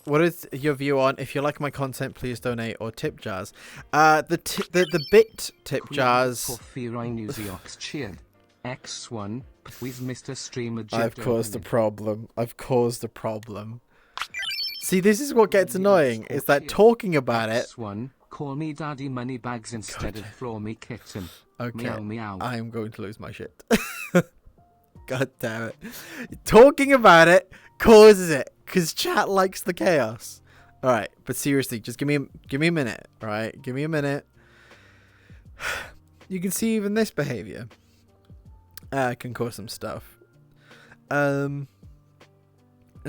what is your view on if you like my content, please donate or tip jars? The bit tip jars. X1, please, Mr. Streamer. I've caused a problem. I've caused a problem. See, this is what gets annoying, is that talking about it. X1, call me Daddy Moneybags instead of Floor Me Kitten. Okay, meow, meow. I am going to lose my shit. God damn it. Talking about it causes it, because chat likes the chaos. Alright, but seriously, just give me a minute, alright? Give me a minute. You can see even this behavior can cause some stuff.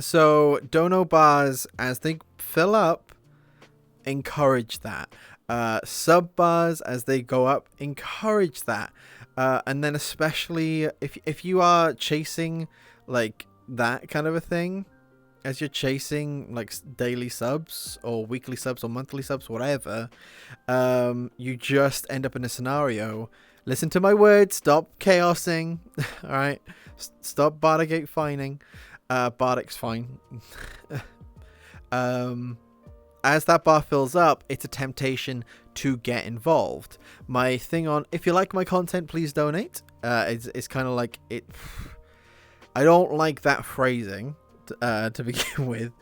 So dono bars, as they fill up, encourage that. Sub bars, as they go up, encourage that. And then especially if you are chasing like that kind of a thing, as you're chasing like daily subs or weekly subs or monthly subs, whatever, you just end up in a scenario. Listen to my words. Stop chaosing. All right. Stop Bardigate fining. Bardic's fine. As that bar fills up, it's a temptation to get involved. My thing on, if you like my content, please donate. It's kind of like it. I don't like that phrasing to begin with.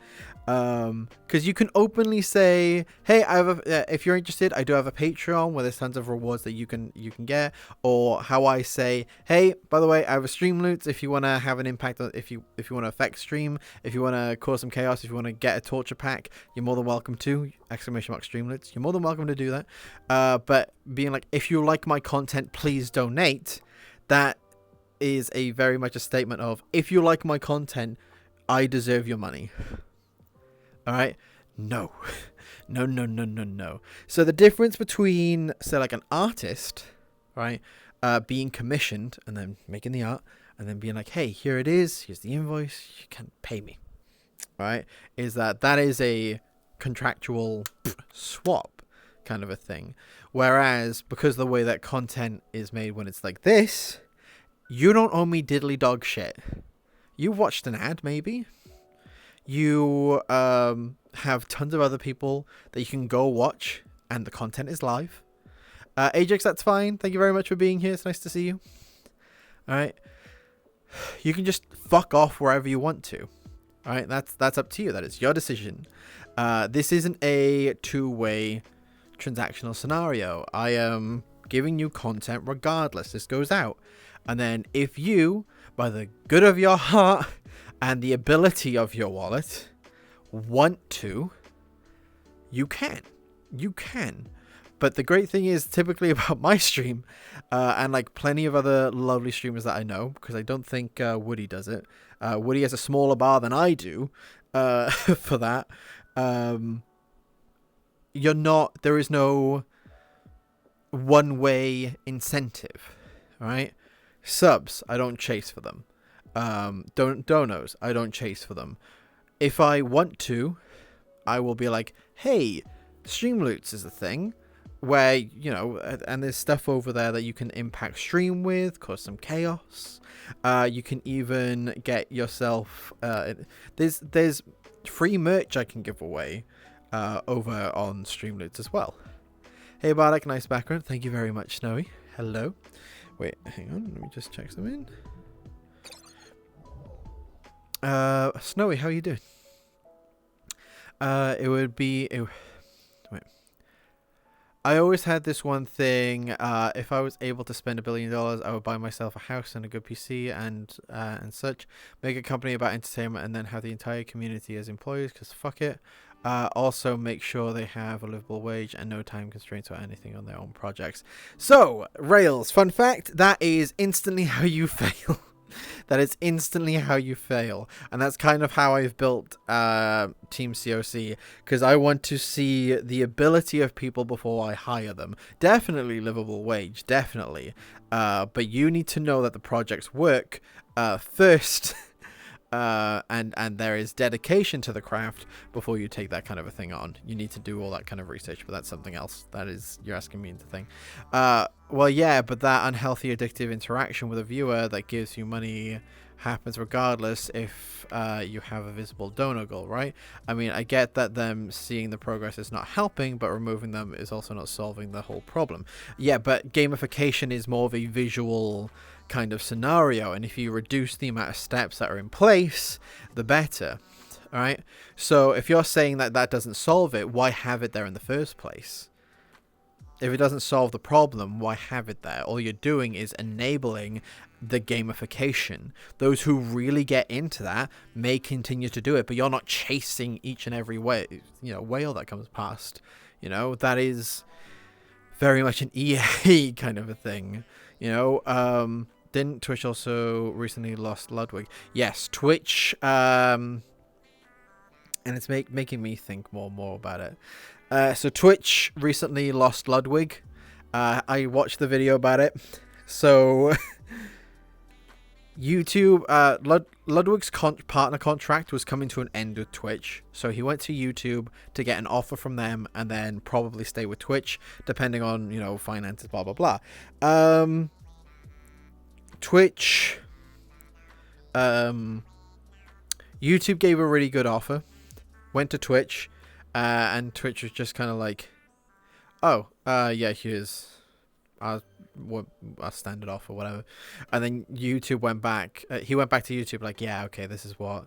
Because you can openly say, hey, I have if you're interested, I do have a Patreon where there's tons of rewards that you can get. Or how I say, hey, by the way, I have a streamloots if you want to have an impact on, if you want to affect stream, if you want to cause some chaos, if you want to get a torture pack, you're more than welcome to. ! Streamloots, you're more than welcome to do that. But being like, if you like my content, please donate. That is a very much a statement of, if you like my content, I deserve your money. All right. No. So the difference between, say, like an artist, right, being commissioned and then making the art and then being like, hey, here it is. Here's the invoice. You can pay me. Right. Is that is a contractual swap kind of a thing. Whereas because the way that content is made when it's like this, you don't owe me diddly dog shit. You watched an ad, maybe. You have tons of other people that you can go watch, and the content is live. Ajax, that's fine. Thank you very much for being here. It's nice to see you. All right. You can just fuck off wherever you want to. All right. That's up to you. That is your decision. This isn't a two-way transactional scenario. I am giving you content regardless. This goes out. And then if you, by the good of your heart and the ability of your wallet, want to, you can. But the great thing is, typically about my stream, and like plenty of other lovely streamers that I know, because I don't think Woody does it. Woody has a smaller bar than I do for that. There is no one-way incentive, right? Subs, I don't chase for them. Donos, I don't chase for them. If I want to, I will be like, hey, streamloots is a thing where, you know, and there's stuff over there that you can impact stream with, cause some chaos. You can even get yourself, there's free merch I can give away over on streamloots as well. Hey Bardic, nice background. Thank you very much, Snowy. Hello. Wait, hang on, let me just check some in. Snowy, how are you doing? Wait. I always had this one thing. If I was able to spend $1 billion, I would buy myself a house and a good PC and such. Make a company about entertainment and then have the entire community as employees, because fuck it. Also make sure they have a livable wage and no time constraints or anything on their own projects. So, Rails, fun fact, that is instantly how you fail. That is instantly how you fail. And that's kind of how I've built Team COC, because I want to see the ability of people before I hire them. Definitely livable wage, definitely. But you need to know that the projects work first. And there is dedication to the craft before you take that kind of a thing on. You need to do all that kind of research, but that's something else. That is, you're asking me into thing. Well, yeah, but that unhealthy addictive interaction with a viewer that gives you money happens regardless if you have a visible donor goal, right? I mean, I get that them seeing the progress is not helping, but removing them is also not solving the whole problem. Yeah, but gamification is more of a visual kind of scenario, and if you reduce the amount of steps that are in place, the better. All right, so if you're saying that that doesn't solve it, why have it there in the first place? If it doesn't solve the problem, why have it there? All you're doing is enabling the gamification. Those who really get into that may continue to do it, but you're not chasing each and every whale that comes past. That is very much an EA kind of a thing. Didn't Twitch also recently lost Ludwig? Yes, Twitch, and it's making me think more and more about it. So Twitch recently lost Ludwig. I watched the video about it. So YouTube, Ludwig's partner contract was coming to an end with Twitch. So he went to YouTube to get an offer from them and then probably stay with Twitch, depending on, finances, blah, blah, blah. Twitch, YouTube gave a really good offer, went to Twitch, and Twitch was just kind of like, oh, yeah, here's our standard offer, whatever. And then YouTube went back. He went back to YouTube like, yeah, okay, this is what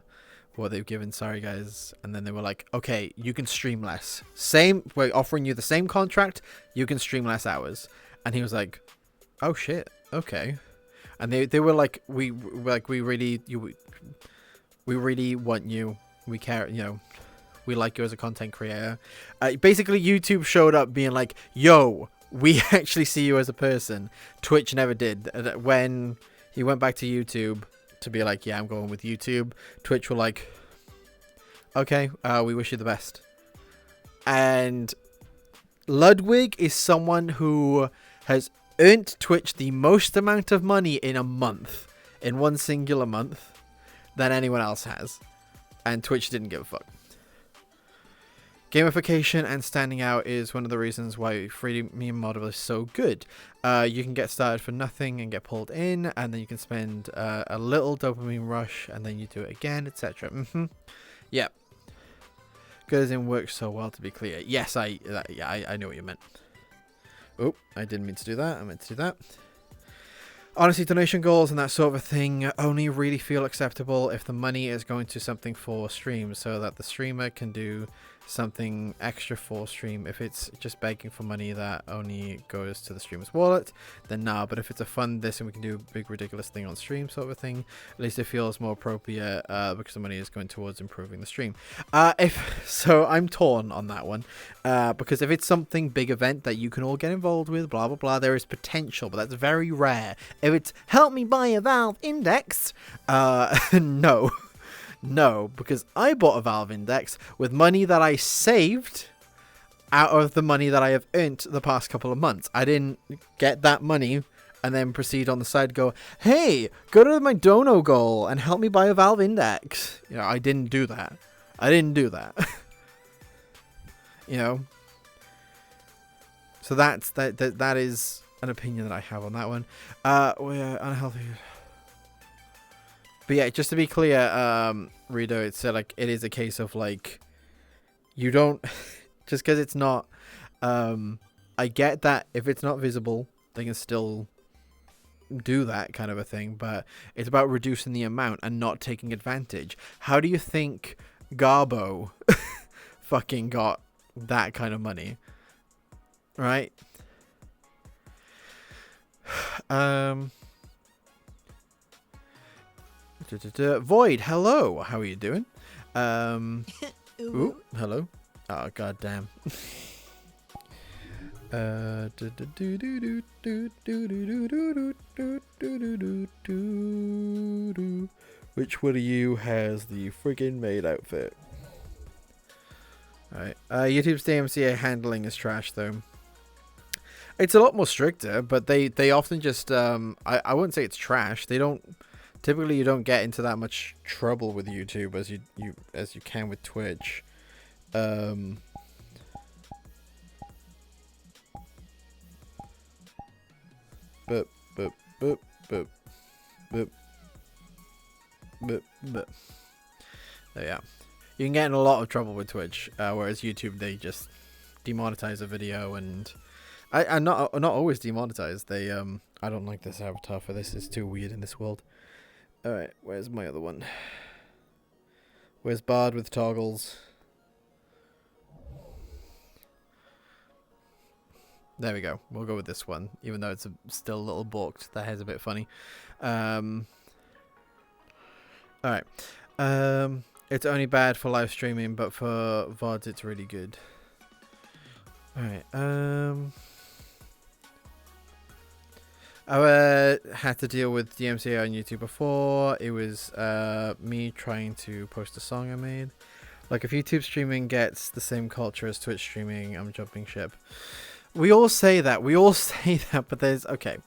they've given. Sorry, guys. And then they were like, okay, you can stream less. We're offering you the same contract. You can stream less hours. And he was like, oh shit, okay. And they were like, we really want you. We care, we like you as a content creator. Basically, YouTube showed up being like, yo, we actually see you as a person. Twitch never did. When he went back to YouTube to be like, yeah, I'm going with YouTube, Twitch were like, okay, we wish you the best. And Ludwig is someone who has earned Twitch the most amount of money in a month, in one singular month, than anyone else has. And Twitch didn't give a fuck. Gamification and standing out is one of the reasons why freemium model is so good. You can get started for nothing and get pulled in, and then you can spend a little dopamine rush, and then you do it again, etc. Yeah. Good as in works so well, to be clear. Yes, I know what you meant. Oh, I didn't mean to do that. I meant to do that. Honestly, donation goals and that sort of thing only really feel acceptable if the money is going to something for stream, so that the streamer can do something extra for stream. If it's just begging for money that only goes to the streamer's wallet, then nah. But if it's a fund this and we can do a big ridiculous thing on stream sort of a thing, at least it feels more appropriate because the money is going towards improving the stream. So I'm torn on that one, because if it's something big event that you can all get involved with, blah blah blah, there is potential, but that's very rare. If it's help me buy a Valve Index, no, because I bought a Valve Index with money that I saved out of the money that I have earned the past couple of months. I didn't get that money and then proceed on the side to go, hey, go to my dono goal and help me buy a Valve Index. I didn't do that. So that is an opinion that I have on that one. We're unhealthy. But yeah, just to be clear, Rido, it's like it is a case of like you don't just because it's not. I get that if it's not visible, they can still do that kind of a thing, but it's about reducing the amount and not taking advantage. How do you think Garbo fucking got that kind of money, right? Void, hello. How are you doing? Ooh, hello. Oh, goddamn. Which one of you has the friggin' maid outfit? Alright. YouTube's DMCA handling is trash, though. It's a lot more stricter, but they often just I wouldn't say it's trash. They don't. Typically, you don't get into that much trouble with YouTube as you can with Twitch. But But yeah, you can get in a lot of trouble with Twitch, whereas YouTube, they just demonetize a video, and I not always demonetize. They I don't like this avatar for this. It's too weird in this world. All right, where's my other one? Where's Bard with toggles? There we go. We'll go with this one, even though it's still a little balked. That hair's a bit funny. All right. It's only bad for live streaming, but for VODs, it's really good. All right. I had to deal with DMCA on YouTube before. It was me trying to post a song I made. Like, if YouTube streaming gets the same culture as Twitch streaming, I'm jumping ship. We all say that. But there's... Okay.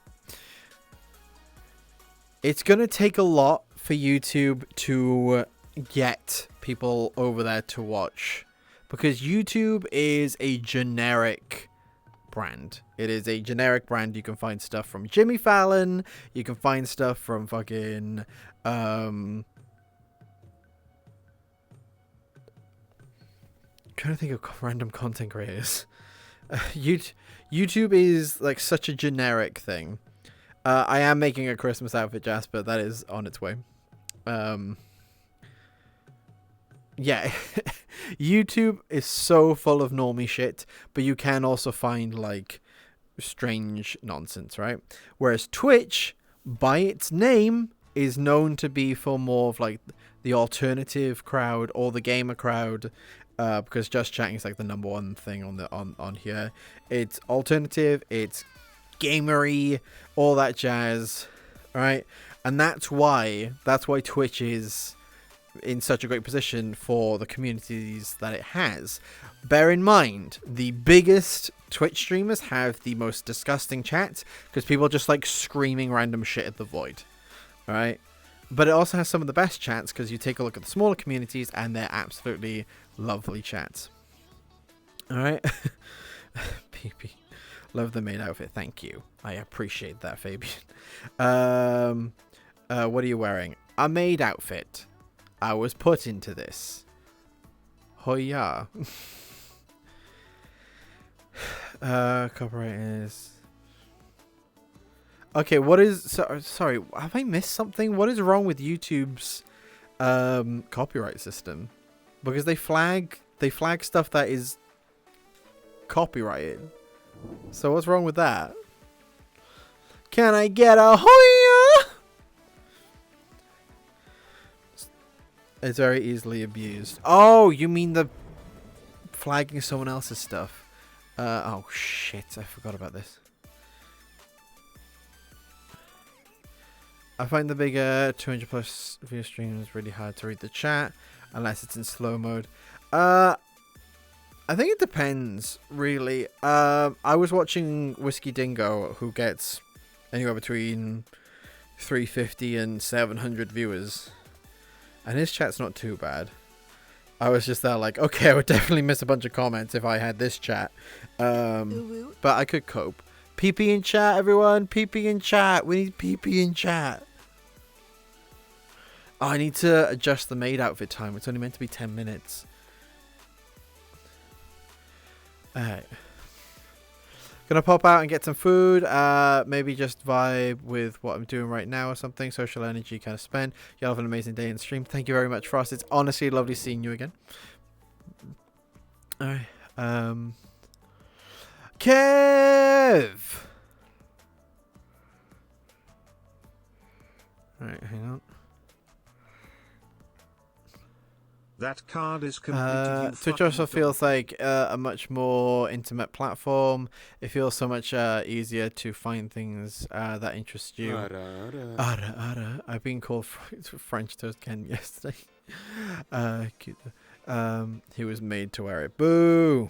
It's going to take a lot for YouTube to get people over there to watch. Because YouTube is a generic brand. It is a generic brand. You can find stuff from Jimmy Fallon. You can find stuff from fucking... trying to think of random content creators. YouTube is like such a generic thing. I am making a Christmas outfit, Jasper. That is on its way. Yeah, YouTube is so full of normie shit, but you can also find like strange nonsense, right? Whereas Twitch, by its name, is known to be for more of like the alternative crowd or the gamer crowd. Because just chatting is like the #1 thing on here. It's alternative, it's gamery, all that jazz, right? And that's why Twitch is in such a great position for the communities that it has. Bear in mind, the biggest Twitch streamers have the most disgusting chats because people just like screaming random shit at the void, right? But it also has some of the best chats because you take a look at the smaller communities and they're absolutely lovely chats. Alright. PP. Love the maid outfit. Thank you. I appreciate that, Fabian. What are you wearing? A maid outfit. I was put into this. Hoya. Copyright is... Okay, what is... sorry, have I missed something? What is wrong with YouTube's copyright system? Because they flag stuff that is copyrighted. So what's wrong with that? Can I get a hoya? It's very easily abused. Oh, you mean the flagging someone else's stuff? Oh shit, I forgot about this. I find the bigger 200 plus view streams really hard to read the chat unless it's in slow mode. I think it depends, really. I was watching Whiskey Dingo, who gets anywhere between 350 and 700 viewers, and his chat's not too bad. I was just there like, okay, I would definitely miss a bunch of comments if I had this chat, but I could cope. PP in chat, everyone. PP in chat. We need PP in chat. Oh, I need to adjust the maid outfit time. It's only meant to be 10 minutes. Alright. Gonna pop out and get some food. Maybe just vibe with what I'm doing right now or something. Social energy kind of spent. Y'all have an amazing day in stream. Thank you very much, Frost. It's honestly lovely seeing you again. Alright. Kev! Alright, hang on. That card is completed. Twitch also feels like a much more intimate platform. It feels so much easier to find things that interest you. Ara. I've been called French Toast Ken yesterday. Cute. He was made to wear it. Boo!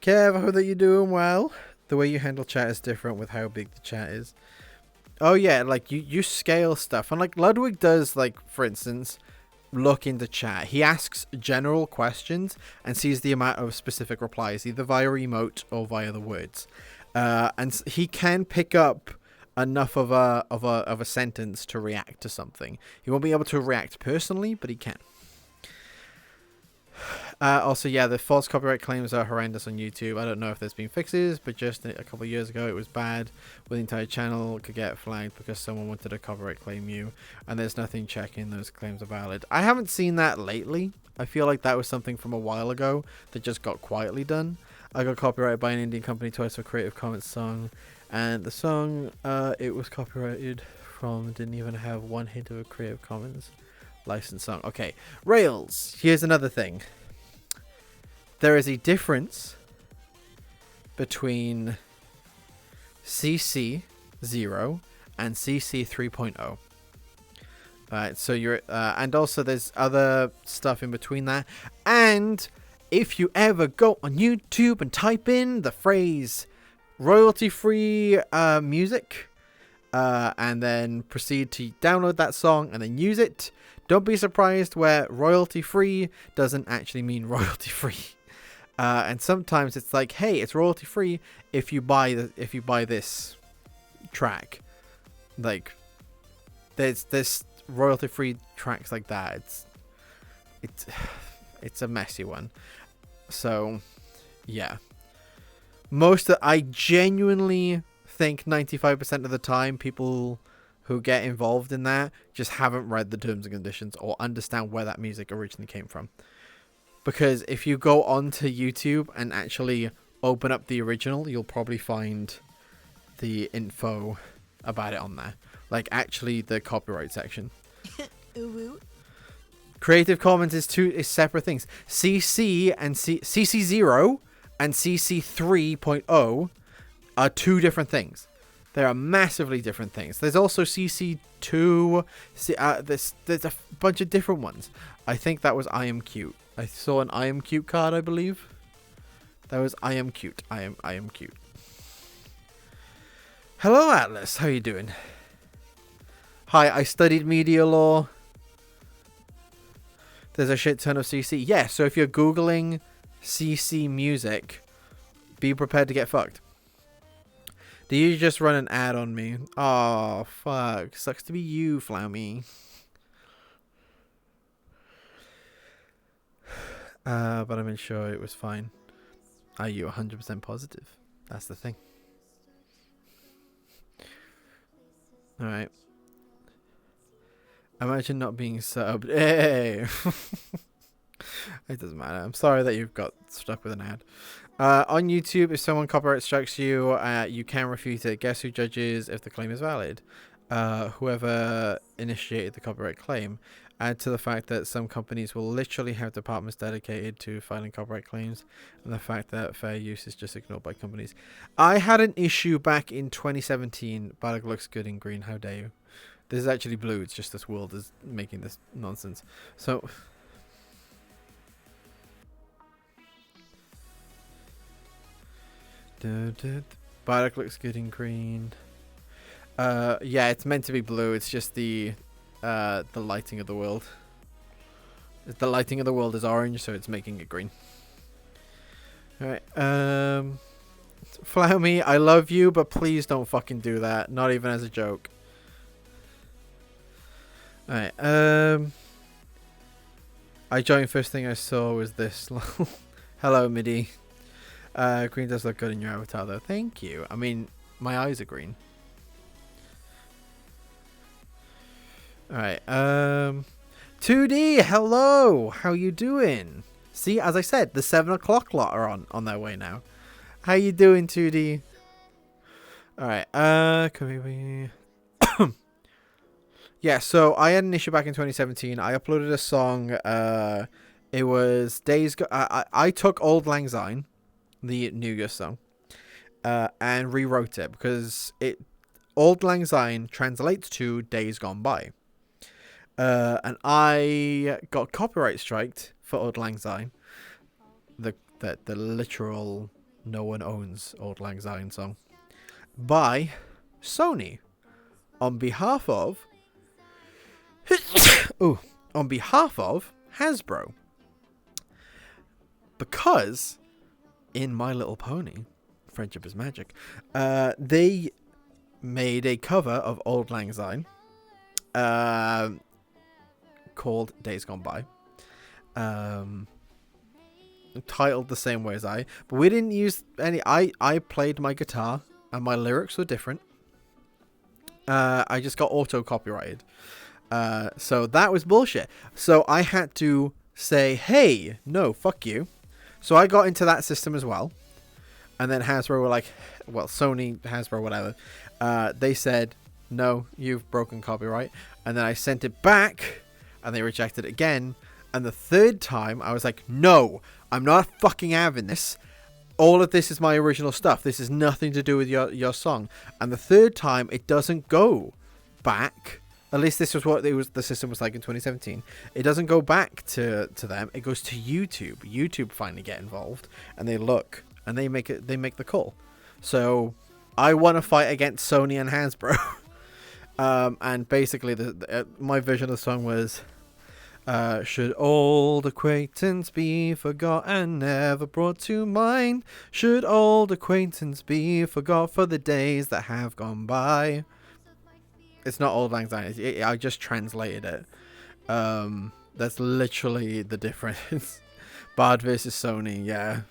Kev, I hope that you're doing well. The way you handle chat is different with how big the chat is. Oh yeah, like you scale stuff. And like Ludwig does, like, for instance, look into chat. He asks general questions and sees the amount of specific replies, either via emote or via the words. And he can pick up enough of a sentence to react to something. He won't be able to react personally, but he can. Also, yeah, the false copyright claims are horrendous on YouTube. I don't know if there's been fixes, but just a couple of years ago it was bad, where the entire channel could get flagged because someone wanted to copyright claim you, and there's nothing checking those claims are valid. I haven't seen that lately. I feel like that was something from a while ago that just got quietly done. I got copyrighted by an Indian company twice for Creative Commons song, and the song it was copyrighted from didn't even have one hint of a Creative Commons licensed song. Okay, Rails. Here's another thing. There is a difference between CC 0 and CC 3.0. Alright, so you're and also there's other stuff in between that. And if you ever go on YouTube and type in the phrase royalty-free music, and then proceed to download that song and then use it, don't be surprised where royalty-free doesn't actually mean royalty-free. And sometimes it's like, hey, it's royalty free if you buy this track. Like, there's royalty free tracks like that. It's a messy one. So, yeah. I genuinely think 95% of the time people who get involved in that just haven't read the terms and conditions or understand where that music originally came from. Because if you go onto YouTube and actually open up the original, you'll probably find the info about it on there. Like, actually, the copyright section. Creative Commons is separate things. CC and CC0 and CC 3.0 are two different things. They are massively different things. There's also CC2. There's a bunch of different ones. I think that was I Am Cute. I saw an I Am Cute card, I believe. That was I Am Cute. I am cute. Hello, Atlas. How you doing? Hi, I studied media law. There's a shit ton of CC. Yeah, so if you're Googling CC music, be prepared to get fucked. Do you just run an ad on me? Oh, fuck. Sucks to be you, Flowmy. But I'm sure it was fine. Are you 100% positive? That's the thing. Alright. Imagine not being subbed. Hey! It doesn't matter. I'm sorry that you've got stuck with an ad. On YouTube, if someone copyright strikes you, you can refute it. Guess who judges if the claim is valid? Whoever initiated the copyright claim. Add to the fact that some companies will literally have departments dedicated to filing copyright claims, and the fact that fair use is just ignored by companies. I had an issue back in 2017. Bardock looks good in green. How dare you? This is actually blue. It's just this world is making this nonsense. So... Bardock looks good in green. Yeah, it's meant to be blue. It's just the lighting of the world. The lighting of the world is orange, so it's making it green. Alright, Flowmy, I love you, but please don't fucking do that. Not even as a joke. Alright, I joined, first thing I saw was this. Hello, Midi. Green does look good in your avatar, though. Thank you. I mean, my eyes are green. Alright, 2D, hello! How you doing? See, as I said, the 7 o'clock lot are on their way now. How you doing, 2D? Alright, yeah, so I had an issue back in 2017. I uploaded a song, it was I took Old Lang Syne, the New Year song, and rewrote it, because Old Lang Syne translates to Days Gone By. And I got copyright striked for Old Lang Syne, the literal no one owns Old Lang Syne song, by Sony, on behalf of Hasbro, because in My Little Pony, Friendship is Magic, they made a cover of Old Lang Syne called Days Gone By. Titled the same way as but we didn't use any. I played my guitar and my lyrics were different. I just got auto copyrighted. So that was bullshit. So I had to say, hey, no, fuck you. So I got into that system as well. And then Hasbro were like, well, Sony, Hasbro, whatever. They said, no, you've broken copyright. And then I sent it back and they rejected it again. And the third time I was like, no, I'm not fucking having this. All of this is my original stuff. This is nothing to do with your song. And the third time it doesn't go back. At least this was what the system was like in 2017. It doesn't go back to them. It goes to YouTube. YouTube finally get involved and they look and they make the call. So I want to fight against Sony and Hasbro. And basically my version of the song was, should old acquaintance be forgot and never brought to mind? Should old acquaintance be forgot for the days that have gone by? It's not Old Lang Syne. I just translated it. That's literally the difference. Bard versus Sony, yeah.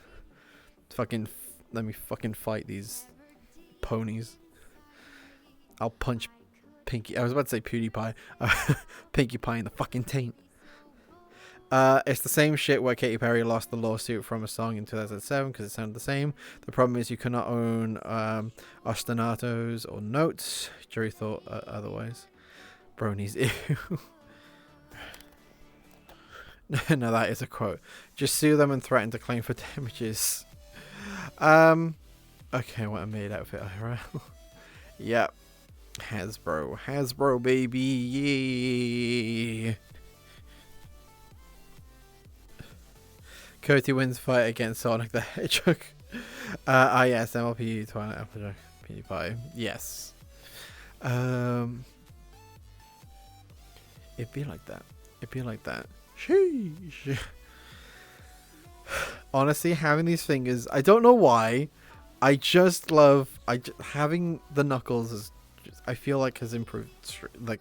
Let me fucking fight these ponies. I'll punch Pinkie. I was about to say PewDiePie. Pinkie Pie in the fucking taint. It's the same shit where Katy Perry lost the lawsuit from a song in 2007 because it sounded the same. The problem is you cannot own ostinatos or notes. Jury thought otherwise. Bronies, ew. No, that is a quote. Just sue them and threaten to claim for damages. Okay, what a maid outfit IRL. Yep. Hasbro, baby. Yeah. Cody wins fight against Sonic the Hedgehog. Yes, MLP, Twilight, Applejack, PewDiePie. Yes. It'd be like that. Sheesh. Honestly, having these fingers, I don't know why. I just love having the knuckles. I feel like has improved like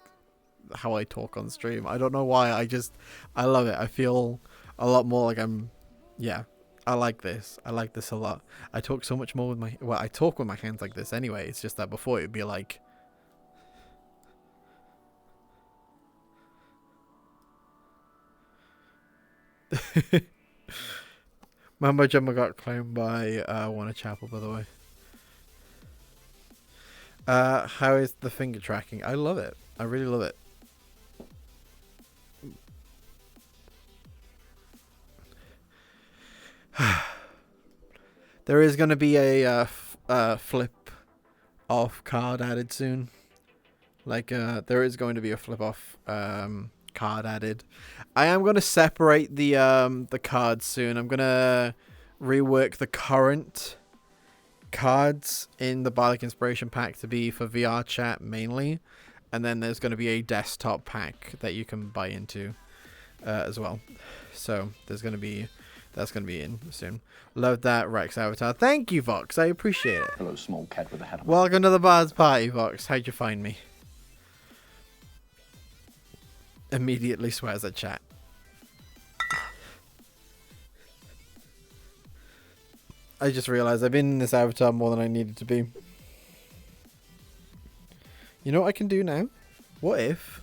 how I talk on stream. I don't know why. I love it. I feel a lot more like I'm. Yeah, I like this. I like this a lot. I talk so much more with my. Well, I talk with my hands like this anyway. It's just that before it'd be like. Mambo Jumbo got claimed by Warner Chapel, by the way. How is the finger tracking? I love it. I really love it. There is going to be a flip off card added soon. Like there is going to be a flip off card added. I am going to separate the cards soon. I'm going to rework the current cards in the Bardic Inspiration pack to be for VR chat mainly, and then there's going to be a desktop pack that you can buy into as well. So that's going to be in soon. Love that Rex avatar. Thank you, Vox. I appreciate it. Hello, small cat with a head on. Welcome to the Bard's party, Vox. How'd you find me? Immediately swears at chat. I just realized I've been in this avatar more than I needed to be. You know what I can do now? What if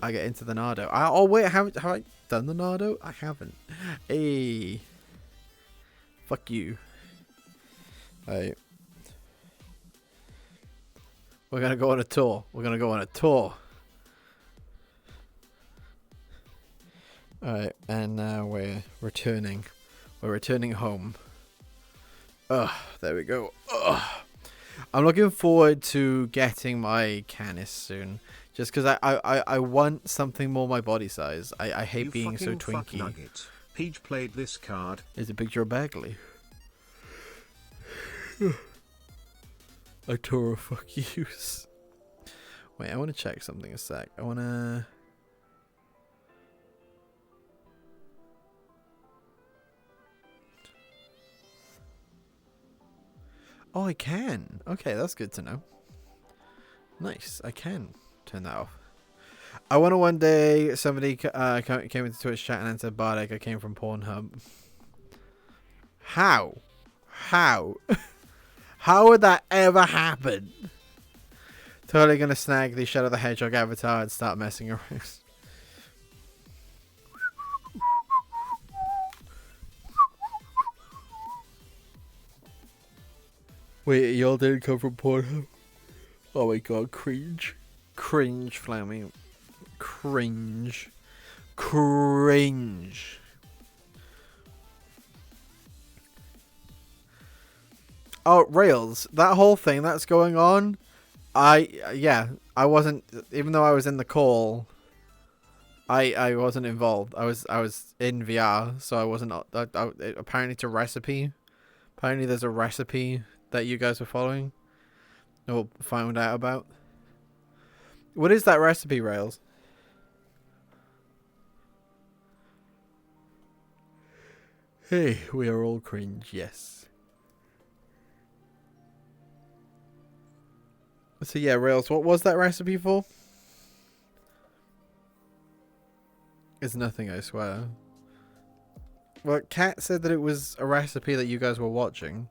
I get into the Nardo? Oh wait, have I done the Nardo? I haven't. Hey, fuck you. Hey, we're gonna go on a tour. Alright, and now we're returning. We're returning home. There we go. I'm looking forward to getting my Canis soon. Just because I want something more my body size. I hate being so twinky. Peach played this card. Is a picture of Bagley. A tour of fuck yous. Wait, I want to check something a sec. I want to... Oh, I can. Okay, that's good to know. Nice. I can turn that off. I wonder one day somebody came into Twitch chat and said, Bardic, I came from Pornhub. How? How? How would that ever happen? Totally gonna snag the Shadow the Hedgehog avatar and start messing around. Wait, y'all didn't come from Pornhub? Oh my god, cringe. Cringe, Flammy. Cringe. Cringe. Oh, Rails. That whole thing that's going on, I wasn't, even though I was in the call, I wasn't involved. I was in VR, so I wasn't, apparently it's a recipe. Apparently there's a recipe that you guys were following or found out about. What is that recipe, Rails? Hey, we are all cringe, yes. So yeah, Rails, what was that recipe for? It's nothing, I swear. Well, Kat said that it was a recipe that you guys were watching.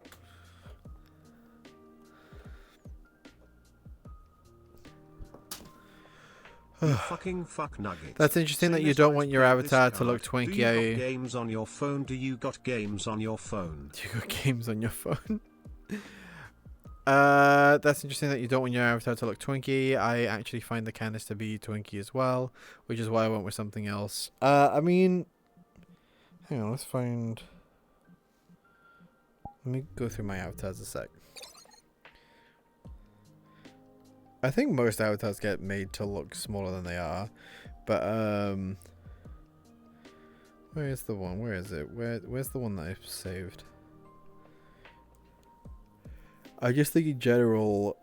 You fucking fuck nugget. That's interesting that you don't want your avatar to look twinky. Do you got games on your phone? Do you got games on your phone? Do you got games on your phone? That's interesting that you don't want your avatar to look twinky. I actually find the Candace to be twinky as well, which is why I went with something else. I mean, hang on, let's find. Let me go through my avatars a sec. I think most avatars get made to look smaller than they are, but where is the one? Where is it? Where's the one that I've saved? I just think in general,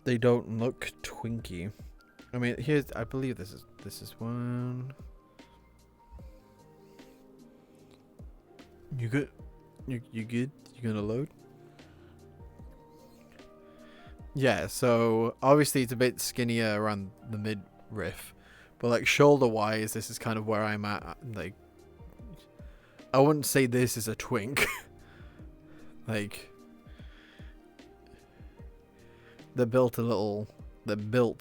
they don't look twinky. I mean, I believe this is one. You good? You good? You gonna load? Yeah, so obviously it's a bit skinnier around the midriff, but like shoulder wise, this is kind of where I'm at. Like, I wouldn't say this is a twink. Like, they're built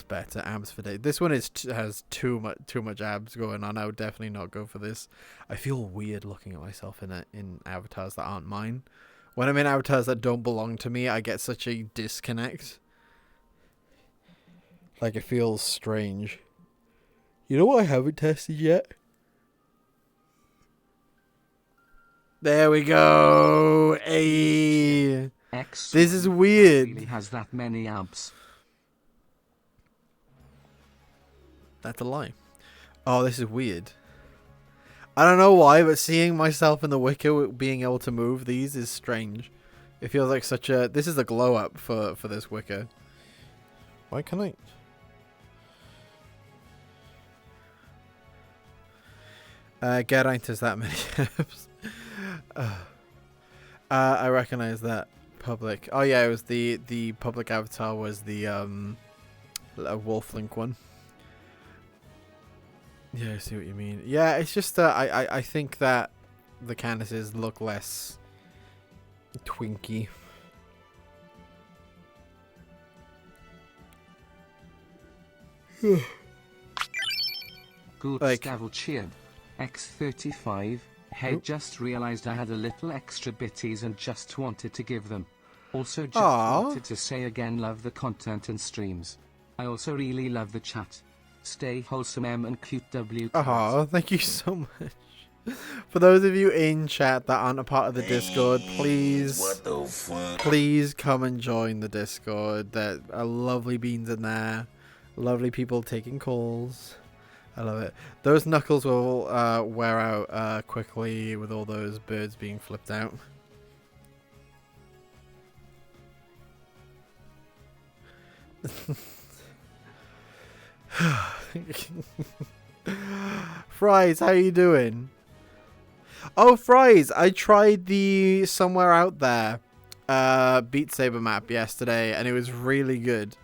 better abs for days. This one has too much abs going on. I would definitely not go for this. I feel weird looking at myself in avatars that aren't mine. When I'm in avatars that don't belong to me, I get such a disconnect. Like, it feels strange. You know what I haven't tested yet? There we go. Hey. X. This is weird. Really has that many abs. That's a lie. Oh, this is weird. I don't know why, but seeing myself in the wicker being able to move these is strange. It feels like such a... This is a glow up for this wicker. Why can't I... Geraint has that many abs. I recognize that public. Oh yeah, it was the public avatar was the Wolflink one. Yeah, I see what you mean. Yeah, it's just I think that the Candaces look less twinky. Good like, Stavil cheered. X35. Hey, just realized I had a little extra bitties and just wanted to give them. Also just wanted to say again, love the content and streams. I also really love the chat. Stay wholesome, M and cute W. Oh, thank you so much. For those of you in chat that aren't a part of the Discord, please, please come and join the Discord. There are lovely beans in there, lovely people taking calls. I love it. Those knuckles will wear out quickly with all those birds being flipped out. Fries, how you doing? Oh, fries! I tried the Somewhere Out There Beat Saber map yesterday, and it was really good.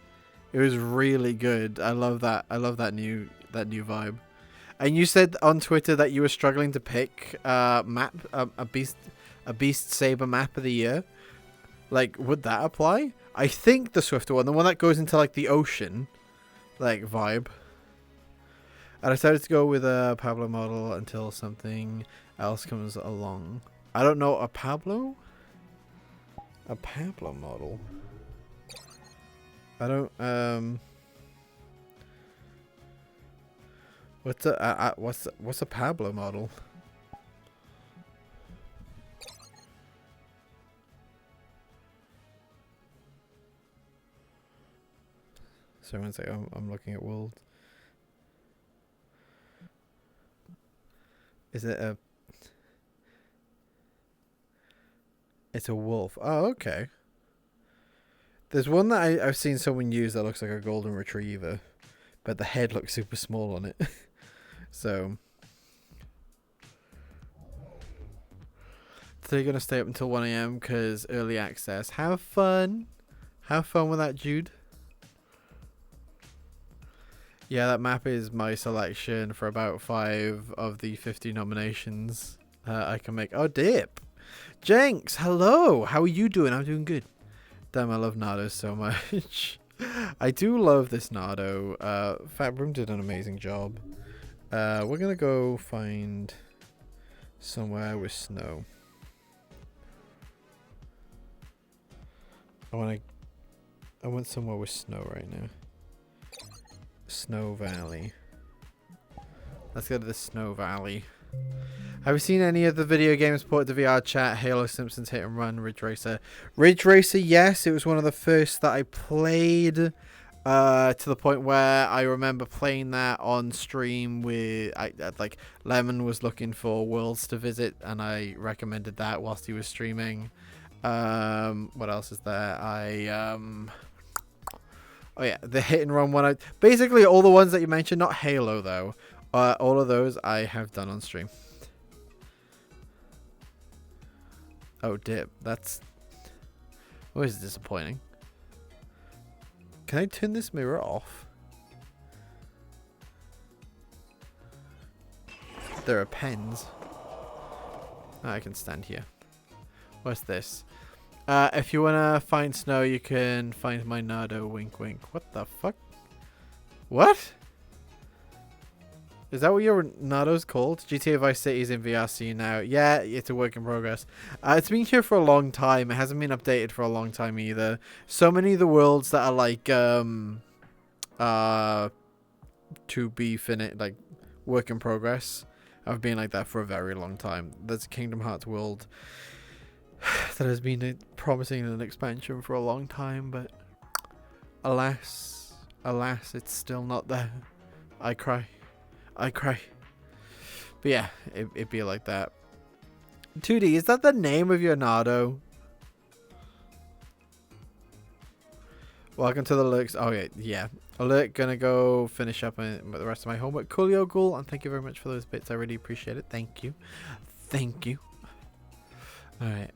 It was really good. I love that. I love that new vibe. And you said on Twitter that you were struggling to pick a Beast Saber map of the year. Like, would that apply? I think the Swifter one, the one that goes into like the ocean, like vibe. I decided to go with a Pablo model until something else comes along. I don't know, a Pablo model. I don't what's a Pablo model? So one second, I'm looking at world. Is it a? It's a wolf. Oh, okay. There's one that I've seen someone use that looks like a golden retriever, but the head looks super small on it. So they're gonna stay up until 1 AM because early access. Have fun. Have fun with that, Jude. Yeah, that map is my selection for about 5 of the 50 nominations I can make. Oh, Dip. Jenks, hello. How are you doing? I'm doing good. Damn, I love Nardo so much. I do love this Nardo. Fat Broom did an amazing job. We're going to go find somewhere with snow. I want somewhere with snow right now. Snow Valley. Let's go to the Snow Valley. Have you seen any of the video games ported to VR? Chat, Halo, Simpsons Hit and Run, Ridge Racer. Ridge Racer, yes, it was one of the first that I played. To the point where I remember playing that on stream with like Lemon was looking for worlds to visit, and I recommended that whilst he was streaming. What else is there? Oh yeah, the Hit and Run one. Basically all the ones that you mentioned, not Halo though. All of those I have done on stream. Oh, Dip. That's always disappointing. Can I turn this mirror off? There are pens. Oh, I can stand here. What's this? If you want to find snow, you can find my Nardo. Wink, wink. What the fuck? What? Is that what your Nardo's called? GTA Vice City is in VRC now. Yeah, it's a work in progress. It's been here for a long time. It hasn't been updated for a long time either. So many of the worlds that are like to be finished, like work in progress, have been like that for a very long time. There's a Kingdom Hearts world that has been promising an expansion for a long time, but alas, it's still not there. I cry. But yeah, it'd be like that. 2D, is that the name of your Nardo? Welcome to the lurks. Oh yeah. Alert, gonna go finish up the rest of my homework. Coolio Ghoul, and thank you very much for those bits. I really appreciate it. Thank you. Alright,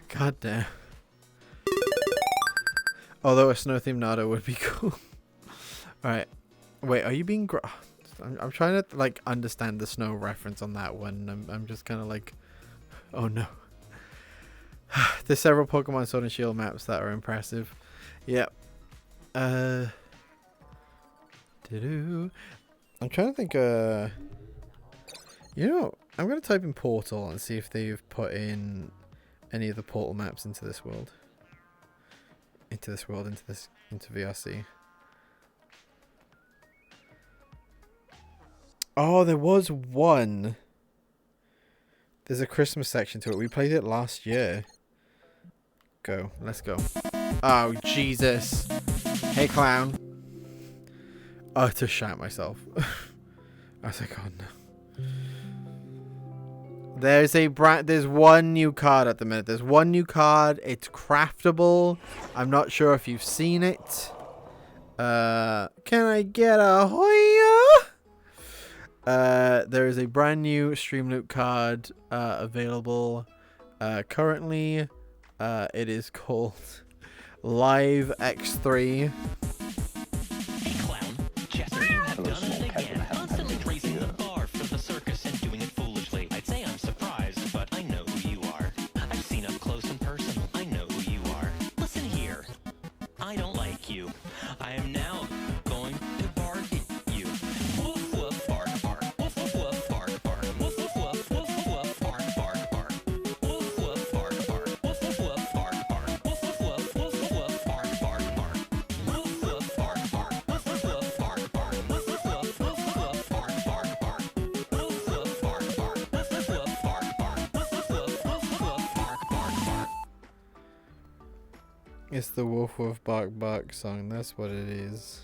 God damn. Although a snow themed Nardo would be cool. Alright. Wait, are you being I'm trying to like understand the snow reference on that one. I'm just kind of like, oh no. There's several Pokemon Sword and Shield maps that are impressive. Yep. I'm trying to think. You know, I'm gonna type in Portal and see if they've put in any of the Portal maps into this world. Into VRC. Oh, there was one. There's a Christmas section to it. We played it last year. Go. Let's go. Oh, Jesus. Hey, clown. utter shat myself. I was like, oh no. There's one new card at the minute. There's one new card. It's craftable. I'm not sure if you've seen it. Can I get a Hoya? There is a brand new Streamloot card available currently. It is called Live X3. Hey clown, Chester, you have done it again. Constantly raising the bar for the circus and doing it foolishly. I'd say I'm surprised, but I know who you are. I've seen up close and personal. I know who you are. Listen here. I don't like you. I am now going to bark at you. Woof woof bark bark. Woof woof woof bark bark. Woof woof woof woof woof bark bark bark. Woof woof bark bark. Woof woof woof bark bark. Woof woof woof woof woof bark bark bark. Woof woof bark bark. Woof woof woof bark bark. Woof woof woof woof woof bark bark bark. Woof woof bark bark. Woof woof woof bark bark. Woof woof woof woof woof bark bark bark. It's the Woof Woof Bark Bark song. That's what it is.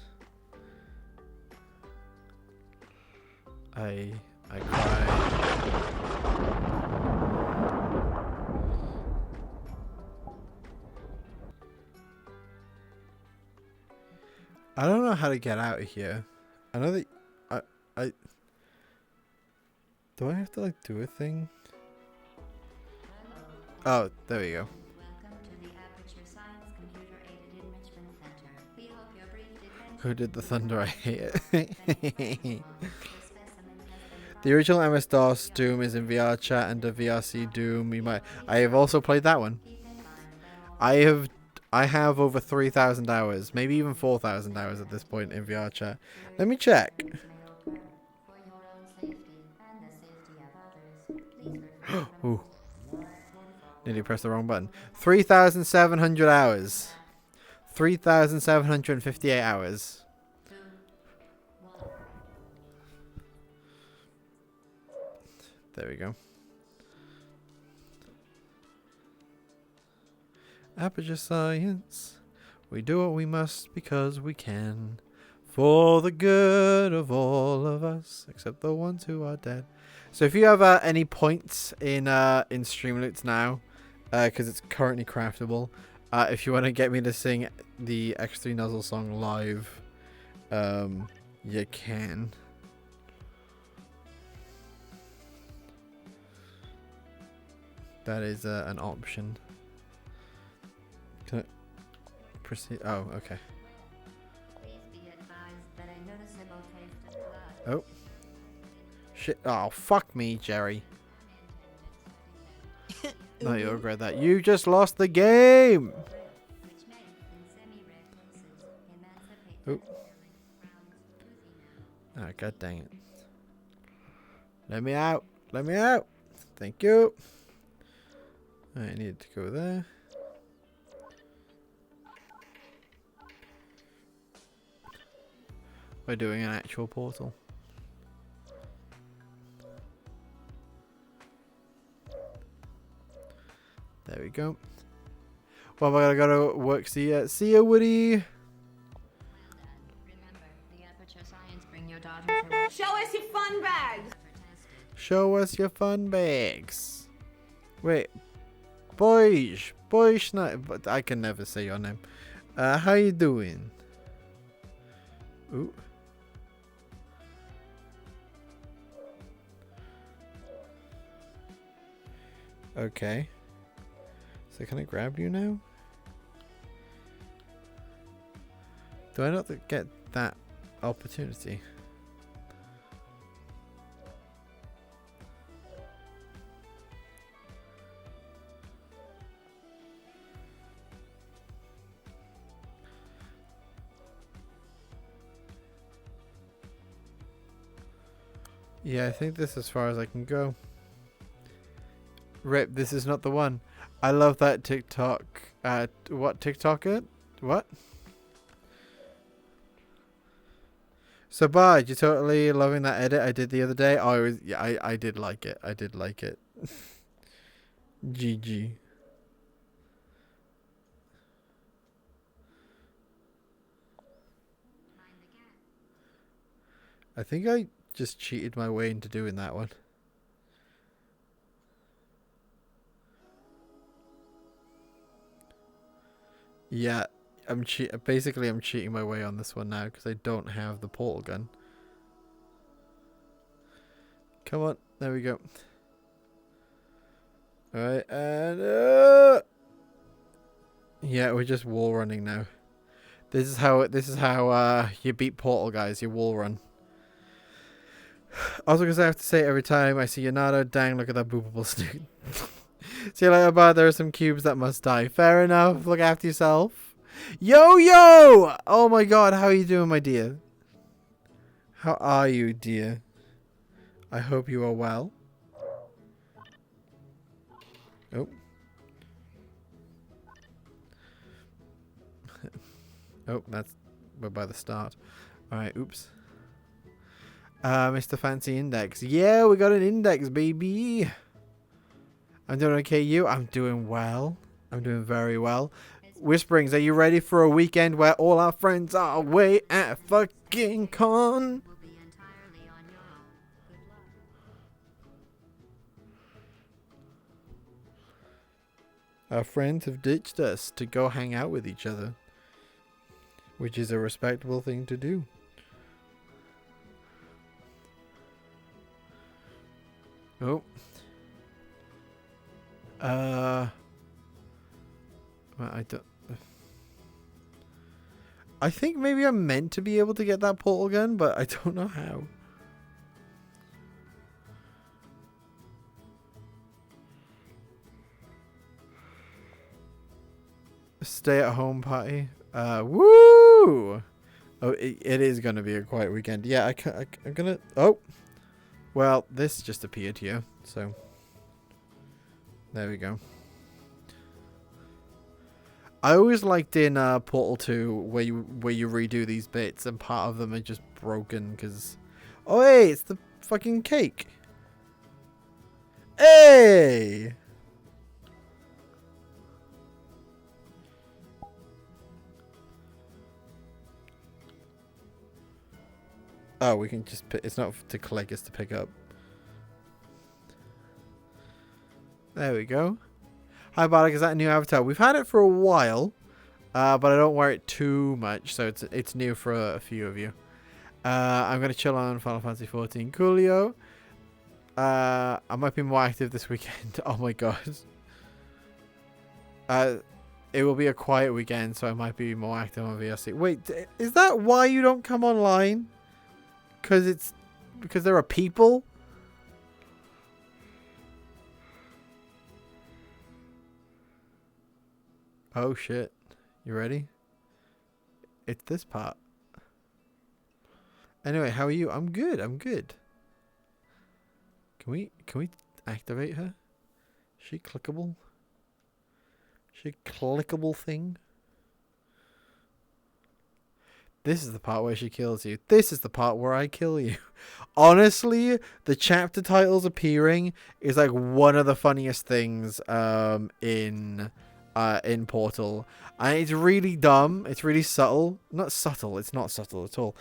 I cry. I don't know how to get out of here. I know that I do I have to like do a thing? Oh, there we go. Who did the thunder? I hate it. The original MS-DOS Doom is in VR chat and the VRC Doom. I have also played that one. I have over 3,000 hours, maybe even 4,000 hours at this point in VR chat. Let me check. Ooh. Nearly pressed the wrong button. 3,700 hours. 3,758 hours. There we go. Aperture Science. We do what we must because we can. For the good of all of us, except the ones who are dead. So if you have any points in Streamloots now, because it's currently craftable, if you want to get me to sing the X3 Nuzzle song live, you can. That is an option. Can I proceed? Oh, okay. Oh. Shit. Oh, fuck me, Jerry. No, you'll regret that. You just lost the game! Oh. Ah, god dang it. Let me out. Let me out. Thank you. I need to go there. We're doing an actual portal. There we go. Well, I gotta work. See ya, Woody. Show us your fun bags. Show us your fun bags. Wait, boys, but I can never say your name. How you doing? Ooh. Okay. So can I grab you now? Do I not get that opportunity? Yeah, I think this is as far as I can go. Rip, this is not the one. I love that TikTok. What TikTok it? What? So bad, you're totally loving that edit I did the other day. Oh, yeah, I did like it. I did like it. GG. I think I just cheated my way into doing that one. Yeah, I'm cheating my way on this one now because I don't have the portal gun. Come on, there we go. All right, and yeah, we're just wall running now. This is how you beat portal, guys. You wall run. Also, because I have to say it every time I see Yonado, dang, look at that boopable snoot. See you later, bud. There are some cubes that must die. Fair enough. Look after yourself. Yo, yo! Oh my god, how are you doing, my dear? How are you, dear? I hope you are well. Oh. Oh, we're by the start. Alright, oops. Mr. Fancy Index. Yeah, we got an index, baby. I'm doing okay, you? I'm doing well. I'm doing very well. Whisperings, are you ready for a weekend where all our friends are away at fucking con? Our friends have ditched us to go hang out with each other, which is a respectable thing to do. Oh. Well, I think maybe I'm meant to be able to get that portal gun, but I don't know how. Stay at home party. Woo! Oh, it is going to be a quiet weekend. Yeah, I'm going to... Oh! Well, this just appeared here, so... There we go. I always liked in Portal 2 where you redo these bits and part of them are just broken because... Oh, hey! It's the fucking cake! Hey! Oh, we can just pick... It's not to collect, it's to pick up. There we go. Hi, Bardic. Is that a new avatar? We've had it for a while, but I don't wear it too much, so it's new for a few of you. I'm going to chill on Final Fantasy 14 Coolio. I might be more active this weekend. Oh, my God. It will be a quiet weekend, so I might be more active on VRC. Wait, is that why you don't come online? Because there are people? Oh shit. You ready? It's this part. Anyway, how are you? I'm good. I'm good. Can we activate her? Is she clickable? Is she a clickable thing? This is the part where she kills you. This is the part where I kill you. Honestly, the chapter titles appearing is like one of the funniest things in Portal. And it's really dumb. It's really subtle. Not subtle. It's not subtle at all.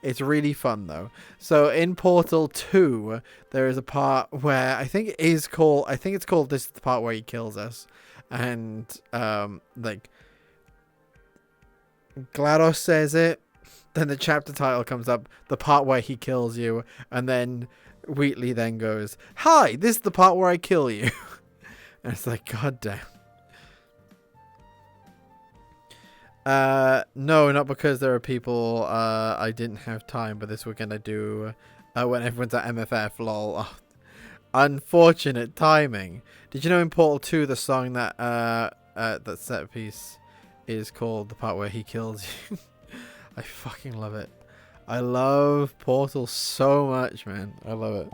It's really fun though. So in Portal 2, there is a part where I think it's called this is the part where he kills us. And like GLaDOS says it, then the chapter title comes up, the part where he kills you, and then Wheatley then goes, "Hi, this is the part where I kill you." And it's like, god damn. No, not because there are people I didn't have time, but this weekend I do when everyone's at MFF, lol. Oh, unfortunate timing. Did you know in Portal 2 the song that that set piece is called the part where he kills you? I fucking love it. I love Portal so much, man. I love it.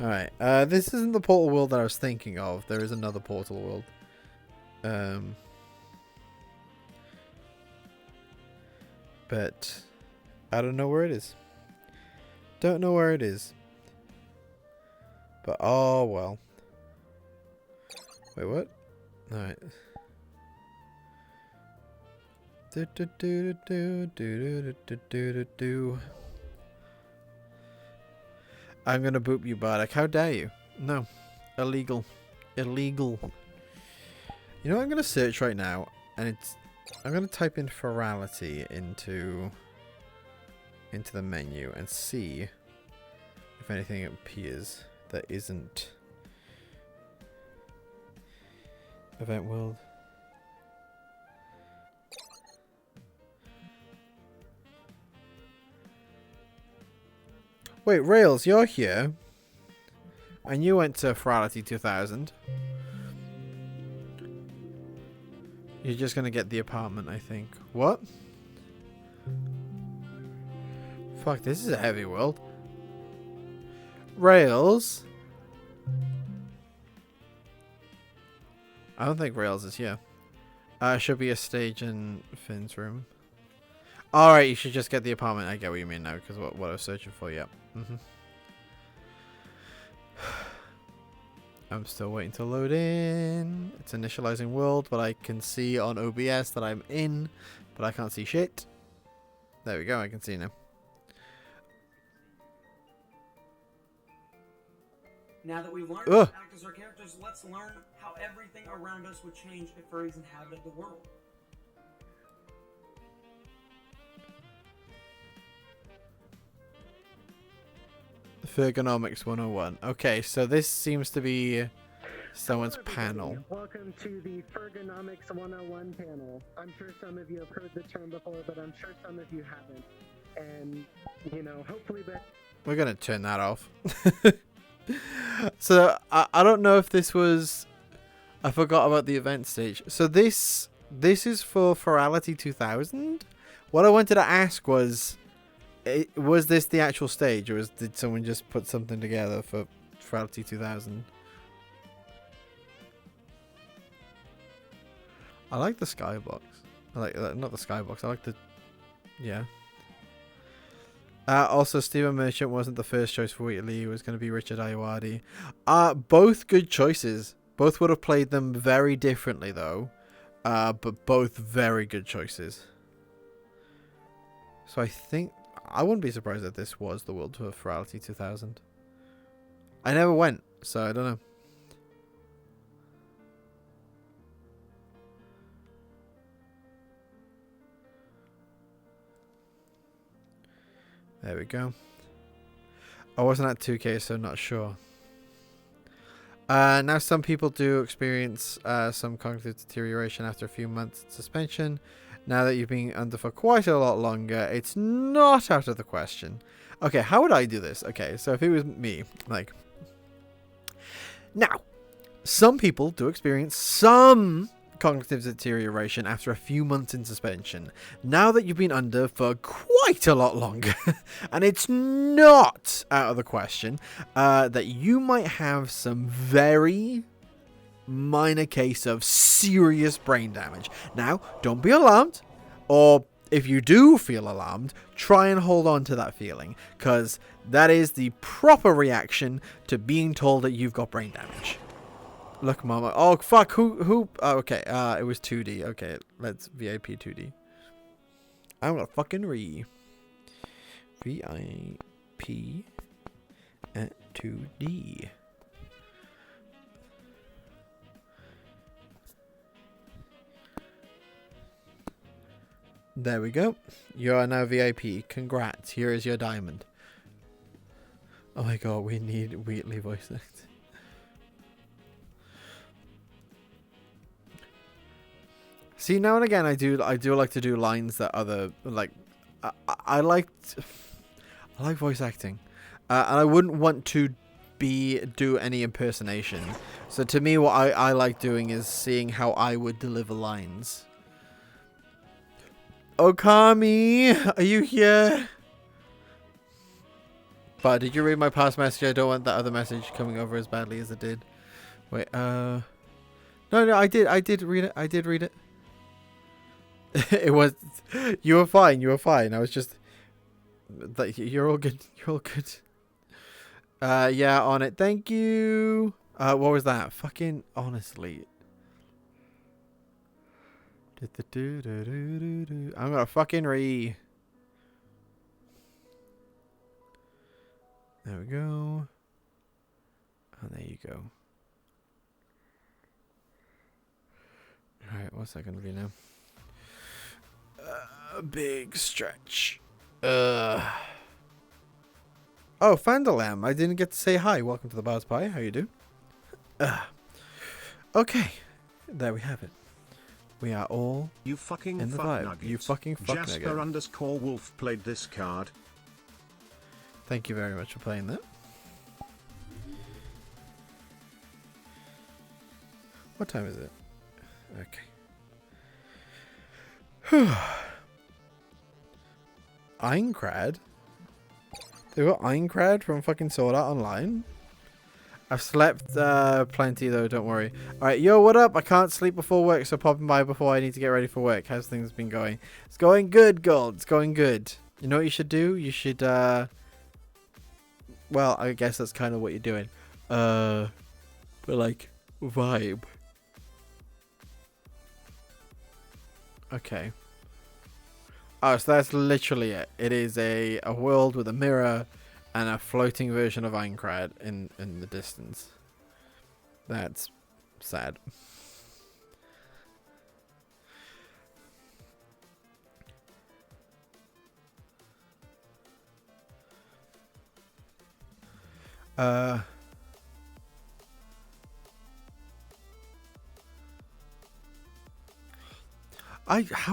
Alright, this isn't the Portal world that I was thinking of. There is another Portal world. But I don't know where it is. Don't know where it is. But oh well. Wait, what? Alright. Do, do, do, do, do, do, do, do, do. I'm gonna boop you, Bardock. How dare you? No. Illegal. Illegal. You know what I'm gonna search right now? And it's... I'm gonna type in ferality into the menu and see if anything appears that isn't event world. Wait, Rails, you're here. And you went to Ferality 2000. You're just gonna get the apartment, I think. What? Fuck, this is a heavy world. Rails? I don't think Rails is here. Should be a stage in Finn's room. Alright, you should just get the apartment. I get what you mean now, because what I was searching for, yep. I'm still waiting to load in. It's initializing world, but I can see on OBS that I'm in, but I can't see shit. There we go, I can see now. Now that we've learned how to act as our characters, let's learn how everything around us would change if furries inhabited the world. Ergonomics 101. Okay, so this seems to be someone's panel. Welcome to the Ergonomics 101 panel. I'm sure some of you have heard the term before, but I'm sure some of you haven't. And, you know, hopefully... We're going to turn that off. So, I don't know if this was... I forgot about the event stage. So this is for Ferality 2000? What I wanted to ask was... was this the actual stage, or did someone just put something together for Ferality 2000? I like the skybox. I like not the skybox. I like the, yeah. Also, Stephen Merchant wasn't the first choice for Wheatley. It was going to be Richard Ayoade. Both good choices. Both would have played them very differently, though. But both very good choices. So I think... I wouldn't be surprised if this was the World Tour Ferality 2000. I never went, so I don't know. There we go. I wasn't at 2K, so not sure. Now some people do experience some cognitive deterioration after a few months suspension. Now that you've been under for quite a lot longer, it's not out of the question. Okay, how would I do this? Okay, so if it was me, like... Now, some people do experience some cognitive deterioration after a few months in suspension. Now that you've been under for quite a lot longer, and it's not out of the question that you might have some very... minor case of serious brain damage. Now, don't be alarmed, or if you do feel alarmed, try and hold on to that feeling, because that is the proper reaction to being told that you've got brain damage. Look, mama. Oh, fuck, who? Oh, okay, it was 2D. Okay, let's VIP 2D. I'm gonna fucking VIP at 2D. There we go. You are now VIP. Congrats. Here is your diamond. Oh my god, we need Wheatley voice acting. See, now and again I do like to do lines that other like I like voice acting. And I wouldn't want to do any impersonation. So to me what I like doing is seeing how I would deliver lines. Okami, are you here? But did you read my past message? I don't want that other message coming over as badly as it did. Wait, no, I did read it. I did read it. It was, you were fine. I was just, like, you're all good. You're all good. Yeah, on it. Thank you. What was that? Fucking, honestly. I'm gonna fucking re. There we go. And there you go. Alright, what's that gonna be now? Big stretch. Oh, Fandalam, I didn't get to say hi. Welcome to the Bard's Pie. How you do? Okay, there we have it. We are all you fucking in the fuck vibe. nuggets. You fucking fuck Jasper nugget. _Wolf played this card. Thank you very much for playing that. What time is it? Okay. Aincrad? They got Aincrad from fucking Sword Art Online? I've slept plenty though, don't worry. Alright, yo, what up? I can't sleep before work, so popping by before I need to get ready for work. How's things been going? It's going good, Gold. It's going good. You know what you should do? You should, well, I guess that's kind of what you're doing. But like, vibe. Okay. Oh, so that's literally it. It is a world with a mirror and a floating version of Aincrad in the distance. That's sad. How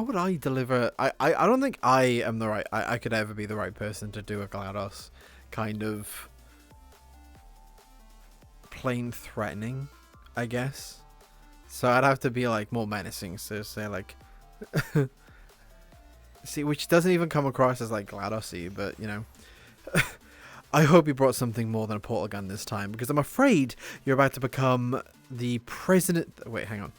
would I deliver? I don't think I am the right. I could ever be the right person to do a GLaDOS kind of plain threatening, I guess. So I'd have to be like more menacing. So say like, see, which doesn't even come across as like GLaDOS-y, but you know. I hope you brought something more than a portal gun this time, because I'm afraid you're about to become the president. Wait, hang on.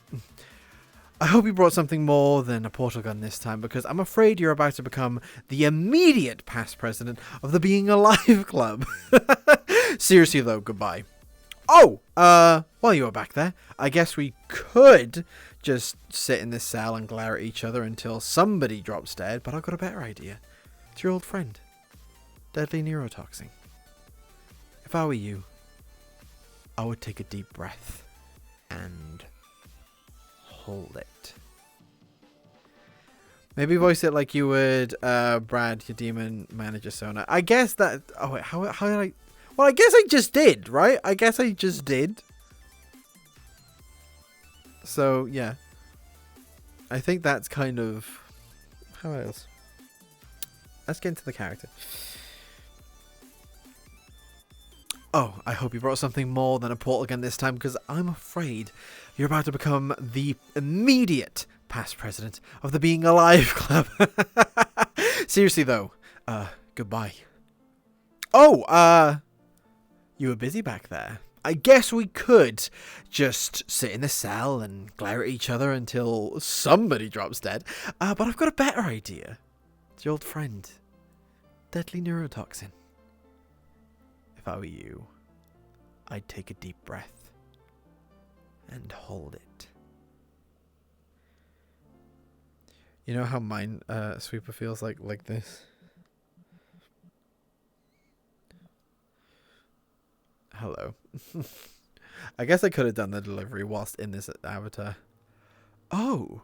I hope you brought something more than a portal gun this time, because I'm afraid you're about to become the immediate past president of the Being Alive Club. Seriously though, goodbye. Oh, while you were back there, I guess we could just sit in this cell and glare at each other until somebody drops dead, but I've got a better idea. It's your old friend, deadly neurotoxin. If I were you, I would take a deep breath and hold it. Maybe voice it like you would Brad, your demon manager Sona. I guess that... Oh, wait, how did I... Well, I guess I just did, right? I guess I just did. So, yeah. I think that's kind of... How else? Let's get into the character. Oh, I hope you brought something more than a portal gun this time, because I'm afraid you're about to become the immediate past president of the Being Alive Club. Seriously though, goodbye. Oh, you were busy back there. I guess we could just sit in the cell and glare at each other until somebody drops dead. But I've got a better idea. It's your old friend, deadly neurotoxin. If I were you, I'd take a deep breath and hold it. You know how Minesweeper feels like this? Hello. I guess I could have done the delivery whilst in this avatar. Oh.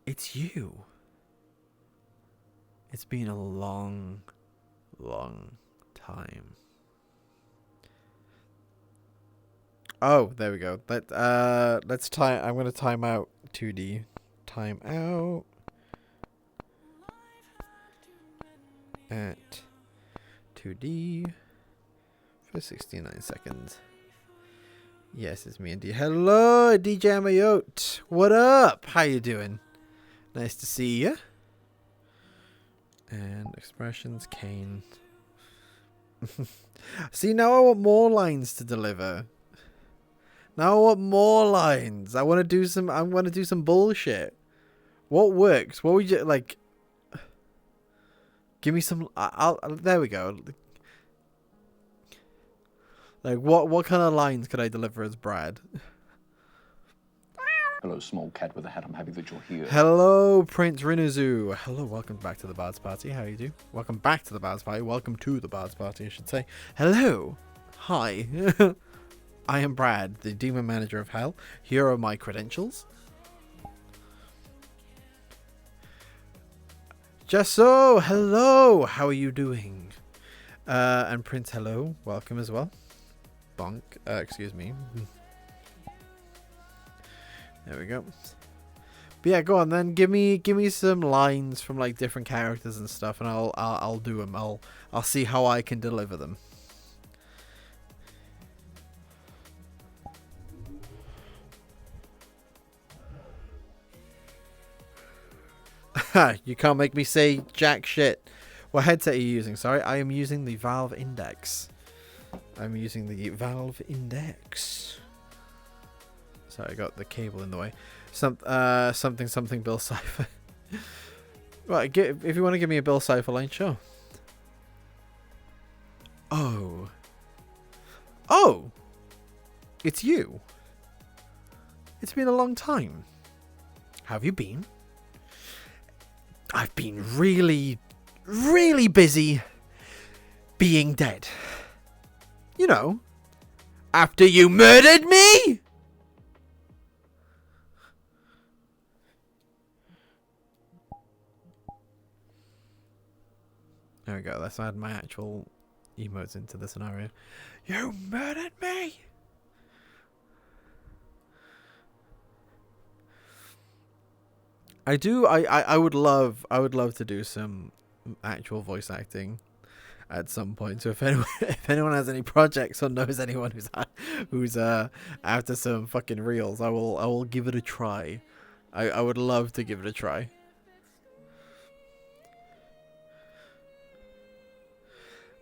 It's you. It's been a long time. Oh, there we go. Let's time. I'm gonna time out 2D. Time out at 2D for 69 seconds. Yes, it's me and D. Hello, DJ Amayot. What up? How you doing? Nice to see you. And expressions, Kane. See, now I want more lines to deliver. Now I want more lines. I want to do some bullshit. What works? What would you like? Give me some. There we go. Like what kind of lines could I deliver as Brad? Hello, small cat with a hat. I'm happy that you're here. Hello, Prince Rinuzu. Hello, welcome back to the Bards Party. How you do? Welcome back to the Bards Party. Welcome to the Bards Party, I should say. Hello. Hi. I am Brad, the Demon Manager of Hell. Here are my credentials. Jesso, hello. How are you doing? And Prince, hello. Welcome as well. Bonk. Excuse me. There we go. But yeah, go on then. Give me some lines from like different characters and stuff, and I'll do them. I'll see how I can deliver them. You can't make me say jack shit. What headset are you using? Sorry, I am using the Valve Index. I'm using the Valve Index. Sorry, I got the cable in the way. Something Bill Cipher. Right, if you want to give me a Bill Cipher line, sure. Oh, it's you. It's been a long time. How have you been? I've been really, really busy being dead. You know, after you murdered me? There we go. Let's add my actual emotes into the scenario. You murdered me! I would love to do some actual voice acting at some point. So if anyone has any projects or knows anyone who's after some fucking reels, I will give it a try. I would love to give it a try.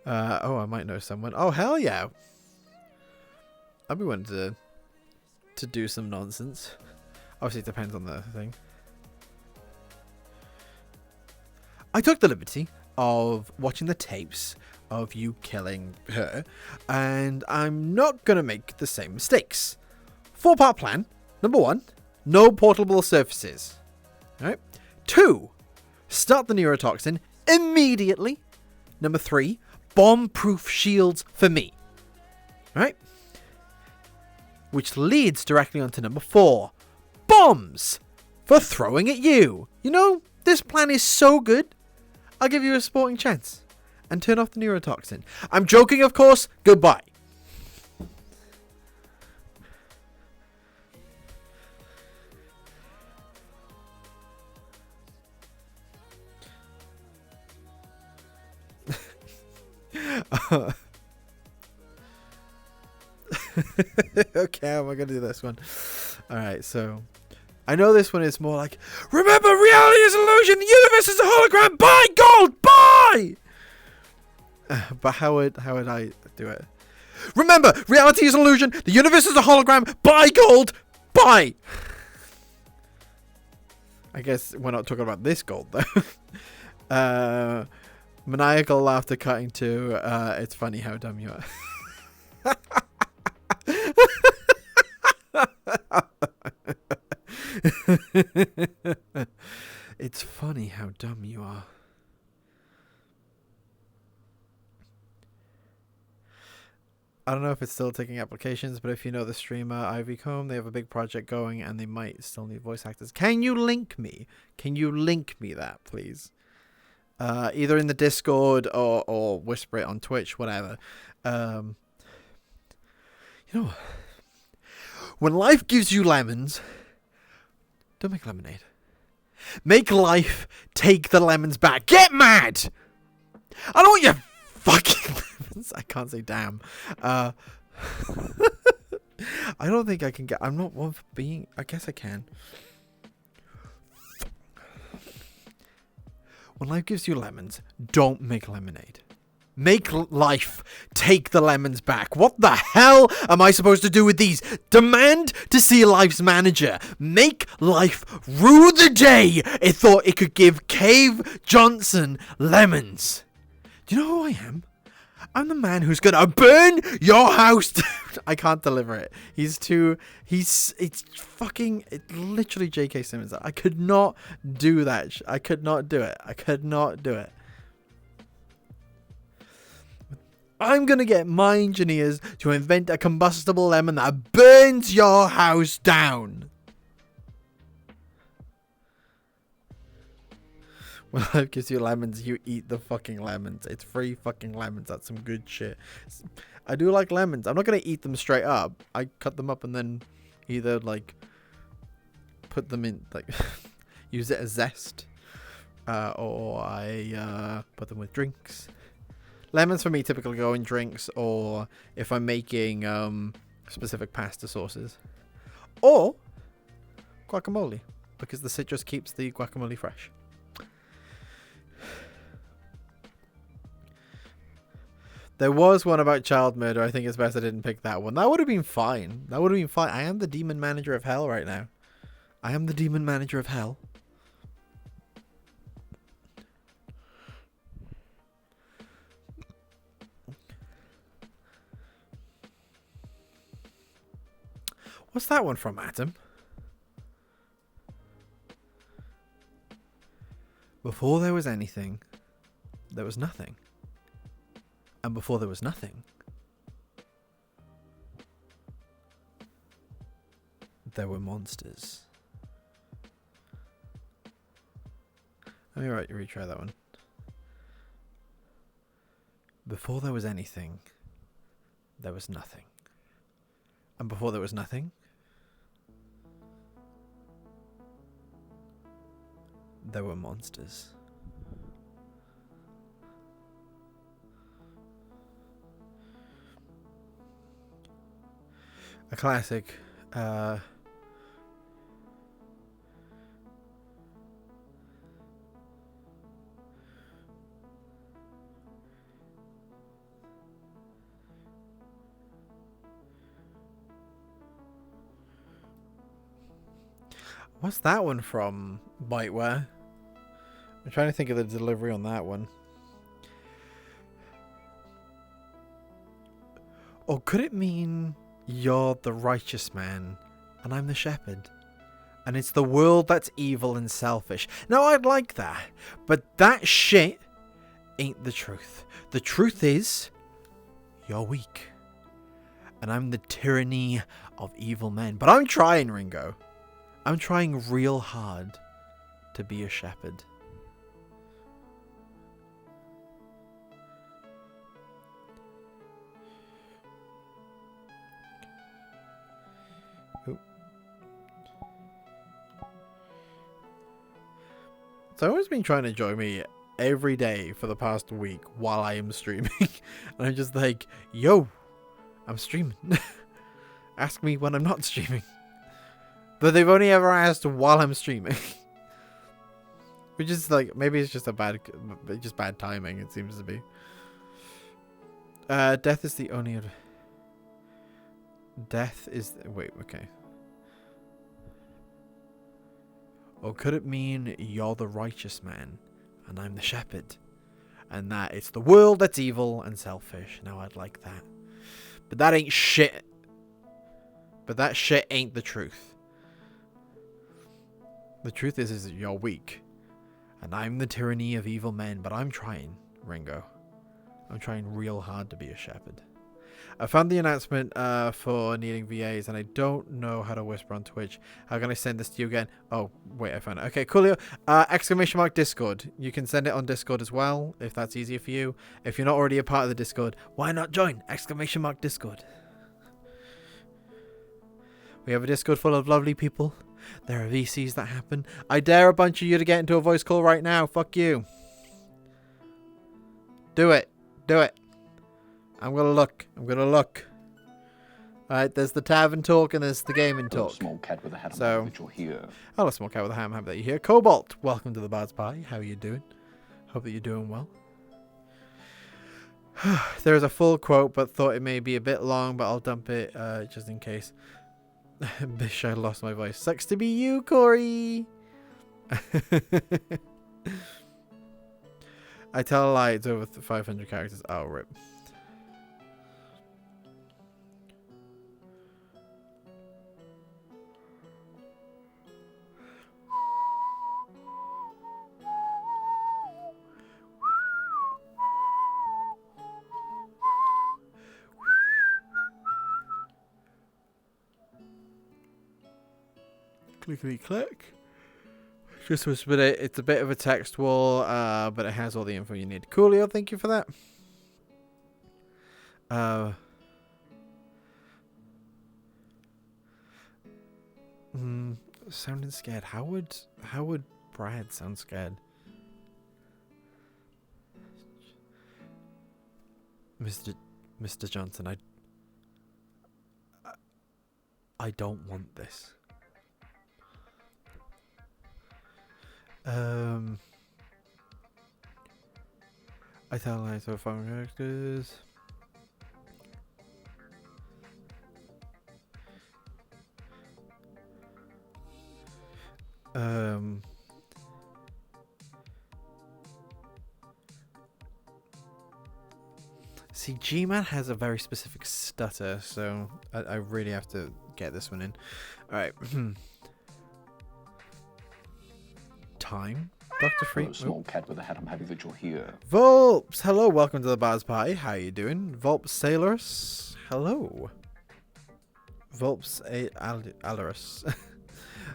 I might know someone. Oh hell yeah! I'd be willing to do some nonsense. Obviously, it depends on the thing. I took the liberty of watching the tapes of you killing her, and I'm not gonna make the same mistakes. 4-part plan. Number 1, no portable surfaces. All right. 2, start the neurotoxin immediately. Number 3, bomb-proof shields for me. All right. Which leads directly onto number 4, bombs for throwing at you. You know, this plan is so good. I'll give you a sporting chance and turn off the neurotoxin. I'm joking, of course. Goodbye. Okay, how am I going to do this one? Alright, so I know this one is more like, remember, reality is an illusion, the universe is a hologram, buy gold, buy! But how would I do it? Remember, reality is an illusion, the universe is a hologram, buy gold, buy! I guess we're not talking about this gold, though. Maniacal laughter cutting to, it's funny how dumb you are. It's funny how dumb you are. I don't know if it's still taking applications, but if you know the streamer Ivy Combe, they have a big project going and they might still need voice actors. Can you link me? Can you link me that, please? Either in the Discord or whisper it on Twitch, whatever. You know, when life gives you lemons, don't make lemonade. Make life take the lemons back. Get mad! I don't want your fucking lemons. I can't say damn. I don't think I can get... I'm not one for being... I guess I can. When life gives you lemons, don't make lemonade. Make life take the lemons back. What the hell am I supposed to do with these? Demand to see life's manager. Make life rue the day it thought it could give Cave Johnson lemons. Do you know who I am? I'm the man who's gonna burn your house down. I can't deliver it. It's literally J.K. Simmons. I could not do that. I could not do it. I could not do it. I'm gonna get my engineers to invent a combustible lemon that burns your house down. When life gives you lemons, you eat the fucking lemons. It's free fucking lemons. That's some good shit. I do like lemons. I'm not going to eat them straight up. I cut them up and then either, like, put them in, like, use it as zest. Or I put them with drinks. Lemons for me typically go in drinks, or if I'm making specific pasta sauces. Or guacamole, because the citrus keeps the guacamole fresh. There was one about child murder. I think it's best I didn't pick that one. That would have been fine. That would have been fine. I am the demon manager of hell right now. I am the demon manager of hell. What's that one from, Adam? Before there was anything, there was nothing. And before there was nothing, there were monsters. Let me retry that one. Before there was anything, there was nothing. And before there was nothing, there were monsters. A classic. What's that one from, Biteware? I'm trying to think of the delivery on that one. Or could it mean you're the righteous man and I'm the shepherd? And it's the world that's evil and selfish. Now, I'd like that. But that shit ain't the truth. The truth is, you're weak. And I'm the tyranny of evil men. But I'm trying, Ringo. I'm trying real hard to be a shepherd. So Someone's been trying to join me every day for the past week while I am streaming. And I'm just like, yo, I'm streaming. Ask me when I'm not streaming. But they've only ever asked while I'm streaming. Which is like, maybe it's just bad timing, it seems to be. Death is the only... Death is... Wait, okay. Or could it mean you're the righteous man and I'm the shepherd? And that it's the world that's evil and selfish. Now I'd like that. But that ain't shit. But that shit ain't the truth. The truth is that you're weak. And I'm the tyranny of evil men. But I'm trying, Ringo. I'm trying real hard to be a shepherd. I found the announcement for needing VAs, and I don't know how to whisper on Twitch. How can I send this to you again? Oh, wait, I found it. Okay, coolio. Exclamation mark Discord. You can send it on Discord as well, if that's easier for you. If you're not already a part of the Discord, why not join? Exclamation mark Discord. We have a Discord full of lovely people. There are VCs that happen. I dare a bunch of you to get into a voice call right now. Fuck you. Do it. Do it. I'm gonna look. Alright, there's the tavern talk and there's the gaming talk. Small cat with a hat. So, that you're here. Hello, small cat with a hat. I'm happy that you're here. Cobalt, welcome to the Bard's Party. How are you doing? Hope that you're doing well. There is a full quote, but thought it may be a bit long, but I'll dump it just in case. Bish, I lost my voice. Sucks to be you, Corey. I tell a lie. It's over 500 characters. Oh, rip. Clickety click. Just was, but it's a bit of a text wall, but it has all the info you need. Coolio, thank you for that. Sounding scared. How would Brad sound scared? Mr. Johnson, I don't want this. I tell lies of foreign characters. See, G-Man has a very specific stutter, so I really have to get this one in. Alright. Time? Dr. Freak? Hello, small cat with a hat. I'm happy that you're here. Volps! Hello, welcome to the Baz Pie. How you doing? Volps Sailors? Hello. Volps Alarus.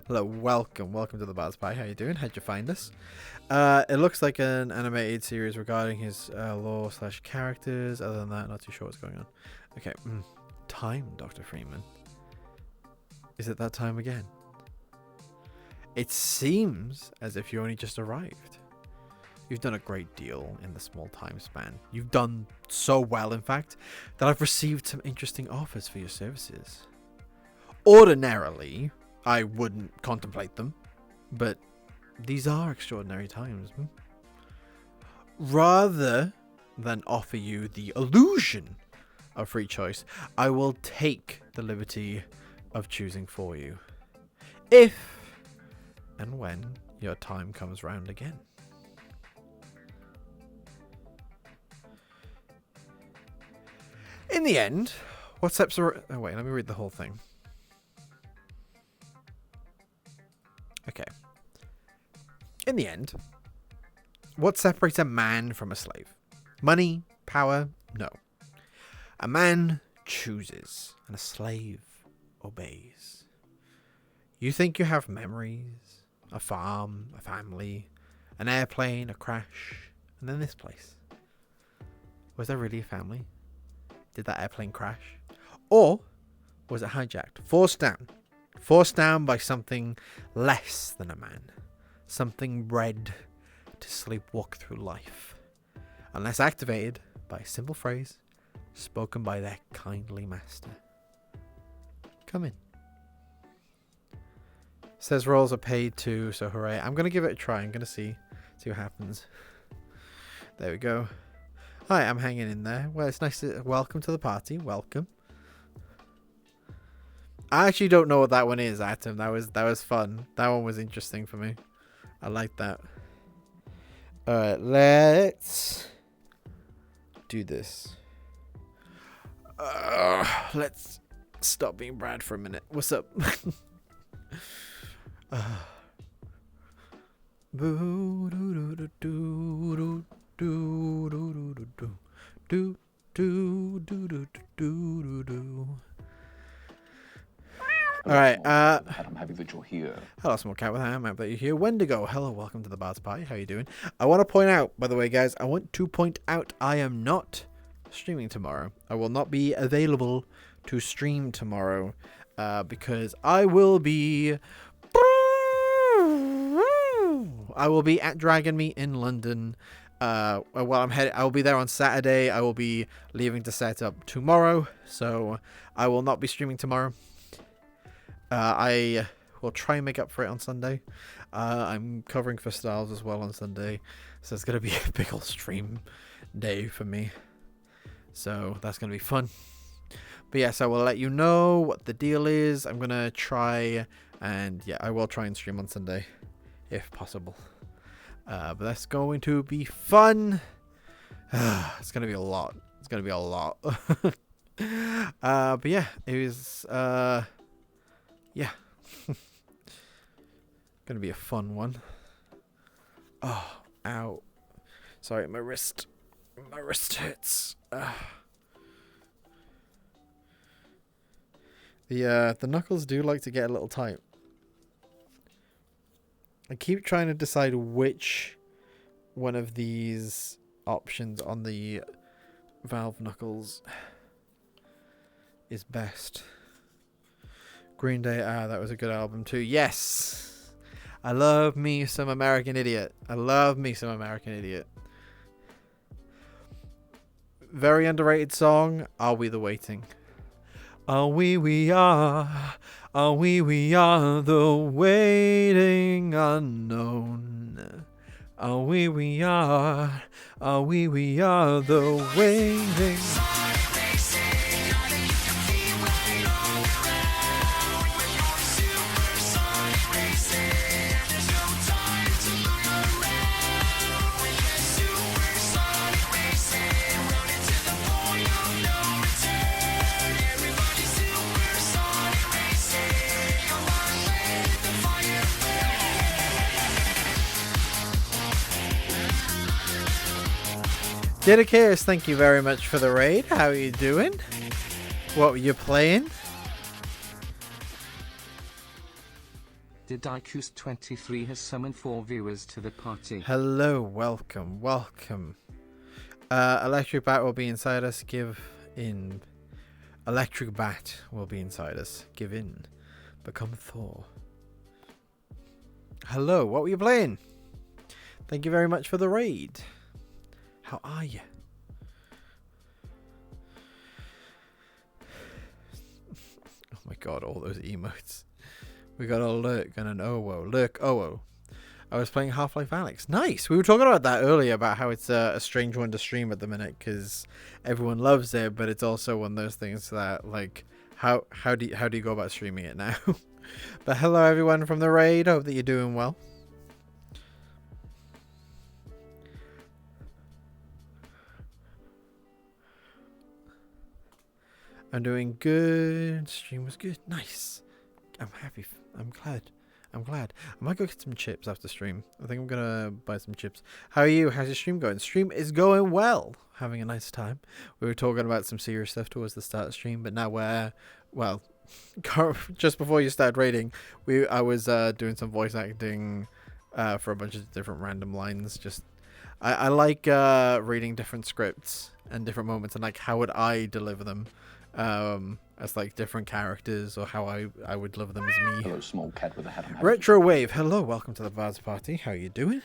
Hello, welcome to the Baz Pie. How you doing? How'd you find us? It looks like an animated series regarding his lore / characters. Other than that, not too sure what's going on. Okay, time, Dr. Freeman. Is it that time again? It seems as if you only just arrived. You've done a great deal in the small time span. You've done so well, in fact, that I've received some interesting offers for your services. Ordinarily, I wouldn't contemplate them, but these are extraordinary times. Rather than offer you the illusion of free choice, I will take the liberty of choosing for you. If and when your time comes round again. In the end, what steps are... Oh wait, let me read the whole thing. Okay. In the end, what separates a man from a slave? Money? Power? No. A man chooses, and a slave obeys. You think you have memories, a farm, a family, an airplane, a crash, and then this place. Was there really a family? Did that airplane crash? Or was it hijacked? Forced down. Forced down by something less than a man. Something bred to sleepwalk through life. Unless activated by a simple phrase spoken by their kindly master. Come in. Says rolls are paid too, so hooray. I'm going to give it a try. I'm going to see what happens. There we go. Hi, I'm hanging in there. Well, it's nice to... Welcome to the party. Welcome. I actually don't know what that one is, Atom. That was fun. That one was interesting for me. I like that. Alright, let's do this. Let's stop being Brad for a minute. What's up? Alright, I'm happy that you're here. Hello, small cat with a ham. I'm happy that you're here. Wendigo, hello, welcome to the Bard's Pie. How you doing? I want to point out, by the way, guys, I am not streaming tomorrow. I will not be available to stream tomorrow because I will be at Dragon Meet in London. I will be there on Saturday. I will be leaving to set up tomorrow, so I will not be streaming tomorrow. I will try and make up for it on Sunday. I'm covering for Styles as well on Sunday, so it's going to be a big old stream day for me. So that's going to be fun. But yes, I will let you know what the deal is. I'm going to try, and yeah, I will try and stream on Sunday if possible. But that's going to be fun. It's going to be a lot. It's going to be a lot. But yeah, it was... yeah. Gonna be a fun one. Oh, ow. Sorry, my wrist hurts. The knuckles do like to get a little tight. I keep trying to decide which one of these options on the Valve Knuckles is best. Green Day, that was a good album too. Yes! I love me some American Idiot. I love me some American Idiot. Very underrated song, Are We the Waiting? Are we are the waiting unknown. Are we are the waiting. Dedicatus, thank you very much for the raid. How are you doing? What were you playing? Didicus23 has summoned 4 viewers to the party. Hello, welcome, welcome. Electric Bat will be inside us. Give in. Electric Bat will be inside us. Give in. Become Thor. Hello, what were you playing? Thank you very much for the raid. How are you? Oh my god, all those emotes. We got a Lurk and an Owo. Lurk Owo. I was playing Half-Life Alyx. Nice! We were talking about that earlier, about how it's a strange one to stream at the minute, because everyone loves it, but it's also one of those things that, like, how do you go about streaming it now? But hello everyone from the raid. Hope that you're doing well. I'm doing good. Stream was good. Nice. I'm happy. I'm glad. I might go get some chips after stream. I think I'm gonna buy some chips. How are you? How's your stream going? Stream is going well. Having a nice time. We were talking about some serious stuff towards the start of stream, but now we're, well, just before you started raiding, I was doing some voice acting for a bunch of different random lines. Just I like reading different scripts and different moments, and like how would I deliver them as like different characters, or how I would deliver them as me. Hello, small cat with a hat on. Retro Wave, hello, welcome to the Vaz party. How you doing?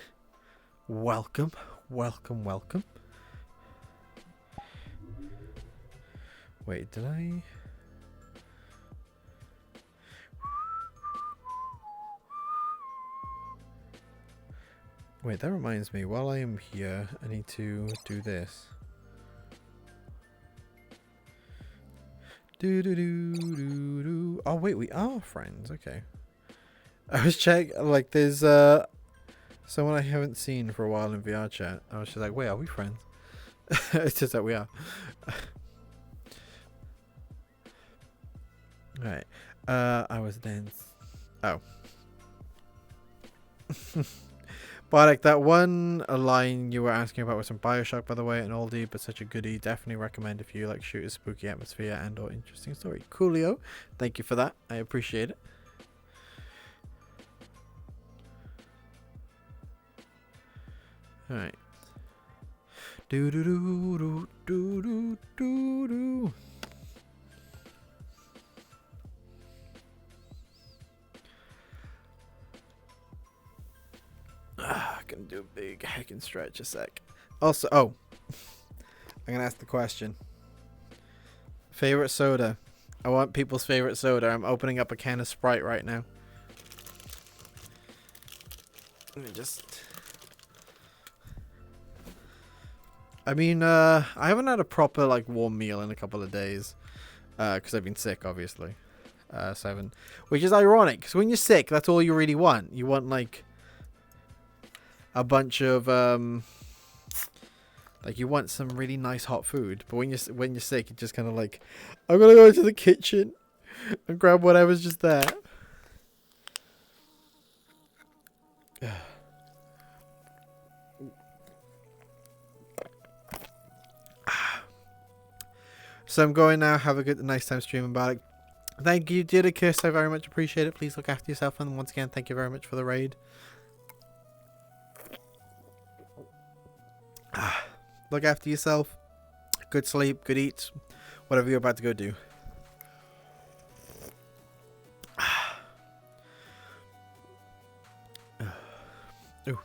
Welcome. Wait, did I? Wait, that reminds me, while I am here, I need to do this. Oh wait, we are friends. Okay. I was checking, like, there's someone I haven't seen for a while in VR chat. I was just like, wait, are we friends? It's just that we are. Alright. I was then. Oh. But like that one line you were asking about was from Bioshock, by the way, an oldie but such a goodie. Definitely recommend if you like shooters, spooky atmosphere, and or interesting story. Coolio, thank you for that. I appreciate it. All right. Do do do do do do do do. I can do a big heckin' stretch a sec. Also, I'm gonna ask the question. Favorite soda. I want people's favorite soda. I'm opening up a can of Sprite right now. Let me just. I mean, I haven't had a proper like warm meal in a couple of days, because I've been sick, obviously. Which is ironic, because when you're sick, that's all you really want. You want like a bunch of like you want some really nice hot food, but when you're sick, you're just kind of like, I'm gonna go to the kitchen and grab whatever's just there. So I'm going now. Have a nice time streaming about it. Thank you, Didicus. I very much appreciate it. Please look after yourself, and once again, thank you very much for the raid. Look after yourself. Good sleep, good eats, whatever you're about to go do. Ooh.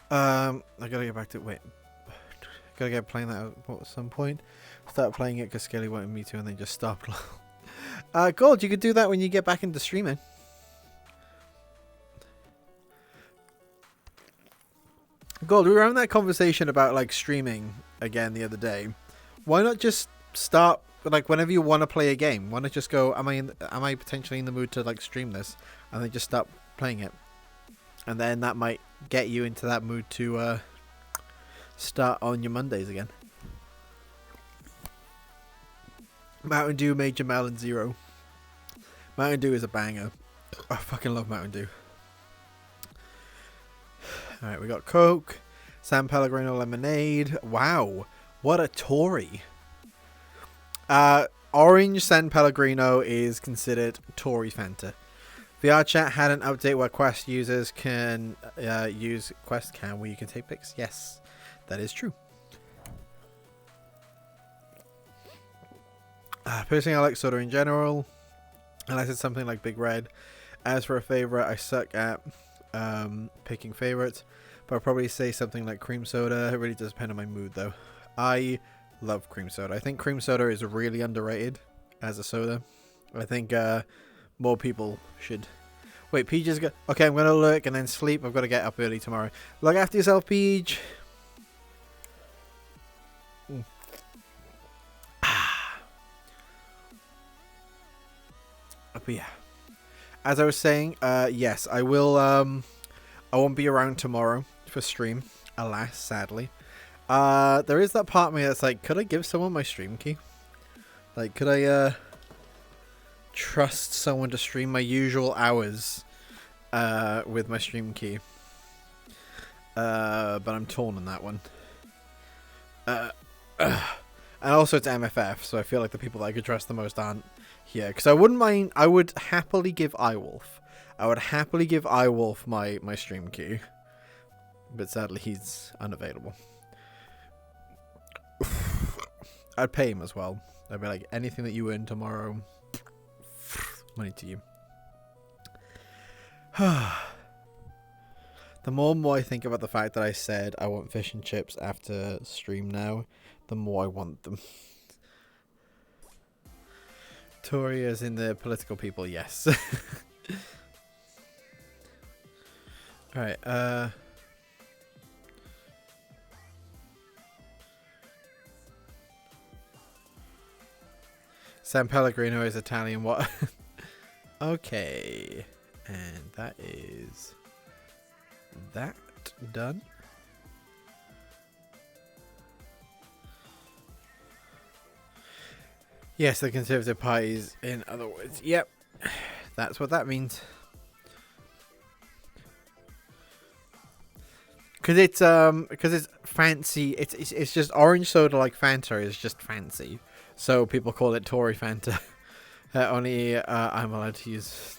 I gotta get back to gotta get playing that at some point. Start playing it because Skelly wanted me to, and then just stopped. Gold, you could do that when you get back into streaming. Gold, we were having that conversation about like streaming again the other day. Why not just start like whenever you want to play a game? Why not just go? Am I potentially in the mood to like stream this, and then just start playing it, and then that might get you into that mood to start on your Mondays again. Mountain Dew, Major Melon Zero. Mountain Dew is a banger. I fucking love Mountain Dew. Alright, we got Coke, San Pellegrino Lemonade. Wow, what a Tory. Orange San Pellegrino is considered Tory Fanta. VR chat had an update where Quest users can use Quest Cam where you can take pics. Yes, that is true. Personally, I like soda in general, unless it's something like Big Red. As for a favorite, I suck at picking favorites, but I'll probably say something like cream soda. It really does depend on my mood, though. I love cream soda. I think cream soda is really underrated as a soda. I think more people should. Wait, Peach is good. Okay, I'm gonna look and then sleep. I've got to get up early tomorrow. Look after yourself, Peach. But yeah, as I was saying, yes, I will. I won't be around tomorrow for stream, alas, sadly. There is that part of me that's like, could I give someone my stream key? Like, could I trust someone to stream my usual hours with my stream key? But I'm torn on that one. And also it's MFF, so I feel like the people that I could trust the most aren't here. Because I wouldn't mind, I would happily give iWolf. I would happily give iWolf my stream key. But sadly he's unavailable. I'd pay him as well. I'd be like, anything that you earn tomorrow, money to you. The more and more I think about the fact that I said I want fish and chips after stream now, the more I want them. Tory as in the political people, yes. Alright, San Pellegrino is Italian, what? Okay. And that is that done. Yes, the Conservative Party's in other words. Yep. That's what that means. Cause it's fancy. It's just orange soda like Fanta is just fancy. So people call it Tory Fanta. Only I'm allowed to use.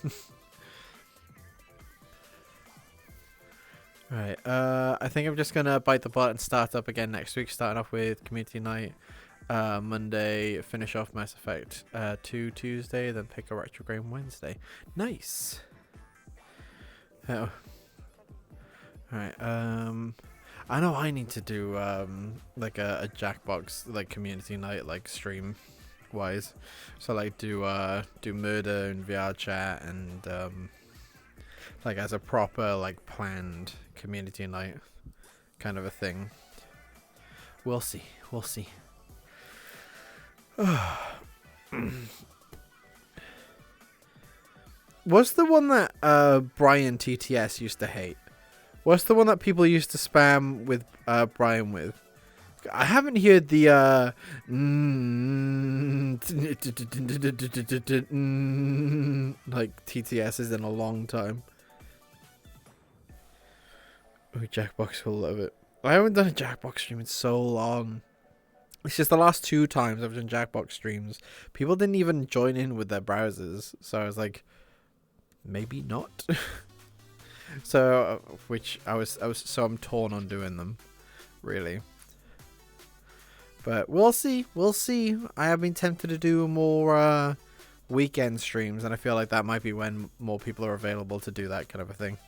Right. I think I'm just gonna bite the bullet and start up again next week. Starting off with community night. Monday, finish off Mass Effect 2 Tuesday, then pick a retro game Wednesday. Nice. Oh. Alright, I know I need to do like a Jackbox like community night like stream wise. So like do murder and VR chat and like as a proper like planned community night kind of a thing. We'll see. We'll see. What's the one that Brian TTS used to hate? What's the one that people used to spam with Brian with? I haven't heard the like TTS's in a long time. Oh, Jackbox will love it. I haven't done a Jackbox stream in so long. It's just the last 2 times I've done Jackbox streams, people didn't even join in with their browsers. So I was like, maybe not. So, which so I'm torn on doing them. really. But we'll see. We'll see. I have been tempted to do more weekend streams, and I feel like that might be when more people are available to do that kind of a thing.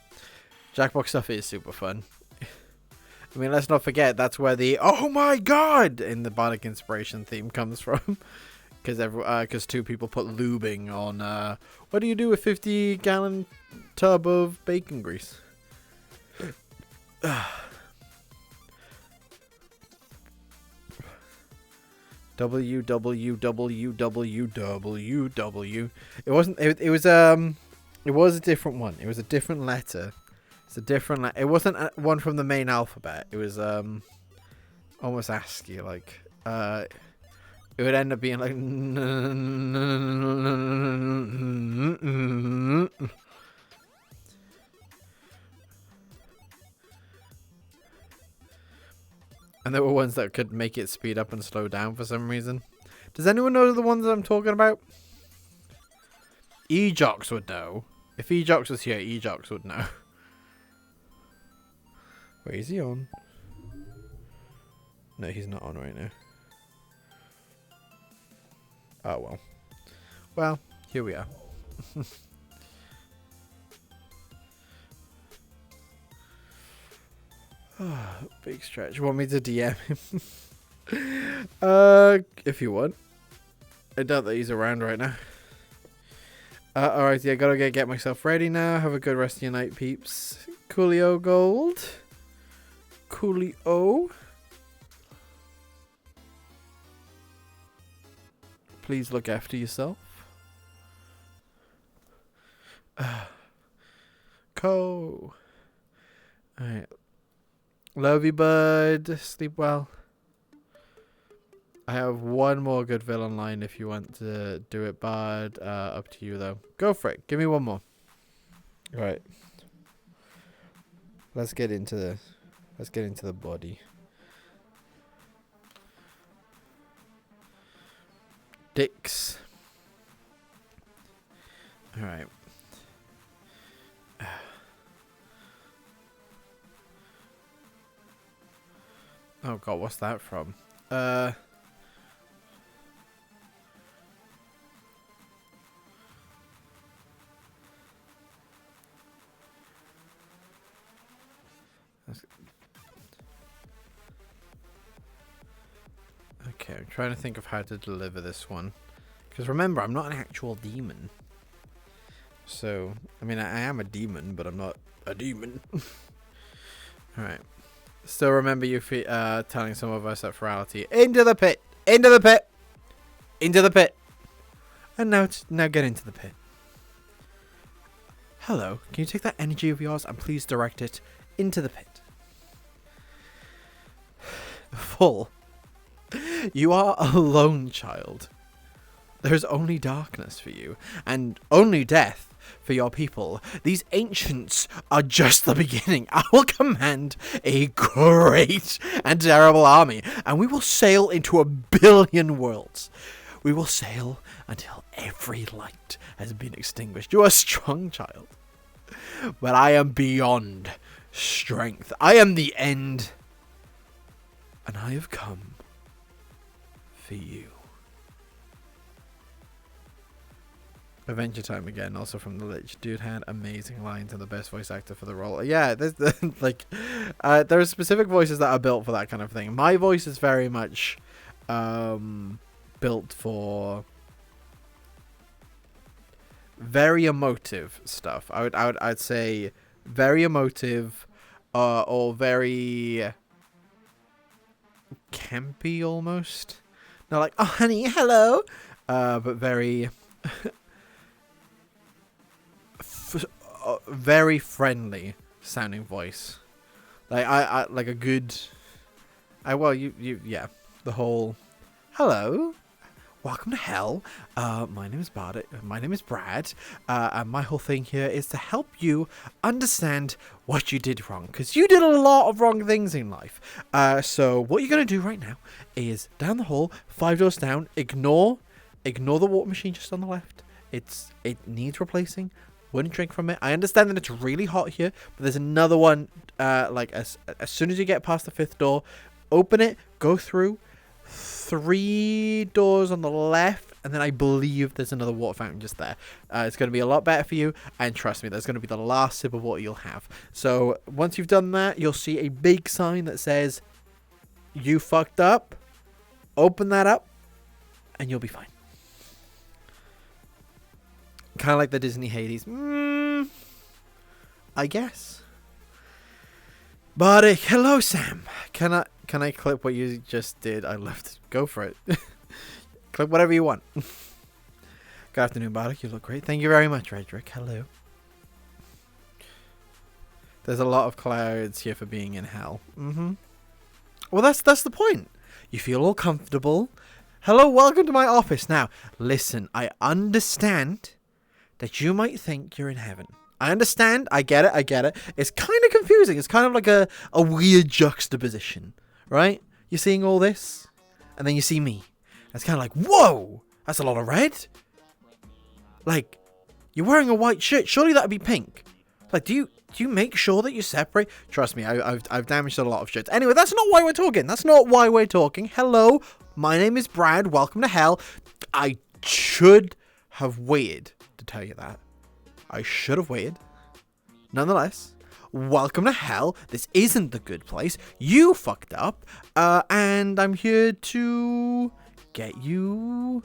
Jackbox stuff is super fun. I mean, let's not forget that's where the "oh my god" in the Bardic Inspiration theme comes from. Because two people put lubing on. What do you do with 50-gallon tub of bacon grease? www. It wasn't. It was a different one. It was a different letter. It's a different. It wasn't one from the main alphabet. It was almost ASCII like. It would end up being like. And there were ones that could make it speed up and slow down for some reason. Does anyone know the ones that I'm talking about? Ejox would know. If Ejox was here, Ejox would know. Wait, is he on? No, he's not on right now. Oh, well. Well, here we are. Big stretch. You want me to DM him? If you want. I doubt that he's around right now. Alright, yeah, gotta get myself ready now. Have a good rest of your night, peeps. Coolio Gold. Coolio. Please look after yourself. Co. Alright. Love you, bud. Sleep well. I have one more good villain line if you want to do it, bud. Up to you, though. Go for it. Give me one more. Alright. Let's get into the body. Dicks. Alright. Oh god, what's that from? Okay, I'm trying to think of how to deliver this one. Because remember, I'm not an actual demon. So, I mean, I am a demon, but I'm not a demon. Alright. Still remember you telling some of us at Ferality, into the pit! Into the pit! Into the pit! And now get into the pit. Hello, can you take that energy of yours and please direct it into the pit? Full. You are a lone child. There's only darkness for you, and only death for your people. These ancients are just the beginning. I will command a great and terrible army, and we will sail into 1 billion worlds. We will sail until every light has been extinguished. You are a strong child, but I am beyond strength. I am the end, and I have come for you. Adventure Time again, also from the Lich. Dude had amazing lines and the best voice actor for the role. Yeah, there's like, there are specific voices that are built for that kind of thing. My voice is very much built for very emotive stuff. I'd say very emotive, or very campy almost. Not like, oh honey, hello, but very. Very friendly sounding voice, like I like a good. Yeah, the whole hello, welcome to hell. My name is My name is Brad. And my whole thing here is to help you understand what you did wrong, because you did a lot of wrong things in life. So what you're gonna do right now is down the hall, 5 doors down. Ignore the water machine just on the left. It needs replacing. wouldn't drink from it. I understand that it's really hot here, but there's another one. Like as soon as you get past the 5th door, open it, go through 3 doors on the left, and then I believe there's another water fountain just there. It's going to be a lot better for you, and trust me, that's going to be the last sip of water you'll have. So once you've done that, you'll see a big sign that says, "You fucked up." Open that up, and you'll be fine. Kind of like the Disney Hades. I guess. But hello, Sam. Can I clip what you just did? I love to go for it. Clip whatever you want. Good afternoon, Bardic. You look great. Thank you very much, Redrick. Hello. There's a lot of clouds here for being in hell. Well, that's the point. You feel all comfortable. Hello, welcome to my office. Now, listen, I understand that you might think you're in heaven. I understand. I get it. It's kind of confusing. It's kind of like a weird juxtaposition, right? You're seeing all this, and then you see me. It's kind of like, whoa, that's a lot of red. Like, you're wearing a white shirt. Surely that'd be pink. Like, do you make sure that you separate? Trust me, I've damaged a lot of shirts. Anyway, that's not why we're talking. That's not why we're talking. Hello, my name is Brad. Welcome to hell. I should have waited to tell you that. I should have waited. Nonetheless, welcome to hell. This isn't the good place. You fucked up. And I'm here to get you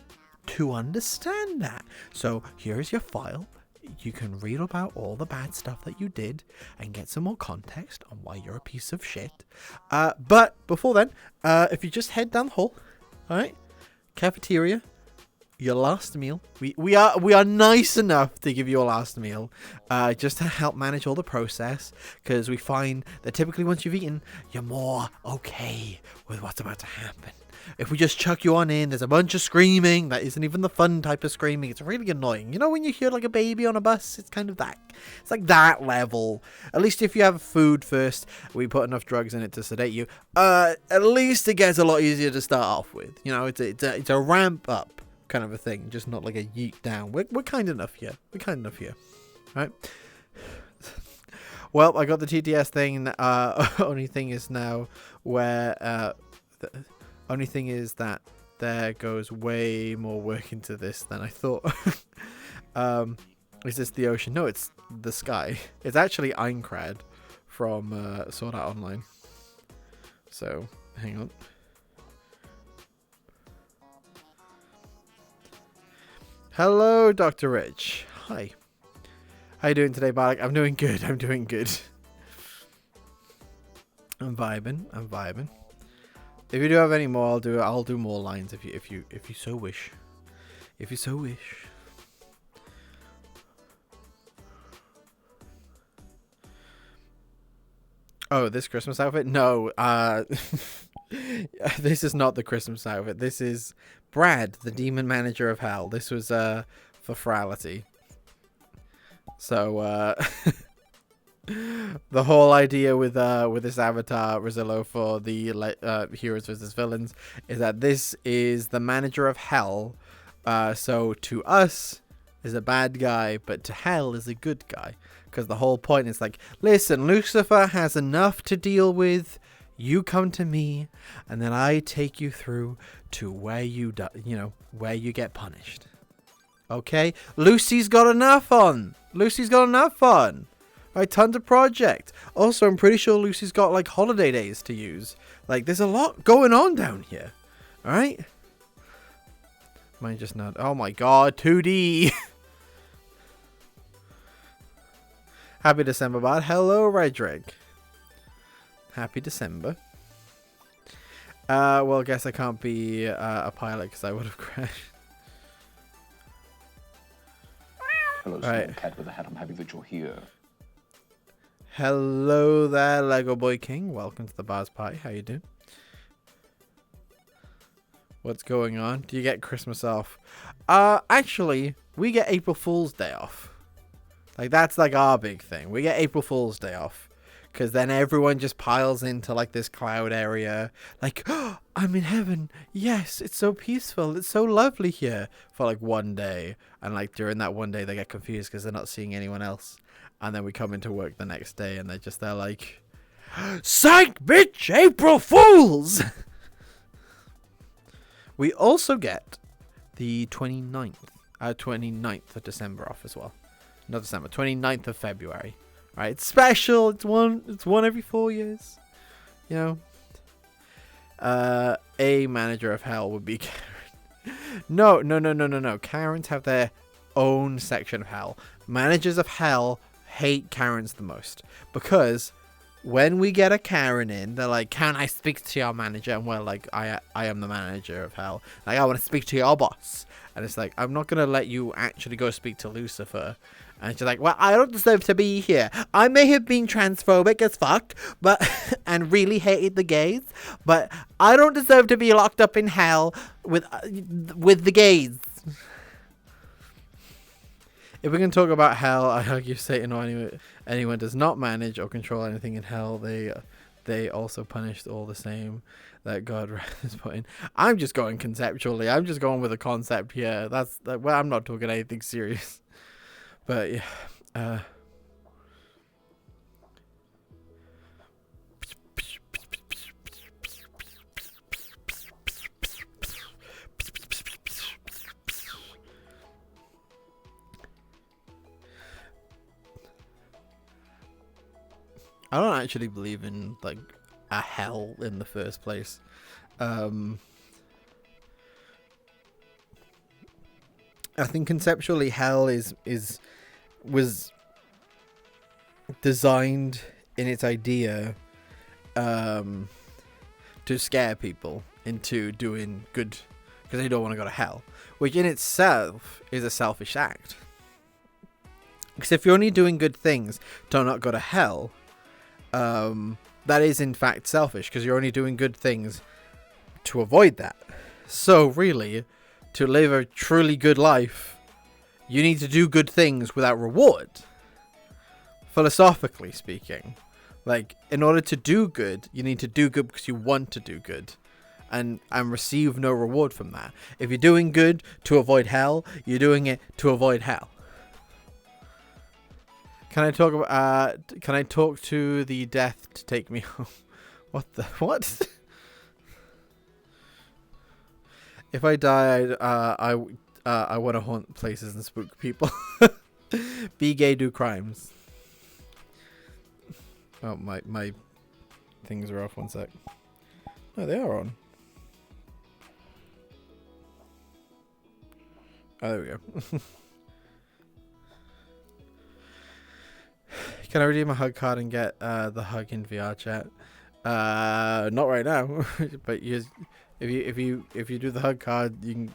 to understand that. So here is your file. You can read about all the bad stuff that you did and get some more context on why you're a piece of shit. But before then, if you just head down the hall, all right, cafeteria, your last meal. We are nice enough to give you a last meal, just to help manage all the process, because we find that typically once you've eaten, you're more okay with what's about to happen. If we just chuck you on in, there's a bunch of screaming. That isn't even the fun type of screaming. It's really annoying. You know when you hear like a baby on a bus? It's kind of that. It's like that level. At least if you have food first, we put enough drugs in it to sedate you. At least it gets a lot easier to start off with. You know, it's a ramp up kind of a thing. Just not like a yeet down. We're kind enough here. We're kind enough here. Right? Well, I got the TTS thing. Only thing is now where... Only thing is that there goes way more work into this than I thought. Is this the ocean? No, it's the sky. It's actually Aincrad from Sword Art Online. So, hang on. Hello, Dr. Rich. Hi. How you doing today, Bardic? I'm doing good. I'm doing good. I'm vibing. If you do have any more, I'll do more lines if you so wish. If you so wish. Oh, this Christmas outfit? No, this is not the Christmas outfit. This is Brad, the demon manager of hell. This was for Frality. So the whole idea with this avatar Rosillo for the heroes versus villains is that this is the manager of hell. So to us is a bad guy, but to hell is a good guy. Because the whole point is like, listen, Lucifer has enough to deal with. You come to me, and then I take you through to where where you get punished. Okay, Lucy's got enough on. Right, tons of project. Also, I'm pretty sure Lucy's got like holiday days to use. Like, there's a lot going on down here. All right. Mine just not. Oh my god, 2D. Happy December, bud. Hello, Redrick. Happy December. Well, I guess I can't be a pilot because I would have crashed. Hello, small cat with a hat. I'm happy that you're here. Hello there, Lego Boy King. Welcome to the Bars Party. How you doing? What's going on? Do you get Christmas off? Actually, we get April Fool's Day off. Like, that's like our big thing. We get April Fool's Day off. because then everyone just piles into like this cloud area, like, oh, I'm in heaven, yes, it's so peaceful, it's so lovely here, for like one day, and like during that one day they get confused because they're not seeing anyone else, and then we come into work the next day and they're like, psych bitch, April Fools. We also get the 29th of December off as well. Not December, 29th of February. Right, it's special. It's one every 4 years. You know. A manager of hell would be Karen. No. Karens have their own section of hell. Managers of hell hate Karens the most, because when we get a Karen in, they're like, can I speak to your manager? And we're like, I am the manager of hell. Like, I want to speak to your boss. And it's like, I'm not going to let you actually go speak to Lucifer. And she's like, well, I don't deserve to be here. I may have been transphobic as fuck, but and really hated the gays, but I don't deserve to be locked up in hell with the gays. If we can talk about hell, I argue Satan or anyone does not manage or control anything in hell. They also punished all the same that God is put in. I'm just going conceptually. I'm just going with a concept here. Well, I'm not talking anything serious. But yeah, I don't actually believe in like a hell in the first place. I think conceptually hell was designed in its idea to scare people into doing good because they don't want to go to hell, which in itself is a selfish act. Because if you're only doing good things to not go to hell, that is in fact selfish, because you're only doing good things to avoid that. So really, to live a truly good life, you need to do good things without reward. Philosophically speaking, like, in order to do good, you need to do good because you want to do good, and receive no reward from that. If you're doing good to avoid hell, you're doing it to avoid hell. Can I talk about? Can I talk to the death to take me home? What? If I died, I want to haunt places and spook people. Be gay, do crimes. Oh, my things are off. 1 sec. No, they are on. Oh, there we go. Can I redeem a hug card and get the hug in VR chat? Not right now, but if you do the hug card, you can.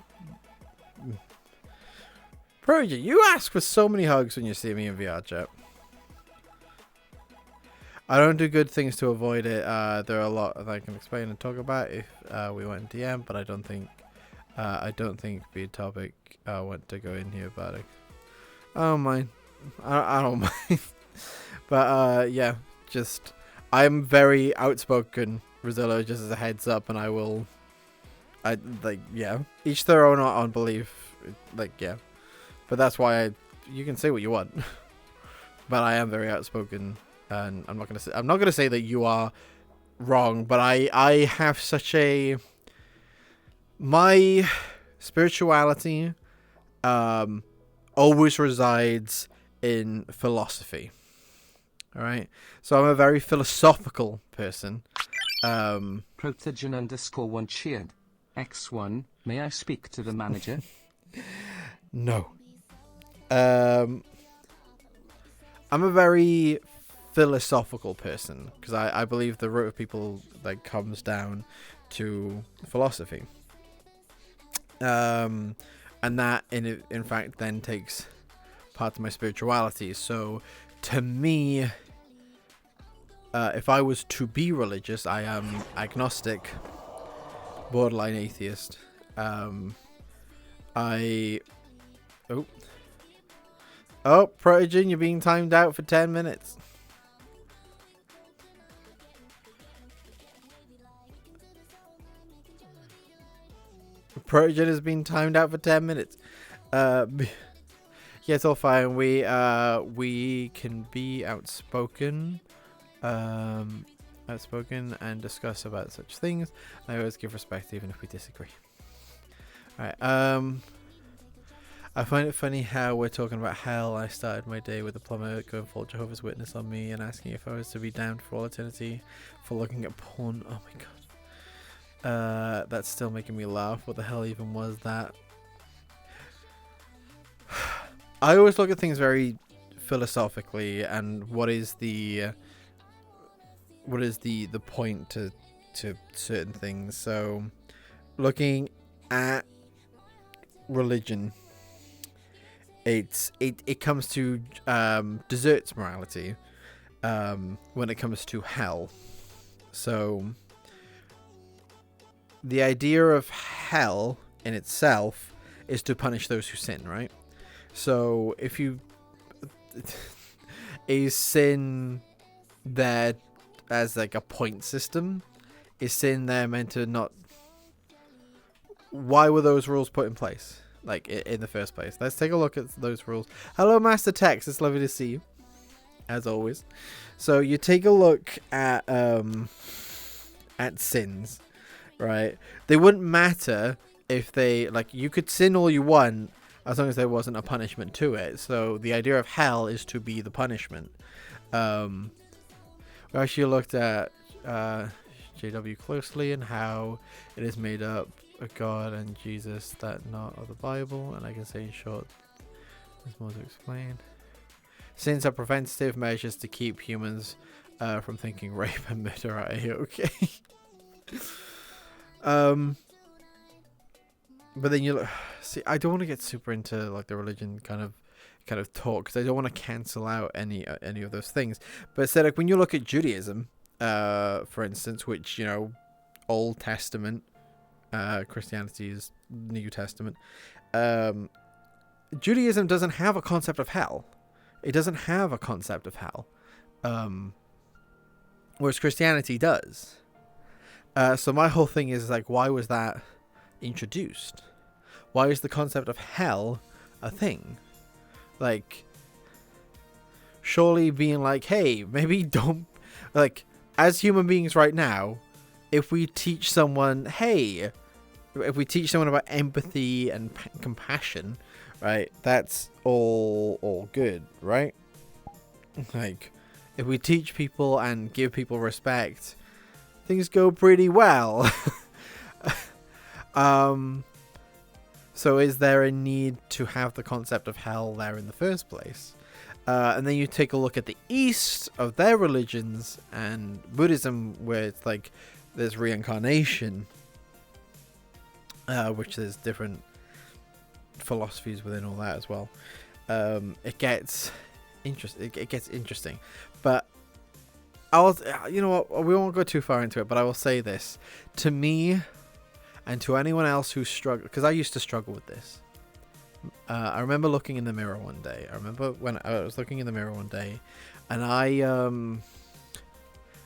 Bro, you ask for so many hugs when you see me in VR chat. I don't do good things to avoid it. There are a lot that I can explain and talk about if we went in DM, but I don't think the topic want to go in here about it. I don't mind. I don't mind. But yeah, just I'm very outspoken, Rosillo, just as a heads up, and yeah. Each their own on belief, yeah. But that's why you can say what you want. But I am very outspoken, and I'm not gonna say that you are wrong, but I have such a my spirituality always resides in philosophy. All right, so I'm a very philosophical person. Protogen_1 cheered. X1, may I speak to the manager? No. I'm a very philosophical person because I believe the root of people comes down to philosophy. And that in fact then takes part of my spirituality. So to me, if I was to be religious, I am agnostic, borderline atheist. Oh, Protogen, you're being timed out for 10 minutes. project has been timed out for 10 minutes. Yeah, it's all fine. We can be outspoken. Outspoken and discuss about such things. I always give respect even if we disagree. Alright, I find it funny how we're talking about hell. I started my day with a plumber going full Jehovah's Witness on me and asking if I was to be damned for all eternity for looking at porn. Oh my god. That's still making me laugh. What the hell even was that? I always look at things very philosophically and what is the point to certain things. So looking at religion, it comes to desserts morality when it comes to hell. So the idea of hell in itself is to punish those who sin, right? So if you is sin there as like a point system? Is sin there meant to not? Why were those rules put in place, like in the first place? Let's take a look at those rules. Hello, Master Tex. It's lovely to see you, as always. So you take a look at sins, right? They wouldn't matter if they, like, you could sin all you want as long as there wasn't a punishment to it. So the idea of hell is to be the punishment. We actually looked at JW closely and how it is made up of God and Jesus, that not of the Bible. And I can say in short, there's more to explain. Sins are preventative measures to keep humans from thinking rape and murder are okay. But then you see, I don't want to get super into like the religion kind of talk, because I don't want to cancel out any of those things. But instead, like when you look at Judaism, for instance, which, you know, Old Testament, Christianity is New Testament. Judaism doesn't have a concept of hell. It doesn't have a concept of hell, whereas Christianity does. So my whole thing is like, why was that introduced? Why is the concept of hell a thing? Like, surely being like, hey, maybe don't, like, as human beings right now, if we teach someone, hey, if we teach someone about empathy and compassion, right, that's all good, right? Like, if we teach people and give people respect, things go pretty well. So is there a need to have the concept of hell there in the first place? And then you take a look at the East of their religions and Buddhism, where it's like there's reincarnation, which there's different philosophies within all that as well. It gets interesting, but you know what, we won't go too far into it, but I will say this to me and to anyone else who struggle, because I used to struggle with this. I remember looking in the mirror one day. I remember when I was looking in the mirror one day, and I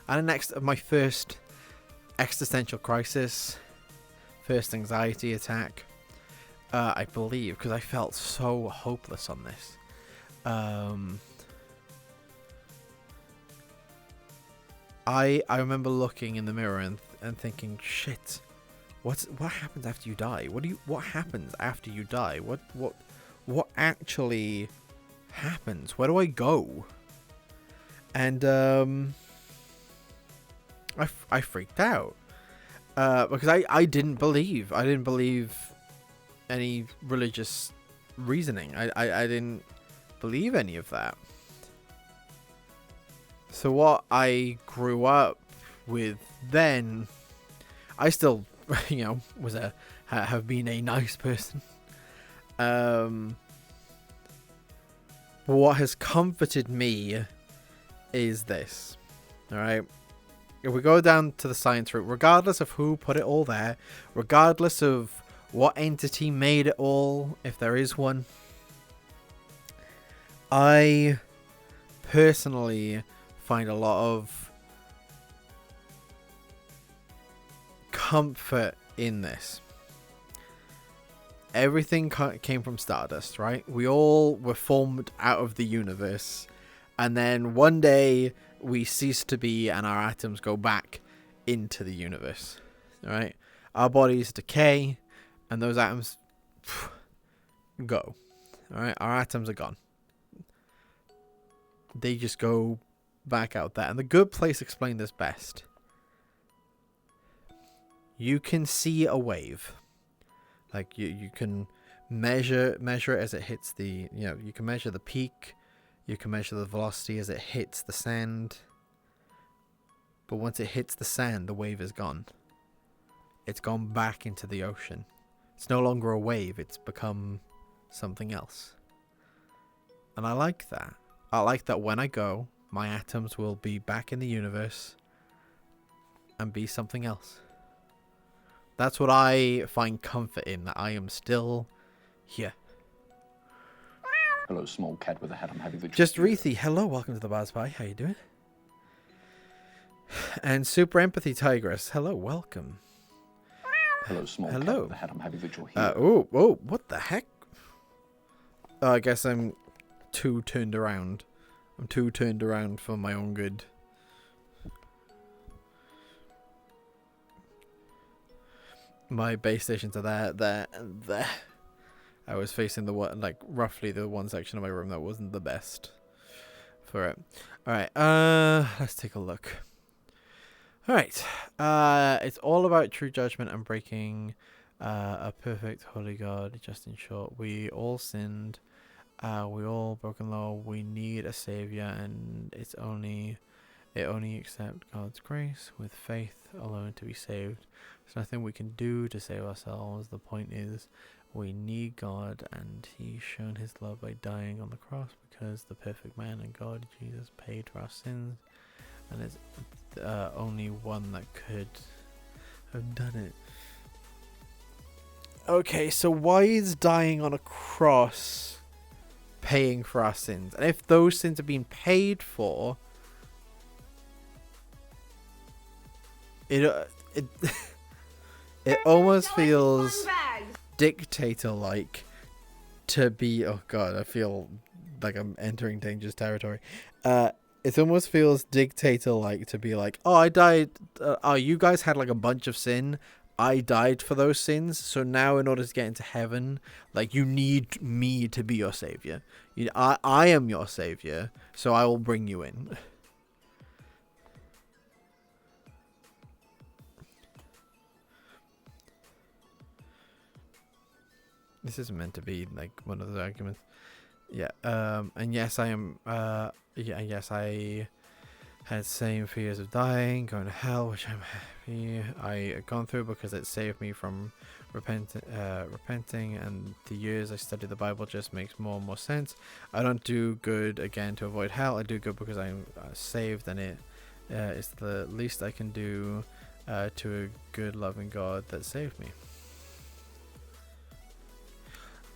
had my first existential crisis, first anxiety attack, I believe, because I felt so hopeless on this. I remember looking in the mirror and thinking, shit, what happens after you die? What happens after you die? What actually happens? Where do I go? And I freaked out because I didn't believe any religious reasoning. I didn't believe any of that. So what I grew up with then, I still, you know, have been a nice person. But what has comforted me is this. Alright? If we go down to the science route, regardless of who put it all there, regardless of what entity made it all, if there is one, I personally find a lot of comfort in this. everything came from stardust, right? We all were formed out of the universe, and then one day we cease to be, and our atoms go back into the universe. All right, our bodies decay, and those atoms go. All right, our atoms are gone. They just go back out there. And the Good Place explained this best. You can see a wave. Like you can measure it as it hits the, you can measure the peak. You can measure the velocity as it hits the sand. But once it hits the sand, the wave is gone. It's gone back into the ocean. It's no longer a wave. It's become something else. And I like that. I like that when I go, my atoms will be back in the universe and be something else. That's what I find comfort in, that I am still here. Hello, small cat with a hat. I'm having the Just Reethy, hello, welcome to the Baz Pie. How you doing? And Super Empathy Tigress, hello, welcome. Hello, small cat with a hat. I'm having the joy. Oh, what the heck? I guess I'm too turned around. I'm too turned around for my own good. My base stations are there, and there. I was facing the one, like roughly the one section of my room that wasn't the best for it. All right, let's take a look. All right, it's all about true judgment and breaking a perfect holy God. Just in short, we all sinned. We all broken law. We need a savior, and it only accept God's grace with faith alone to be saved. There's nothing we can do to save ourselves. The point is, we need God, and He's shown His love by dying on the cross, because the perfect man and God, Jesus, paid for our sins, and it's only one that could have done it. Okay, so why is dying on a cross paying for our sins? And if those sins have been paid for, it almost feels dictator-like to be. Oh god, I feel like I'm entering dangerous territory. It almost feels dictator-like to be like, oh, I died. You guys had like a bunch of sin. I died for those sins, so now in order to get into heaven, like, you need me to be your savior. I am your savior, so I will bring you in. This isn't meant to be like one of those arguments. Yeah, and yes, I am, yes, I had same fears of dying, going to hell, which I'm happy I gone through, because it saved me from repenting, and the years I studied the Bible just makes more and more sense. I don't do good again to avoid hell. I do good because I'm saved, and it is the least I can do to a good, loving God that saved me.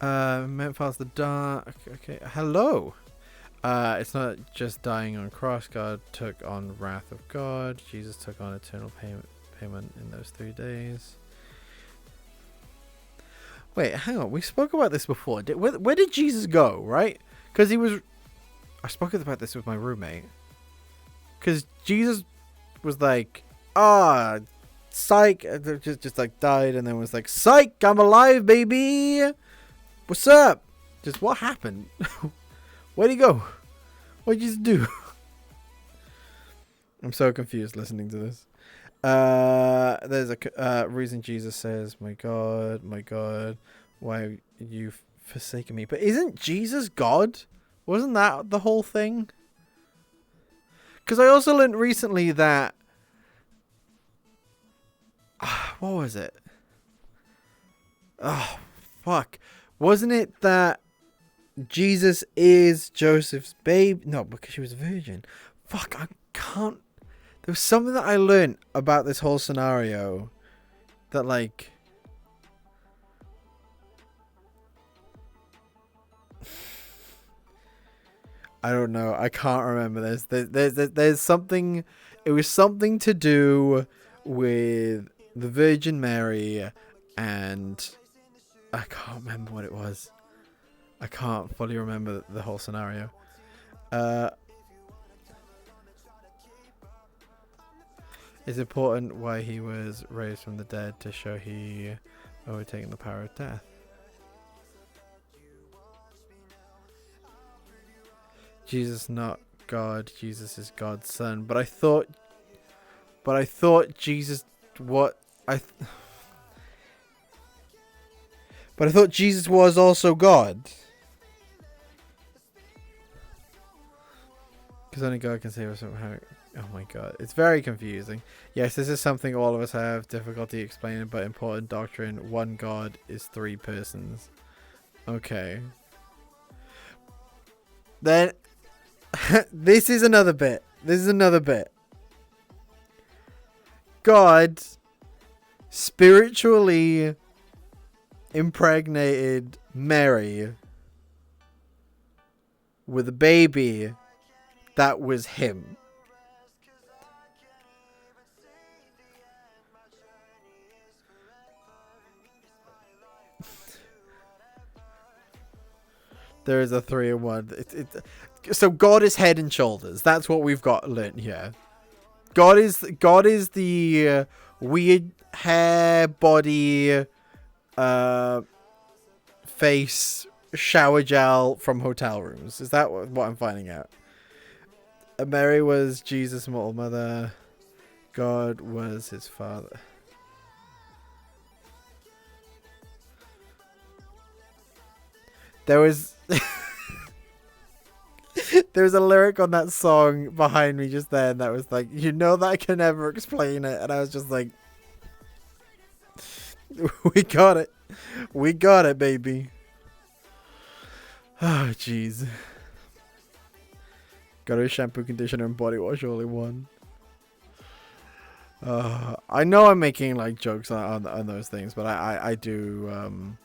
Memphis the Dark. Okay, hello. It's not just dying on cross. God took on wrath of God. Jesus took on eternal payment in those 3 days. Wait, hang on. We spoke about this before. Where did Jesus go, right? Because I spoke about this with my roommate. Because Jesus was like, psych. Just like died, and then was like, psych, I'm alive, baby. What's up? Just what happened? Where'd he go? What'd you just do? I'm so confused listening to this. There's a reason Jesus says, my God, why have you forsaken me? But isn't Jesus God? Wasn't that the whole thing? Because I also learned recently that... what was it? Oh, fuck. Wasn't it that Jesus is Joseph's babe? No, because she was a virgin. Fuck, I can't... There was something that I learned about this whole scenario that, like... I don't know. I can't remember this. There's something... It was something to do with the Virgin Mary and I can't remember what it was. I can't fully remember the whole scenario. It's important why he was raised from the dead to show he overtaken the power of death. Jesus not God, Jesus is God's son. But I thought Jesus but I thought Jesus was also God. Because only God can save us from how. Oh my god, it's very confusing. Yes, this is something all of us have difficulty explaining, but important doctrine. One God is 3 persons. Okay. Then, this is another bit. God spiritually impregnated Mary with a baby that was him. There is a 3 in 1. So God is head and shoulders. That's what we've got learnt here. God is the weird hair, body, face, shower gel from hotel rooms. Is that what I'm finding out? Mary was Jesus' mortal mother. God was his father. There was a lyric on that song behind me just then that was like, you know that I can never explain it, and I was just like, we got it, baby. Oh jeez. Got a shampoo, conditioner, and body wash all in one. I know I'm making like jokes on those things, but I do.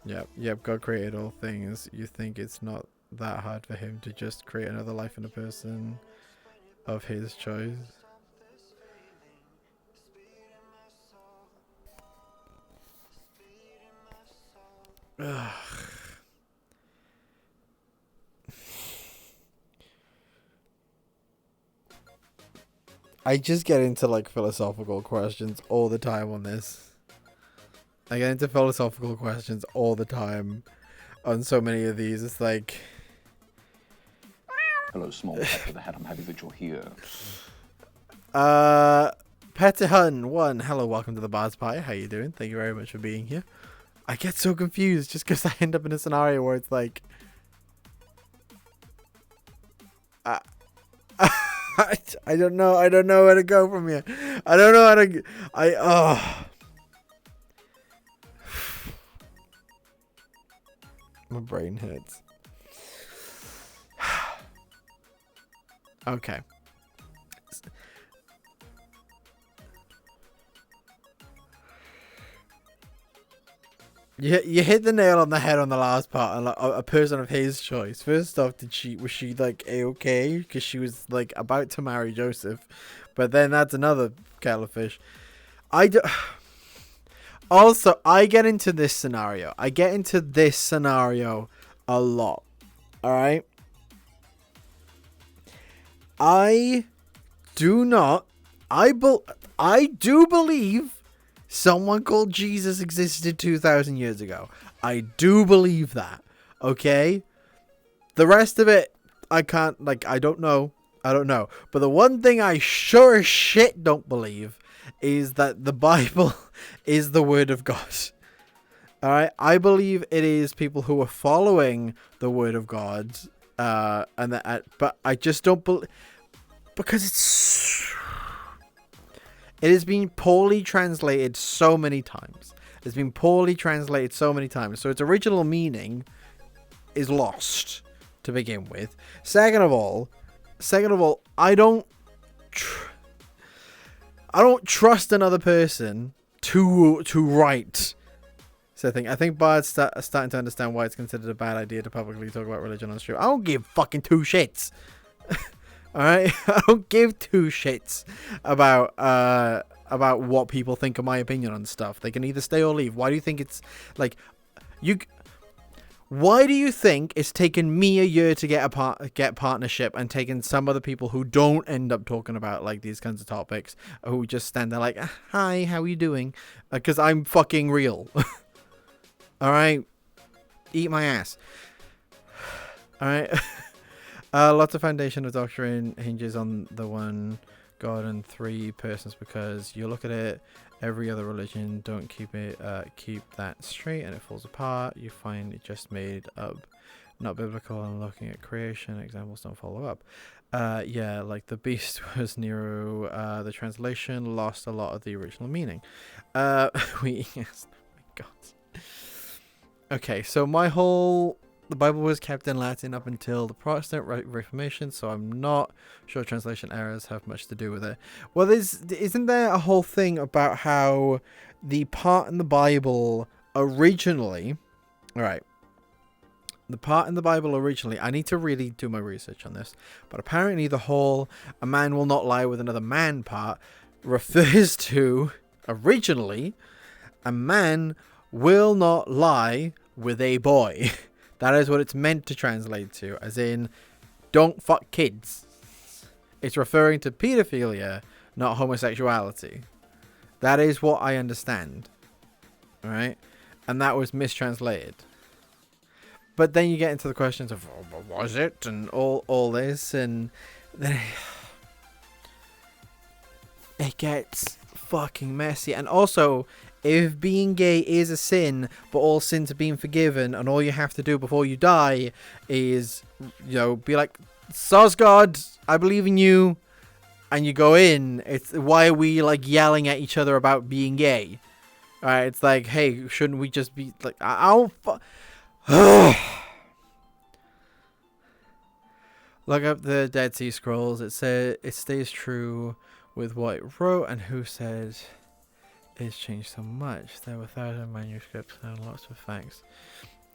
Yep. God created all things. You think it's not that hard for him to just create another life in a person of his choice? Ugh. I just get into like philosophical questions all the time on this. I get into philosophical questions all the time on so many of these. It's like, Hello, small pet with a hat. I'm happy that you're here. Petihun1, hello, welcome to the Bard's Pie. How you doing? Thank you very much for being here. I get so confused just because I end up in a scenario where it's like, I don't know where to go from here. I don't know how to. My brain hurts. Okay. You hit the nail on the head on the last part, and like, a person of his choice. First off, was she like a-okay? Because she was like about to marry Joseph, but then that's another kettle of fish. Also, I get into this scenario. A lot. All right. I do believe someone called Jesus existed 2,000 years ago. I do believe that. Okay? The rest of it, I can't, like, I don't know. But the one thing I sure as shit don't believe is that the Bible is the word of God. Alright? I believe it is people who are following the word of God. But I just don't believe, because it has been poorly translated so many times. So its original meaning is lost to begin with. Second of all, I don't trust another person to write something. I think Bard's starting to understand why it's considered a bad idea to publicly talk about religion on stream. I don't give fucking 2 shits. Alright? I don't give 2 shits about what people think of my opinion on stuff. They can either stay or leave. Why do you think it's like, Why do you think it's taken me a year to get partnership, and taken some other people who don't end up talking about like these kinds of topics, who just stand there like, hi, how are you doing? Because I'm fucking real. All right, eat my ass. All right. Lots of foundation of doctrine hinges on the one God and three persons, because you look at it, every other religion don't keep that straight, and it falls apart. You find it just made up, not biblical, and looking at creation examples don't follow up. Yeah, like the beast was Nero. The translation lost a lot of the original meaning. Yes, oh my God. Okay, so the Bible was kept in Latin up until the Protestant Reformation, so I'm not sure translation errors have much to do with it. Well, isn't there a whole thing about how the part in the Bible originally... Alright. The part in the Bible originally... I need to really do my research on this. But apparently the whole "a man will not lie with another man" part refers to, originally, a man will not lie with a boy. That is what it's meant to translate to, as in, don't fuck kids. It's referring to pedophilia, not homosexuality. That is what I understand. Alright? And that was mistranslated. But then you get into the questions of, oh, was it? And all this, and then it gets fucking messy. And also, if being gay is a sin, but all sins are being forgiven, and all you have to do before you die is, you know, be like, "Soz God, I believe in you," and you go in, it's, why are we like yelling at each other about being gay? Alright, it's like, hey, shouldn't we just be like, Look up the Dead Sea Scrolls. It said it stays true with what it wrote, and who said it's changed so much. There were thousands of manuscripts and lots of facts.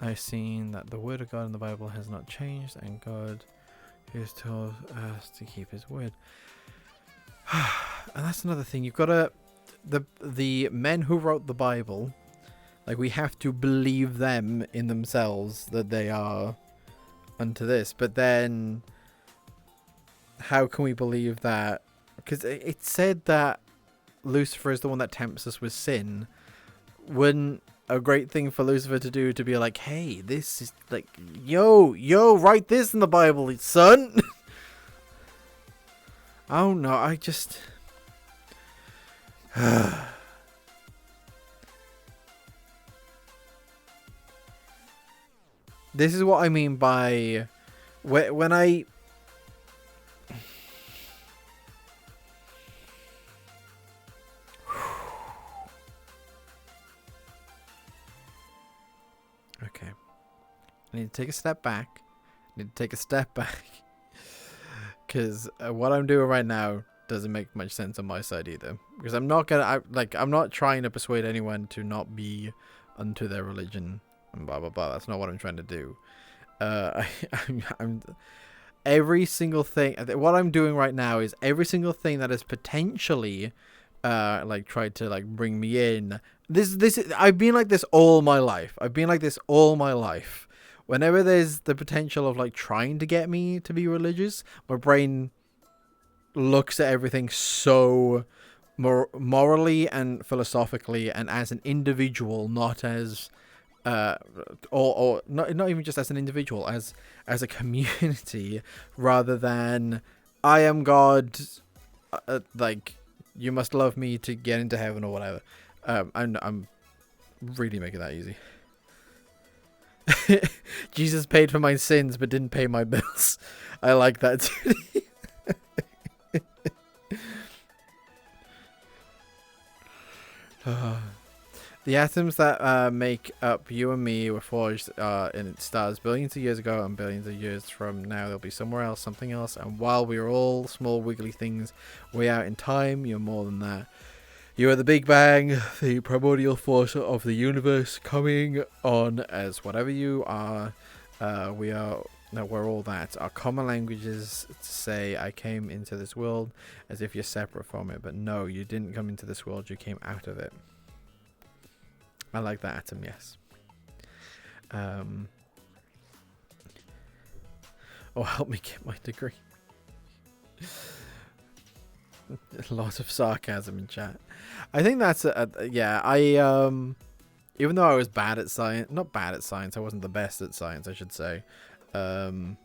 I've seen that the word of God in the Bible has not changed, and God has told us to keep his word. And that's another thing. You've got to... The men who wrote the Bible, like, we have to believe them in themselves that they are unto this. But then, how can we believe that? Because it said that Lucifer is the one that tempts us with sin. Wouldn't a great thing for Lucifer to do to be like, hey, this is like, yo, write this in the Bible, son? Oh no, I just... This is what I mean by when I... Okay. I need to take a step back. Because what I'm doing right now doesn't make much sense on my side either. Because I'm not trying to persuade anyone to not be unto their religion and blah blah blah. That's not what I'm trying to do. I'm every single thing. What I'm doing right now is every single thing that is potentially like tried to like bring me in. I've been like this all my life. Whenever there's the potential of like trying to get me to be religious, my brain looks at everything so morally and philosophically and as an individual, not as or not even just as an individual, as a community, rather than I am God, like you must love me to get into heaven or whatever. I'm really making that easy. Jesus paid for my sins but didn't pay my bills. I like that too. The atoms that make up you and me were forged in stars billions of years ago, and billions of years from now they'll be somewhere else, something else. And while we are all small wiggly things way out in time, you're more than that. You are the Big Bang, the primordial force of the universe coming on as whatever you are. We're all that. Our common language is to say, I came into this world, as if you're separate from it. But no, you didn't come into this world, you came out of it. I like that atom, yes. Or help me get my degree. A lot of sarcasm in chat. I think that's yeah. Even though I was bad at science, not bad at science, I wasn't the best at science, I should say. I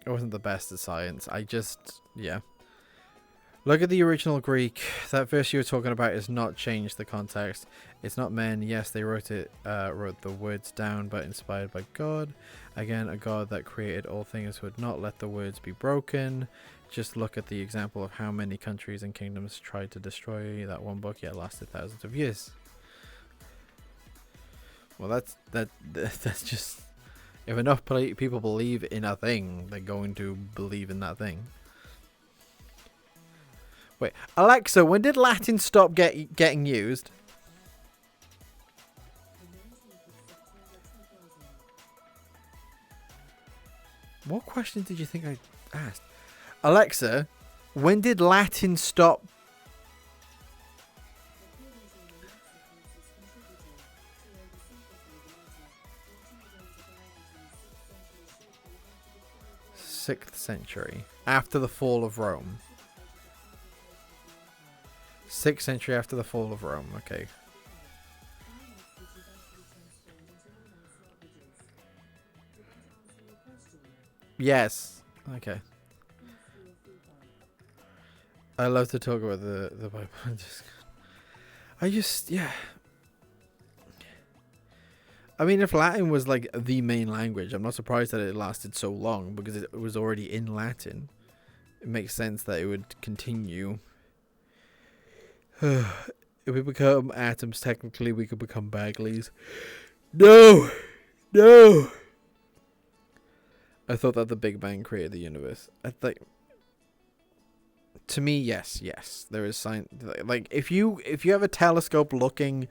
wasn't the best at science. I just, yeah. Look at the original Greek. That verse you were talking about is not changed the context. It's not men. Yes, they wrote the words down, but inspired by God. Again, a God that created all things would not let the words be broken. Just look at the example of how many countries and kingdoms tried to destroy that one book, yet lasted thousands of years. Well, that's just, if enough people believe in a thing, they're going to believe in that thing. Wait, Alexa, when did Latin stop getting used? What question did you think I asked? Alexa, when did Latin stop? Sixth century, after the fall of Rome. 6th century after the fall of Rome. Okay. Yes. Okay. I love to talk about the Bible. Yeah. I mean, if Latin was like the main language, I'm not surprised that it lasted so long because it was already in Latin. It makes sense that it would continue. If we become atoms, technically we could become Bagleys. No! No! I thought that the Big Bang created the universe. I think, to me, yes. There is science. Like, if you have a telescope looking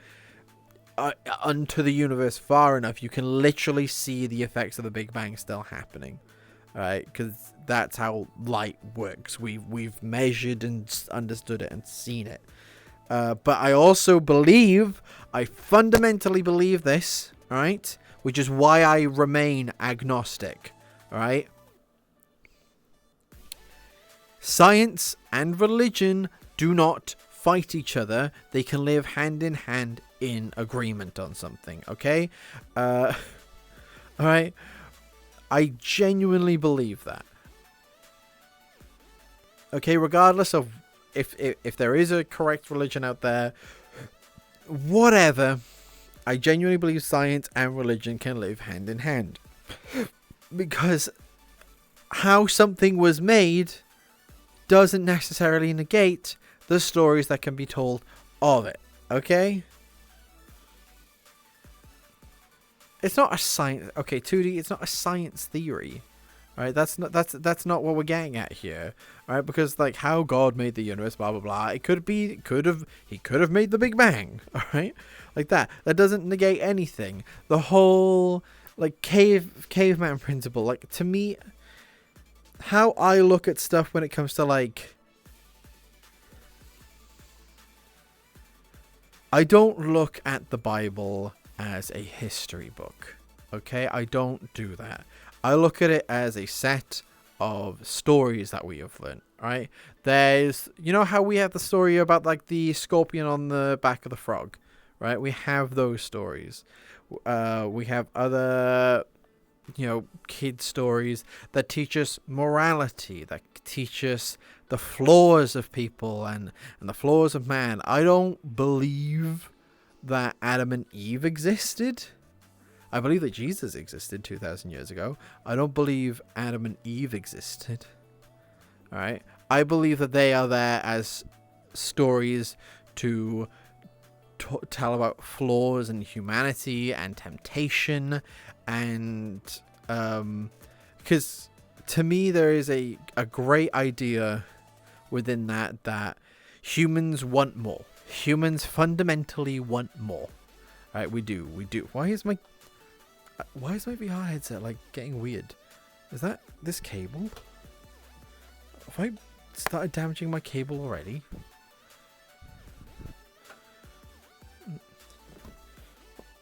onto the universe far enough, you can literally see the effects of the Big Bang still happening. Right? Because that's how light works. We've measured and understood it and seen it. But I also I fundamentally believe this, alright? Which is why I remain agnostic, alright? Science and religion do not fight each other. They can live hand in hand in agreement on something, okay? Alright? I genuinely believe that. Okay, regardless of if there is a correct religion out there, whatever, I genuinely believe science and religion can live hand in hand. Because how something was made doesn't necessarily negate the stories that can be told of it. Okay? It's not a science. Okay, 2D. It's not a science theory, right? That's not what we're getting at here, right? Because like how God made the universe, blah blah blah. He could have made the Big Bang, all right? Like that. That doesn't negate anything. The whole like caveman principle. Like to me, how I look at stuff when it comes to like, I don't look at the Bible as a history book, okay? I don't do that. I look at it as a set of stories that we have learned, right? There's, you know how we have the story about like the scorpion on the back of the frog, right? We have those stories. We have other, kid stories that teach us morality, that teach us the flaws of people and the flaws of man. I don't believe that Adam and Eve existed. I believe that Jesus existed 2,000 years ago. I don't believe Adam and Eve existed. Alright? I believe that they are there as stories to tell about flaws in humanity and temptation. And because to me there is a great idea within that humans want more. Humans fundamentally want more. Right, we do. Why is my VR headset like getting weird? Is that this cable? Have I started damaging my cable already?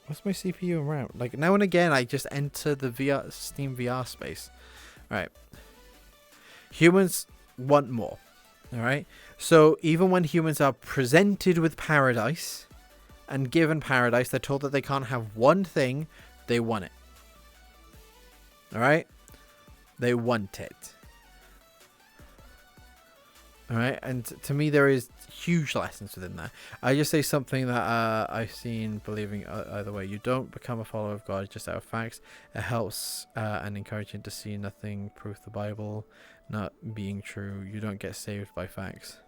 What's my CPU and RAM? Like, now and again, I just enter the Steam VR space. Alright. Humans want more. Alright? So, even when humans are presented with paradise and given paradise, they're told that they can't have one thing, they want it. Alright? They want it. Alright? And to me, there is huge lessons within that. I just say something that I've seen believing either way. You don't become a follower of God just out of facts. It helps and encouraging to see nothing proof the Bible not being true. You don't get saved by facts.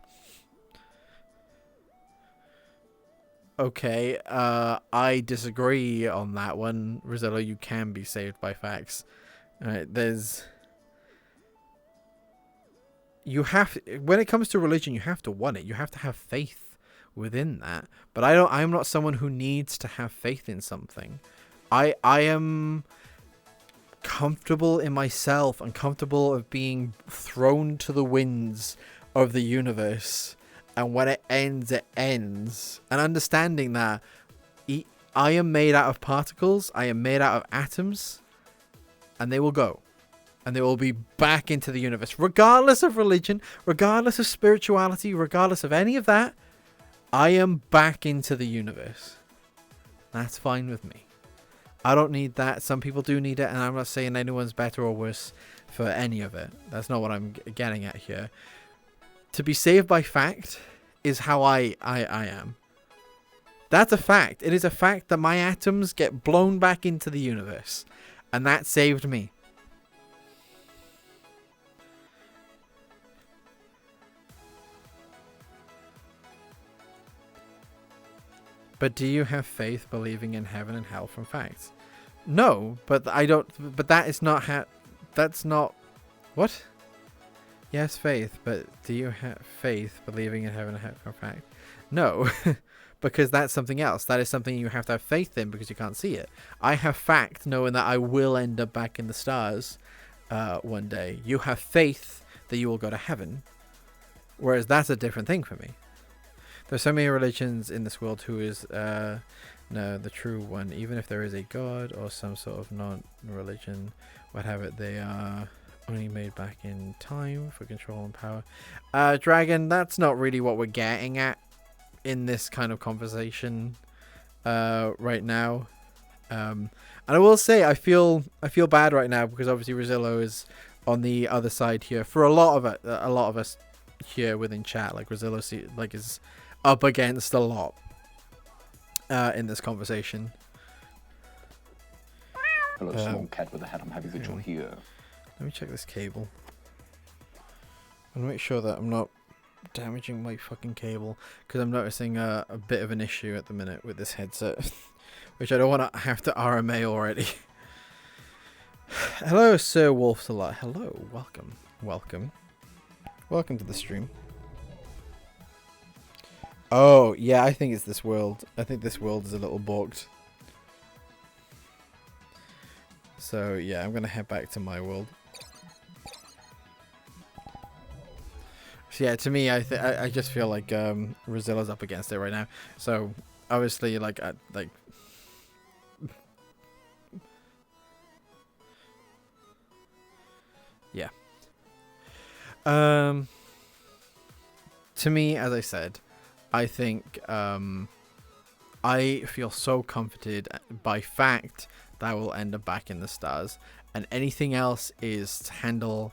Okay, I disagree on that one. Rosillo, you can be saved by facts. Alright, when it comes to religion, you have to want it. You have to have faith within that. But I'm not someone who needs to have faith in something. I am comfortable in myself and comfortable of being thrown to the winds of the universe. And when it ends, it ends. And understanding that I am made out of particles. I am made out of atoms. And they will go. And they will be back into the universe. Regardless of religion, regardless of spirituality, regardless of any of that, I am back into the universe. That's fine with me. I don't need that. Some people do need it, and I'm not saying anyone's better or worse for any of it. That's not what I'm getting at here. To be saved by fact is how I am. That's a fact. It is a fact that my atoms get blown back into the universe. And that saved me. But do you have faith believing in heaven and hell from facts? No, but I don't. But that is not how. That's not. What? Yes, faith. But do you have faith believing in heaven and hell from facts? No, because that's something else. That is something you have to have faith in because you can't see it. I have fact knowing that I will end up back in the stars one day. You have faith that you will go to heaven, whereas that's a different thing for me. There's so many religions in this world. Who is no the true one? Even if there is a god or some sort of non-religion, what have it, they are only made back in time for control and power. Dragon, that's not really what we're getting at in this kind of conversation right now. And I will say I feel bad right now because obviously Rosillo is on the other side here for a lot of it. A lot of us here within chat, like Rosillo, is up against a lot in this conversation. Hello, small cat with a hat. I'm happy that you're here. Let me check this cable. I want to make sure that I'm not damaging my fucking cable because I'm noticing a bit of an issue at the minute with this headset, which I don't want to have to RMA already. Hello, Sir Wolfsalot. Hello, welcome to the stream. Oh, yeah, I think it's this world. I think this world is a little balked. So, yeah, I'm going to head back to my world. So, yeah, to me, I just feel like Rosillo's up against it right now. So, obviously, yeah. To me, as I said, I think I feel so comforted by fact that I will end up back in the stars, and anything else is to handle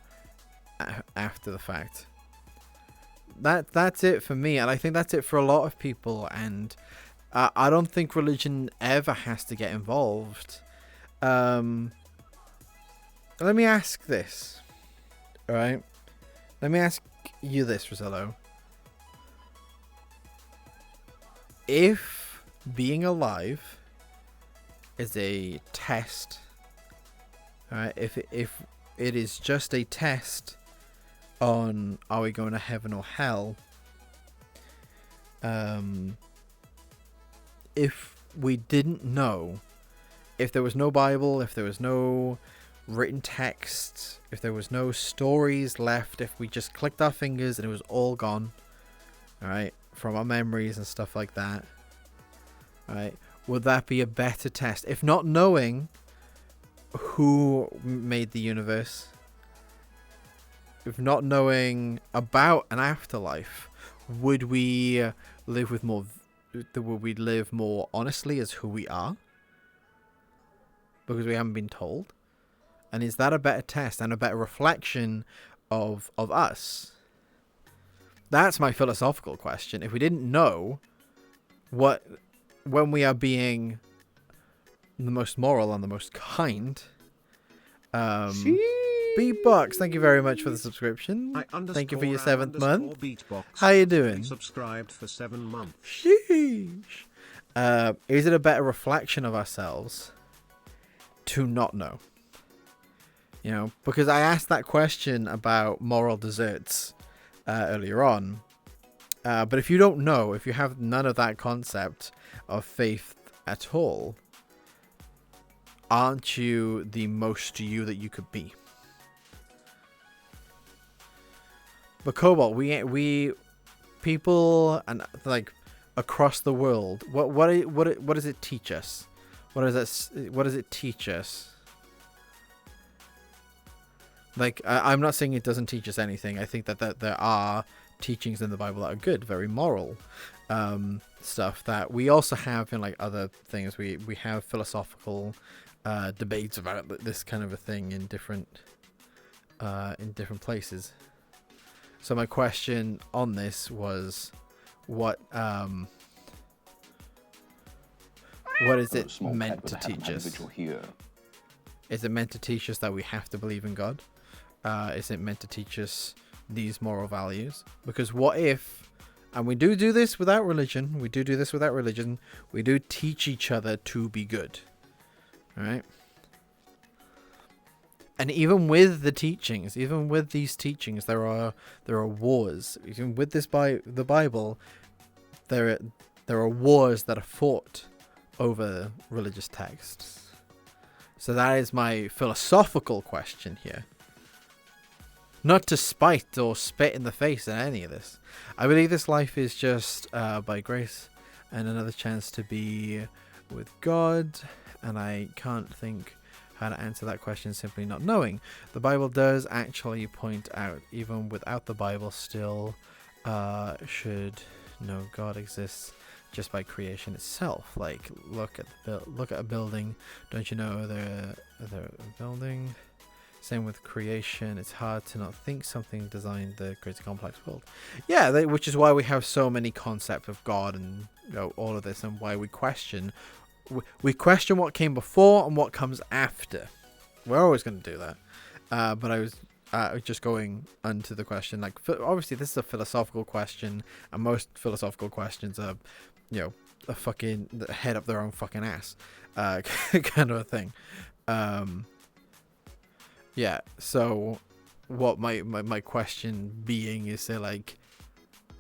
after the fact. That's it for me, and I think that's it for a lot of people. And I don't think religion ever has to get involved. Let me ask this. All right, let me ask you this, Rosillo. If being alive is a test, alright, if it is just a test on are we going to heaven or hell, if we didn't know, if there was no Bible, if there was no written text, if there was no stories left, if we just clicked our fingers and it was all gone, alright, from our memories and stuff like that, right? would that be a better test? If not knowing who made the universe, if not knowing about an afterlife, would we live more honestly as who we are? Because we haven't been told. And is that a better test and a better reflection of us? That's my philosophical question. If we didn't know when we are being the most moral and the most kind, B-Box, thank you very much for the subscription. Thank you for your 7th month. How you doing? Subscribed for 7 months. Sheesh. Is it a better reflection of ourselves to not know? You know, because I asked that question about moral desserts earlier on. But if you don't know, if you have none of that concept of faith at all, aren't you the most you that you could be? But Cobalt, we people and like across the world, what does it teach us? What does it teach us? Like, I'm not saying it doesn't teach us anything. I think that there are teachings in the Bible that are good, very moral stuff that we also have in like other things. We have philosophical debates about this kind of a thing in different places. So my question on this was, what is it meant to teach us? Is it meant to teach us that we have to believe in God? Is it meant to teach us these moral values? Because what if, and we do this without religion, we do teach each other to be good, right? And even with the teachings, even with these teachings, there are wars. Even with the Bible, there are wars that are fought over religious texts. So that is my philosophical question here. Not to spite or spit in the face in any of this. I believe this life is just by grace and another chance to be with God. And I can't think how to answer that question simply not knowing. The Bible does actually point out, even without the Bible, still should know God exists just by creation itself. Like, look at a building. Don't you know they're a building? Same with creation. It's hard to not think something designed the greater complex world. Yeah, which is why we have so many concepts of God and all of this, and why we question what came before and what comes after. We're always going to do that. But I was just going onto the question. Like, obviously, this is a philosophical question, and most philosophical questions are, a fucking head up their own fucking ass, kind of a thing. Yeah, so what my question being is that, like,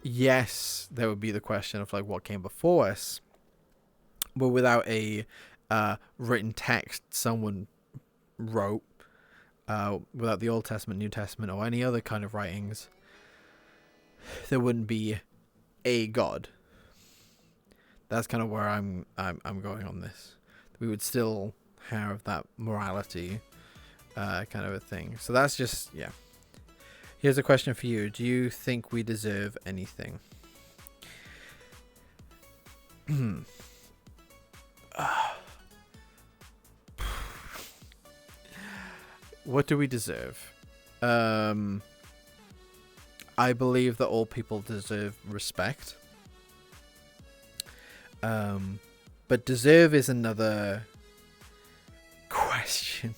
yes, there would be the question of like what came before us, but without a written text someone wrote, without the Old Testament, New Testament, or any other kind of writings, there wouldn't be a God. That's kind of where I'm going on this. We would still have that morality kind of a thing. So that's just, yeah. Here's a question for you. Do you think we deserve anything? What do we deserve? I believe that all people deserve respect. But deserve is another question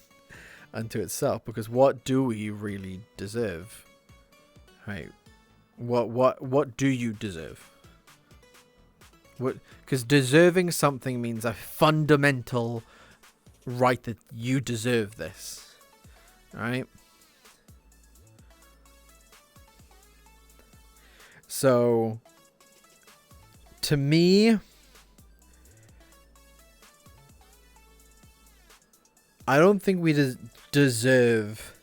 unto itself, because what do we really deserve? Right? What do you deserve? What? Because deserving something means a fundamental right that you deserve this. Right? So, to me, I don't think we deserve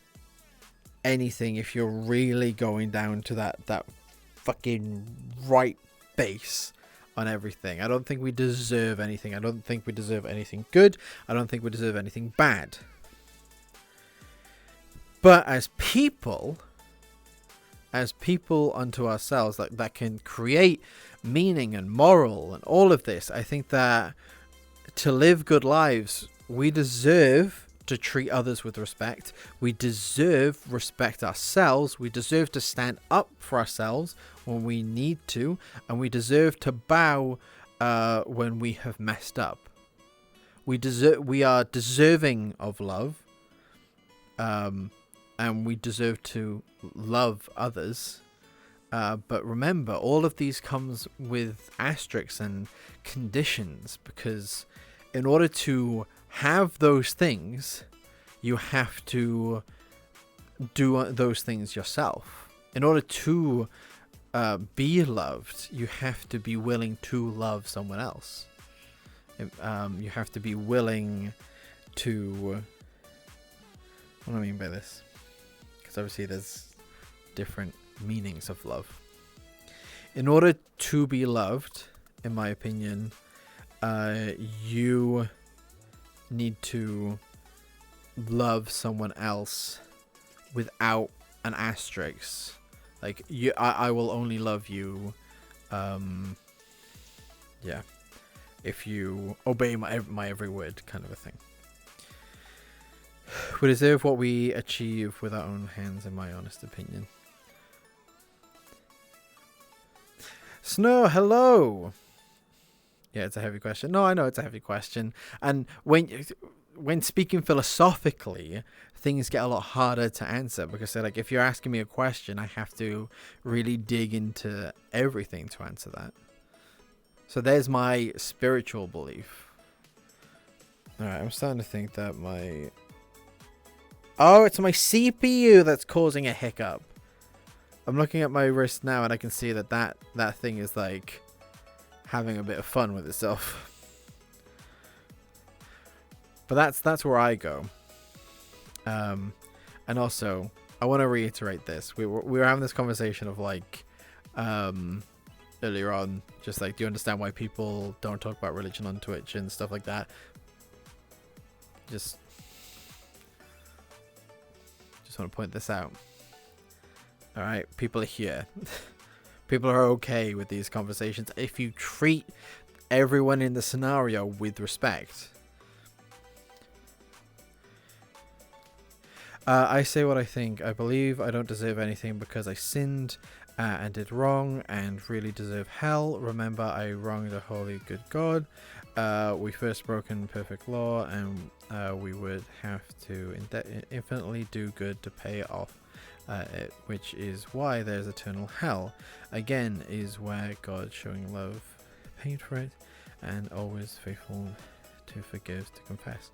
anything if you're really going down to that fucking right base on everything. I don't think we deserve anything. I don't think we deserve anything good. I don't think we deserve anything bad. But as people unto ourselves, that can create meaning and moral and all of this, I think that to live good lives, we deserve to treat others with respect. We deserve respect ourselves. We deserve to stand up for ourselves when we need to, and we deserve to bow when we have messed up. We are deserving of love, and we deserve to love others. But remember, all of these comes with asterisks and conditions, because in order to have those things, you have to do those things yourself. In order to be loved, you have to be willing to love someone else. You have to be willing to... What do I mean by this? Because obviously there's different meanings of love. In order to be loved, in my opinion, you need to love someone else without an asterisk. Like, I will only love you, yeah, if you obey my every word, kind of a thing. We deserve what we achieve with our own hands, in my honest opinion. Snow, hello. Yeah, it's a heavy question. No, I know it's a heavy question. And when speaking philosophically, things get a lot harder to answer, because like, if you're asking me a question, I have to really dig into everything to answer that. So there's my spiritual belief. Alright, I'm starting to think that my... Oh, it's my CPU that's causing a hiccup. I'm looking at my wrist now and I can see that thing is like having a bit of fun with itself. But that's where I go. And also, I want to reiterate this. We were having this conversation of like earlier on, just like, do you understand why people don't talk about religion on Twitch and stuff like that? Just want to point this out. All right, people are here. People are okay with these conversations if you treat everyone in the scenario with respect. I say what I think. I believe I don't deserve anything because I sinned and did wrong and really deserve hell. Remember, I wronged a holy good God. We first broken perfect law, and we would have to infinitely do good to pay off it, which is why there's eternal hell. Again, is where God, showing love, paid for it, and always faithful to forgive, to confess.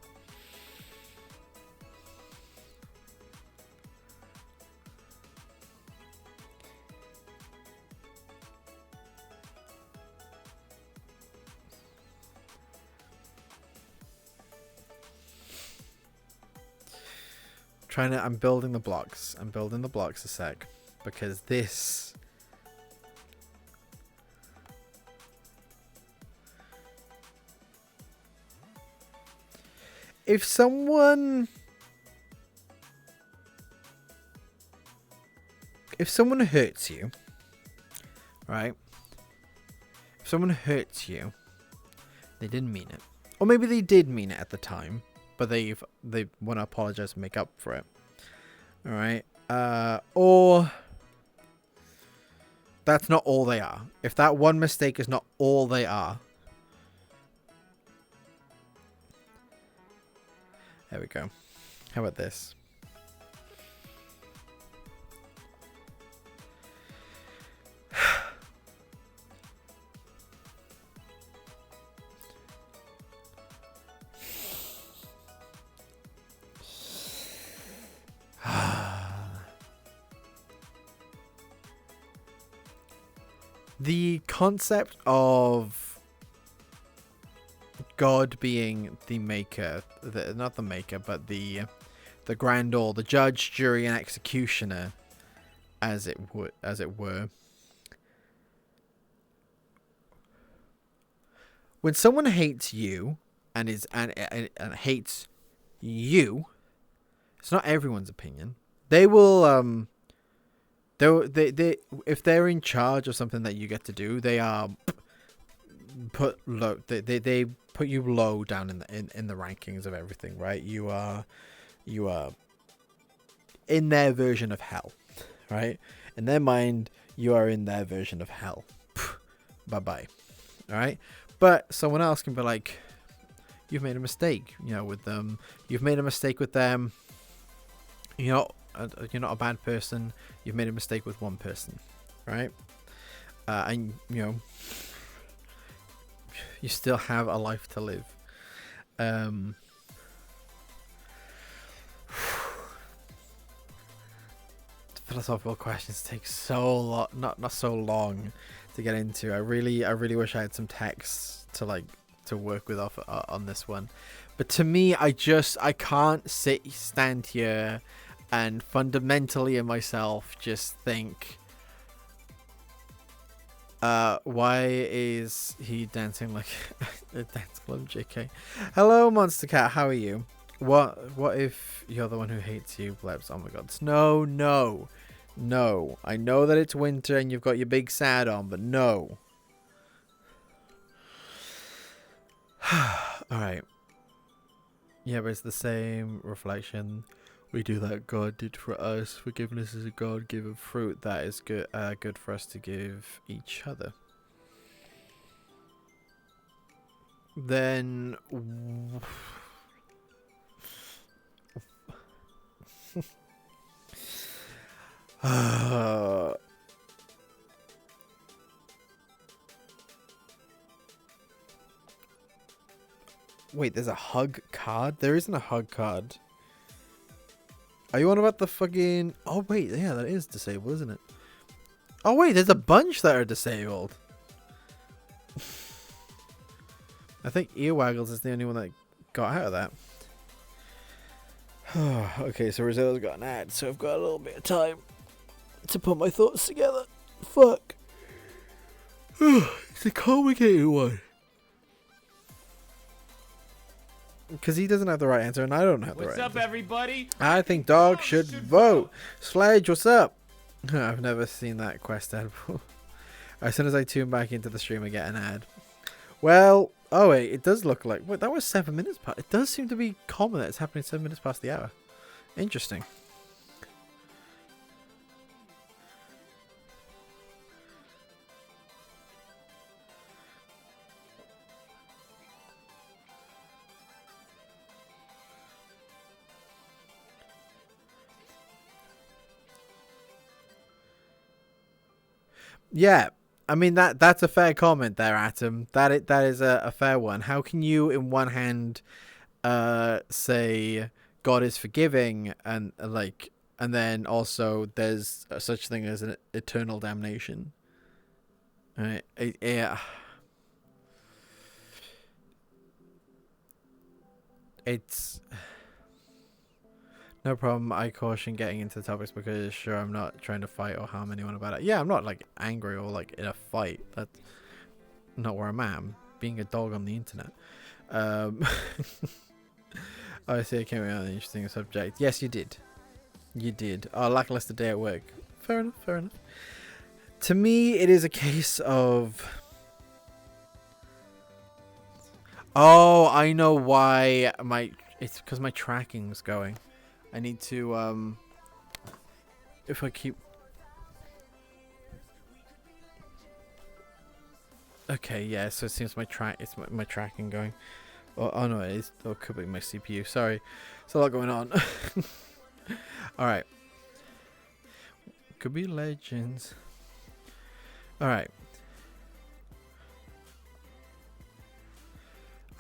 I'm building the blocks. I'm building the blocks a sec, because this... If someone hurts you, right? If someone hurts you, they didn't mean it. Or maybe they did mean it at the time, but they want to apologize and make up for it. All right. Or that's not all they are. If that one mistake is not all they are. There we go. How about this? The concept of God being the maker, not the maker, but the grand all, the judge, jury, and executioner, as it were. when someone hates you and hates you, it's not everyone's opinion. They will they if they're in charge of something that you get to do, they are put low. They put you low down in the rankings of everything, right? You are in their version of hell, right? In their mind, you are in their version of hell. Bye bye. All right, but someone else can be like, you've made a mistake, with them. You've made a mistake with them. You're not a bad person. You've made a mistake with one person, right? And you still have a life to live. Philosophical questions take so long, not so long to get into. I really wish I had some text to work with on this one, but to me, I can't stand here and fundamentally in myself just think, why is he dancing like a dance club? JK. Hello, Monster Cat. How are you? What if you're the one who hates you, Plebs? Oh my god. No. I know that it's winter and you've got your big sad on, but no. Alright. Yeah, but it's the same reflection. We do that God did for us. Forgiveness is a God-given fruit that is good for us to give each other. Then... Wait, there's a hug card? There isn't a hug card. Are you on about the fucking... Oh, wait, yeah, that is disabled, isn't it? Oh, wait, there's a bunch that are disabled. I think Earwaggles is the only one that got out of that. Okay, so Rosella's got an ad, so I've got a little bit of time to put my thoughts together. Fuck. It's a complicated one. Because he doesn't have the right answer, and I don't have the right answer. What's up, everybody? I think dogs should vote. Sledge, what's up? I've never seen that quest ad before. As soon as I tune back into the stream, I get an ad. Well, oh wait, it does look like... Wait, that was 7 minutes past... It does seem to be common that it's happening 7 minutes past the hour. Interesting. Yeah, I mean that's a fair comment there, Atom. That is a fair one. How can you, in one hand, say God is forgiving and then also there's such thing as an eternal damnation? Right? Yeah. It's no problem. I caution getting into the topics because sure, I'm not trying to fight or harm anyone about it. Yeah, I'm not like angry or like in a fight. That's not where I'm at. I'm being a dog on the internet. I see. I came out on an interesting subject. Yes, you did. You did. Oh, lackluster day at work. Fair enough. Fair enough. To me, it is a case of... Oh, I know why it's because my tracking's going. I need to, if I keep... Okay, yeah, so it seems my tracking going. Oh no, it could be my CPU. Sorry, there's a lot going on. Alright. Could be legends. Alright.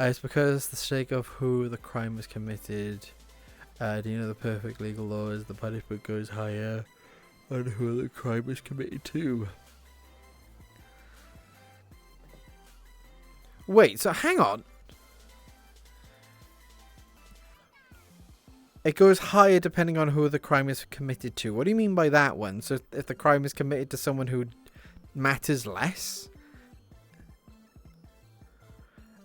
It's because the stake of who the crime was committed. Do you know the perfect legal law is the punishment goes higher on who the crime was committed to? Wait, so hang on. It goes higher depending on who the crime is committed to. What do you mean by that one? So if the crime is committed to someone who matters less?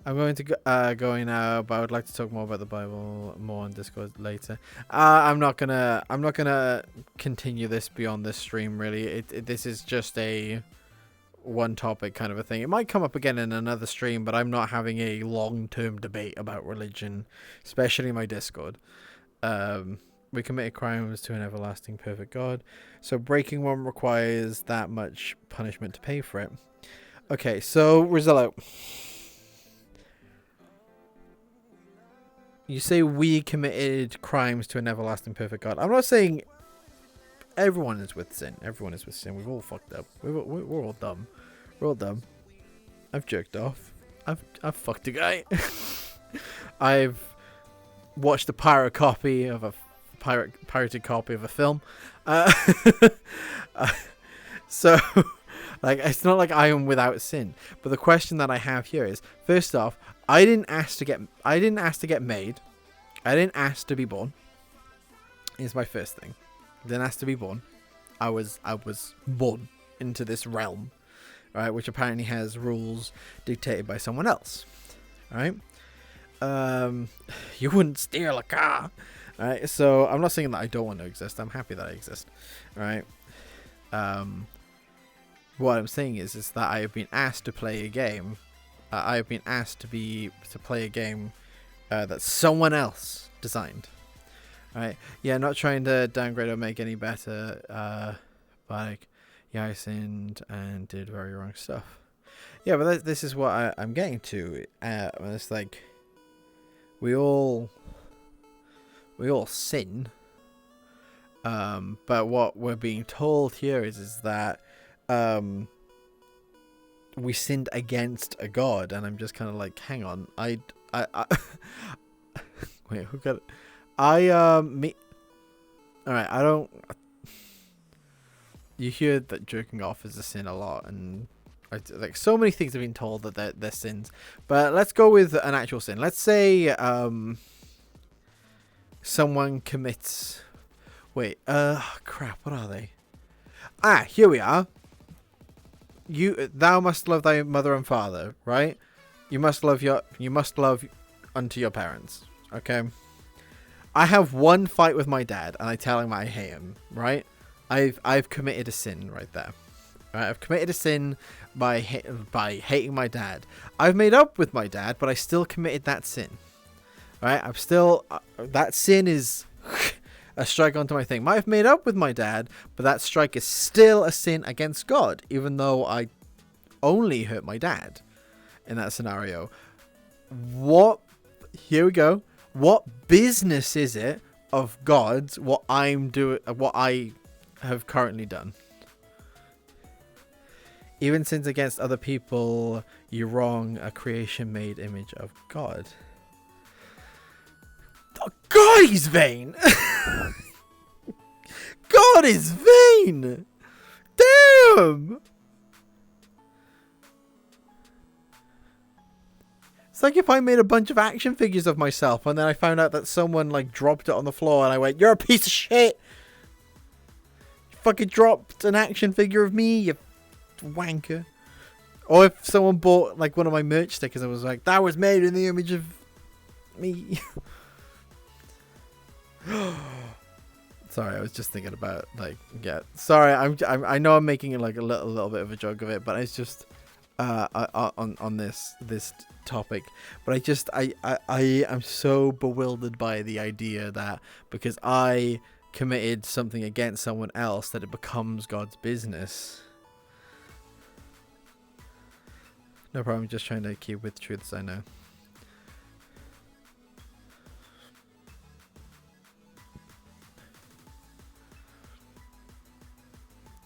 I'm going to go now, but I would like to talk more about the Bible more on Discord later. I'm not gonna continue this beyond this stream. Really, this is just a one topic kind of a thing. It might come up again in another stream, but I'm not having a long-term debate about religion, especially in my Discord. We committed crimes to an everlasting perfect God, so breaking one requires that much punishment to pay for it. Okay, so Rizzello, you say we committed crimes to an everlasting perfect God. I'm not saying everyone is with sin. Everyone is with sin. We've all fucked up. We're all dumb. We're all dumb. I've jerked off. I've fucked a guy. I've watched a pirated copy of a film. So, like, it's not like I am without sin. But the question that I have here is, first off, I didn't ask to get made. I didn't ask to be born. Is my first thing. Didn't ask to be born. I was born into this realm, right? Which apparently has rules dictated by someone else, right? You wouldn't steal a car, right? So I'm not saying that I don't want to exist. I'm happy that I exist, right? What I'm saying is that I have been asked to play a game. I have been asked to play a game that someone else designed. Right? Yeah, not trying to downgrade or make any better. But like, yeah, I sinned and did very wrong stuff. Yeah, but this is what I'm getting to. It's like we all sin. But what we're being told here is that we sinned against a god, and I'm just kind of like, hang on, I wait, who got it? Me. All right, I don't. You hear that jerking off is a sin a lot, and like so many things have been told that they're sins. But let's go with an actual sin. Let's say someone commits. Wait, crap. What are they? Ah, here we are. Thou must love thy mother and father, right? You must love unto your parents. Okay. I have one fight with my dad, and I tell him I hate him, right? I've committed a sin right there. Right? I've committed a sin by hating my dad. I've made up with my dad, but I still committed that sin. Right? I'm still that sin is a strike onto my thing. I've made up with my dad, but that strike is still a sin against God, even though I only hurt my dad in that scenario. Here we go. What business is it of God's what I'm doing, what I have currently done? Even sins against other people, you wrong a creation made image of God. Oh, God, he's vain. God is vain. Damn. It's like if I made a bunch of action figures of myself and then I found out that someone like dropped it on the floor and I went, "You're a piece of shit. You fucking dropped an action figure of me, you wanker." Or if someone bought like one of my merch stickers and was like, "That was made in the image of me." Sorry, I was just thinking about like, yeah. Sorry, I know I'm making it like a little bit of a joke of it, but it's just on this topic. But I am so bewildered by the idea that because I committed something against someone else that it becomes God's business. No problem, just trying to keep with truths I know.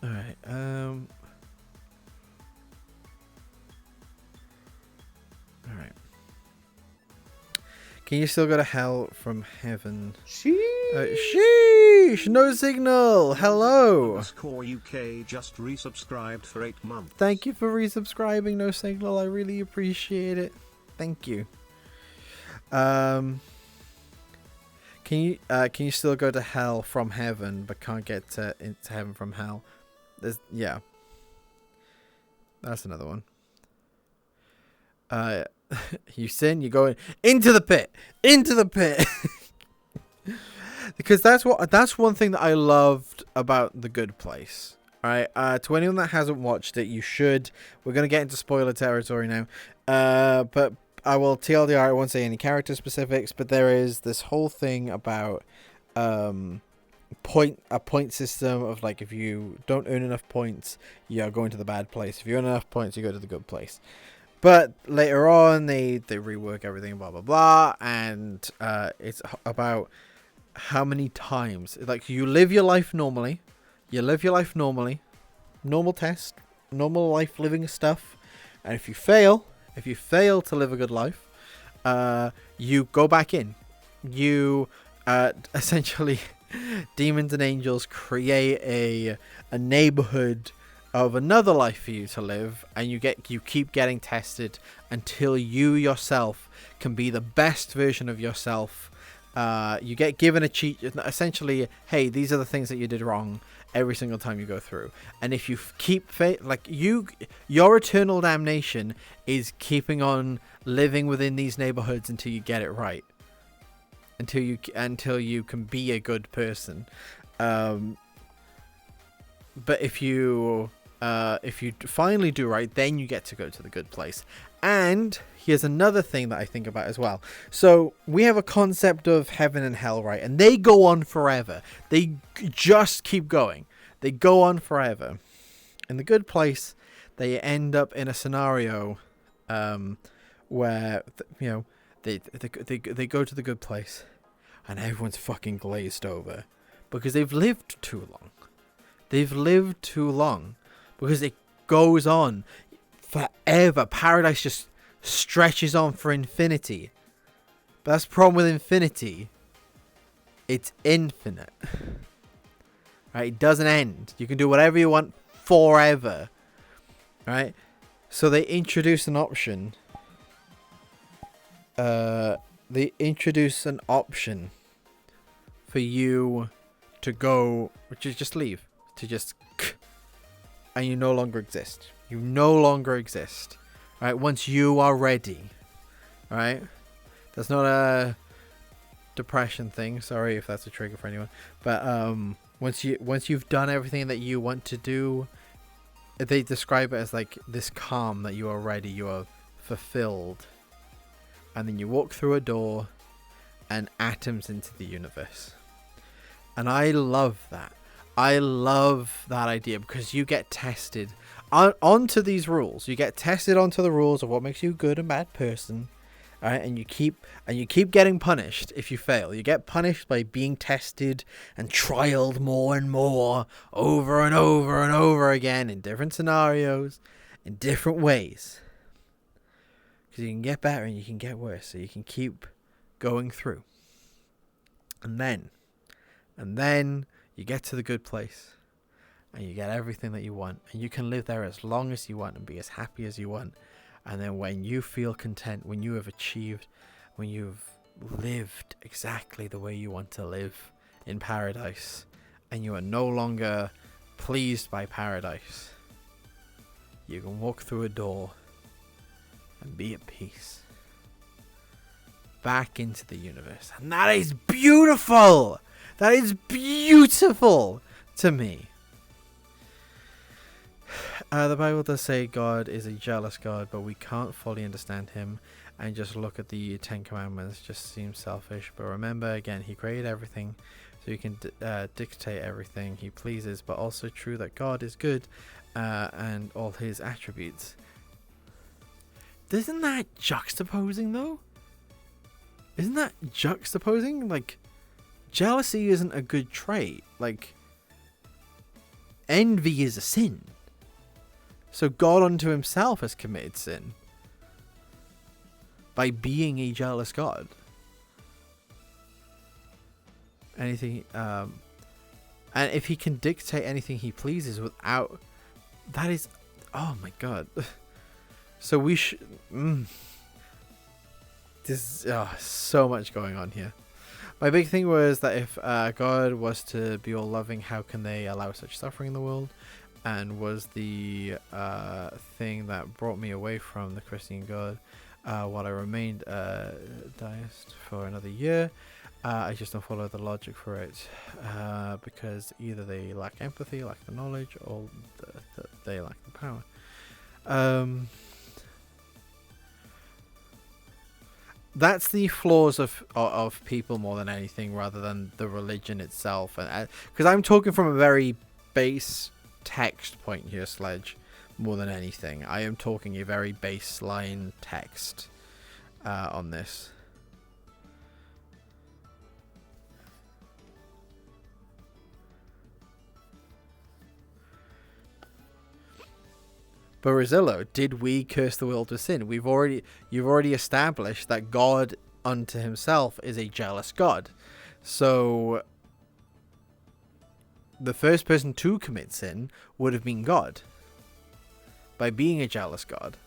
Alright, alright. Can you still go to hell from heaven? Sheesh! No signal! Hello! Score UK just resubscribed for 8 months. Thank you for resubscribing, No Signal. I really appreciate it. Thank you. Can you still go to hell from heaven but can't get into heaven from hell? Yeah. That's another one. You sin, you go into the pit. Because that's one thing that I loved about The Good Place. All right, to anyone that hasn't watched it, you should. We're gonna get into spoiler territory now, but I will TLDR. I won't say any character specifics, but there is this whole thing about a point system of like, if you don't earn enough points, you're going to the bad place. If you earn enough points, you go to the good place. But later on, they rework everything, blah blah blah, and it's about how many times, like, you live your life normally. Normal test, normal life living stuff, and if you fail to live a good life, you go back in. You essentially, demons and angels create a neighborhood of another life for you to live, and you keep getting tested until you yourself can be the best version of yourself. You get given a cheat, essentially, hey, these are the things that you did wrong every single time you go through. And if you keep your eternal damnation is keeping on living within these neighborhoods until you get it right. Until you can be a good person. But if you finally do right, then you get to go to the good place. And here's another thing that I think about as well. So we have a concept of heaven and hell, right? And they go on forever. They just keep going. They go on forever. In the good place, they end up in a scenario where they go to the good place, and everyone's fucking glazed over because they've lived too long. Because it goes on forever. Paradise just stretches on for infinity. But that's the problem with infinity. It's infinite. Right? It doesn't end. You can do whatever you want forever. Right? So they introduce an option. For you to go, which is just leave. And you no longer exist. Right? Once you are ready. Right? That's not a depression thing. Sorry if that's a trigger for anyone. But once you've done everything that you want to do, they describe it as like this calm, that you are ready, you are fulfilled. And then you walk through a door and atoms into the universe. And I love that. I love that idea because you get tested onto these rules. You get tested onto the rules of what makes you a good and bad person. Right? And you keep getting punished if you fail. You get punished by being tested and trialed more and more over and over and over again in different scenarios, in different ways. Because you can get better and you can get worse. So you can keep going through. And then you get to the good place. And you get everything that you want. And you can live there as long as you want and be as happy as you want. And then when you feel content, when you have achieved, when you've lived exactly the way you want to live in paradise, and you are no longer pleased by paradise, you can walk through a door and be at peace. Back into the universe. And that is beautiful! That is beautiful to me. The Bible does say God is a jealous God, but we can't fully understand him, and just look at the 10 Commandments just seems selfish. But remember, again, he created everything, so he can dictate everything he pleases, but also true that God is good and all his attributes. Isn't that juxtaposing, though? Isn't that juxtaposing? Like, jealousy isn't a good trait. Like, envy is a sin. So God unto himself has committed sin by being a jealous God. And if he can dictate anything he pleases without, that is, oh my God. So we should, this is so much going on here. My big thing was that if God was to be all loving, how can they allow such suffering in the world? And was the thing that brought me away from the Christian God. while I remained deist for another year. I just don't follow the logic for it, because either they lack empathy, lack the knowledge, or they lack the power. That's the flaws of people more than anything, rather than the religion itself. And because I'm talking from a very base text point here, Sledge, more than anything. I am talking a very baseline text on this. But Rosillo, did we curse the world with sin? You've already established that God unto himself is a jealous God. So the first person to commit sin would have been God, by being a jealous God.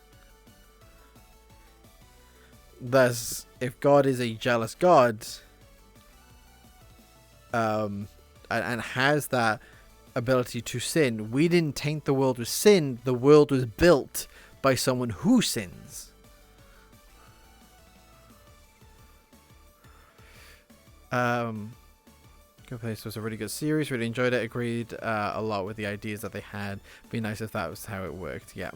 Thus, if God is a jealous God, and has that ability to sin, we didn't taint the world with sin. The world was built by someone who sins. Good Place was a really good series. Really enjoyed it. Agreed a lot with the ideas that they had. Be nice if that was how it worked. Yeah.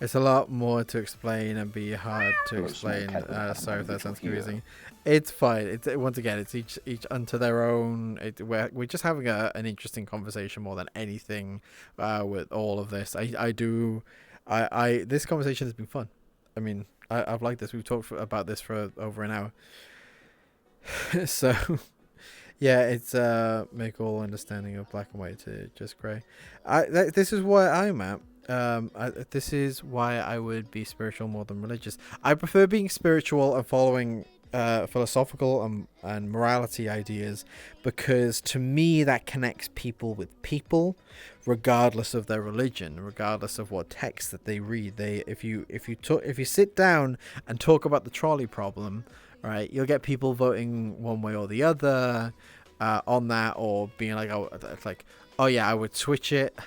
It's a lot more to explain and be hard to explain. Sorry if that sounds confusing. It's fine. It's once again, it's each unto their own. We're just having an interesting conversation more than anything with all of this. This conversation has been fun. I mean, I've liked this. We've talked about this for over an hour. So, yeah, it's make all understanding of black and white to just grey. This is where I'm at. This is why I would be spiritual more than religious. I prefer being spiritual and following philosophical and morality ideas, because to me that connects people with people, regardless of their religion, regardless of what text that they read. If you sit down and talk about the trolley problem, right, you'll get people voting one way or the other on that, or being like, oh yeah, I would switch it.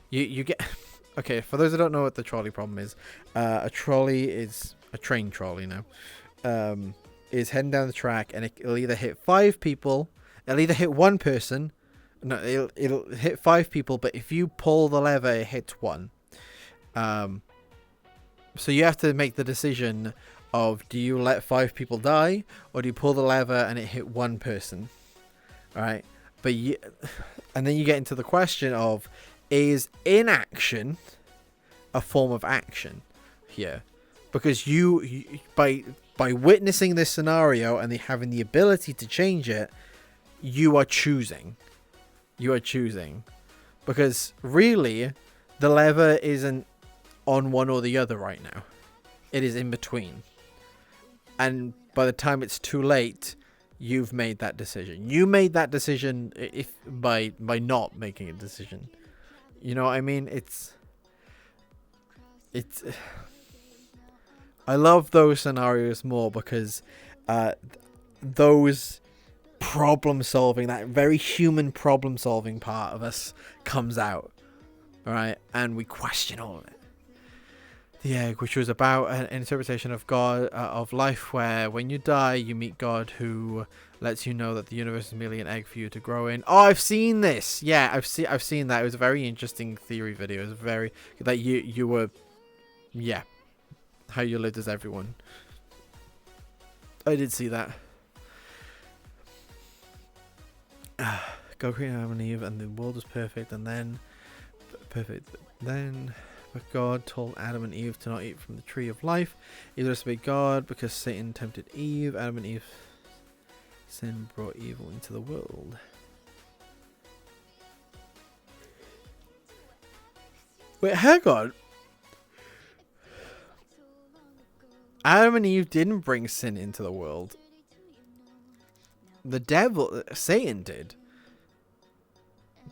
You get okay. For those that don't know what the trolley problem is, a trolley is a train trolley now. Is heading down the track, and it'll either hit 5 people, it'll either hit one person, no, it'll hit 5 people, but if you pull the lever, it hits 1. So you have to make the decision of, do you let 5 people die, or do you pull the lever and it hit 1 person? All right, and then you get into the question of, is inaction a form of action here? Because you by witnessing this scenario and having the ability to change it, you are choosing. Because really, the lever isn't on one or the other right now. It is in between. And by the time it's too late, you've made that decision. You made that decision by not making a decision. You know what I mean? It's I love those scenarios more, because those problem solving, that very human problem solving part of us comes out, all right, and we question all of it. The Egg, which was about an interpretation of God, of life, where when you die, you meet God, who lets you know that the universe is merely an egg for you to grow in. Oh, I've seen this. Yeah, I've seen that. It was a very interesting theory video. It was very that you were, yeah, how you lived as everyone. I did see that. God created Adam and Eve, and the world was perfect, and then but God told Adam and Eve to not eat from the tree of life. Eve disobeyed God because Satan tempted Eve. Adam and Eve's sin brought evil into the world. Wait, hang on. Adam and Eve didn't bring sin into the world. The devil, Satan, did.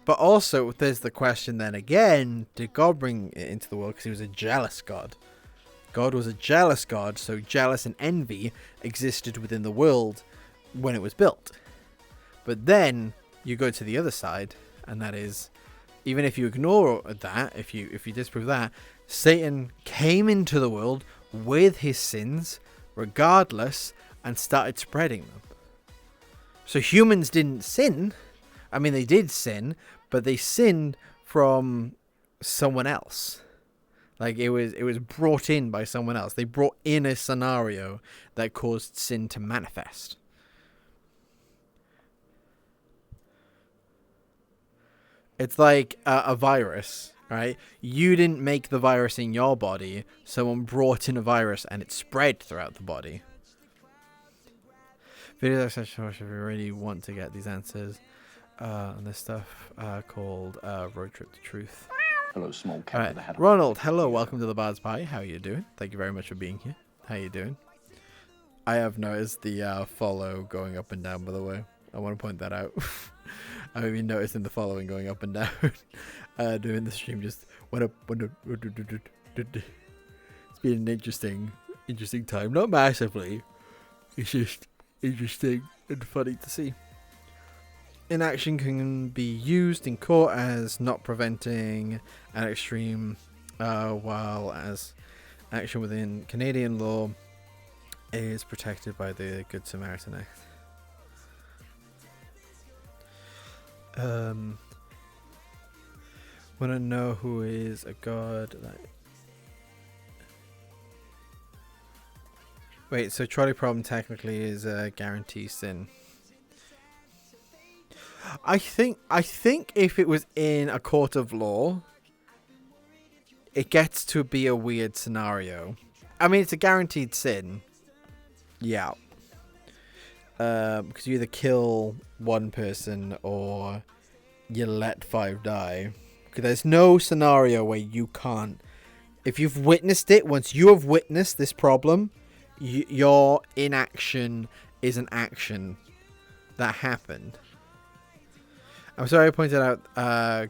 But also, there's the question then again, did God bring it into the world because he was a jealous God? God was a jealous God, so jealous and envy existed within the world when it was built. But then, you go to the other side, and that is, even if you ignore that, if you disprove that, Satan came into the world with his sins, regardless, and started spreading them. So humans didn't sin. I mean, they did sin, but they sinned from someone else. Like it was brought in by someone else. They brought in a scenario that caused sin to manifest. It's like a virus, right? You didn't make the virus in your body. Someone brought in a virus and it spread throughout the body. Videos such if you really want to get these answers on this stuff called Road Trip to Truth. Hello, small cat with a hat on. Ronald, hello, welcome to the Bard's Pie. How are you doing? Thank you very much for being here. How are you doing? I have noticed the follow going up and down, by the way. I want to point that out. I've been noticing the following going up and down during the stream. Just went up. It's been an interesting time. Not massively. It's just interesting and funny to see. Inaction can be used in court as not preventing an extreme, while as action within Canadian law is protected by the Good Samaritan Act. Want to know who is a god? Wait, so trolley problem technically is a guarantee sin. I think if it was in a court of law, it gets to be a weird scenario. I mean, it's a guaranteed sin. Yeah. Because you either kill one person or you let 5 die. Because there's no scenario where you can't. If you've witnessed it, once you have witnessed this problem, your inaction is an action that happened. I'm sorry I pointed out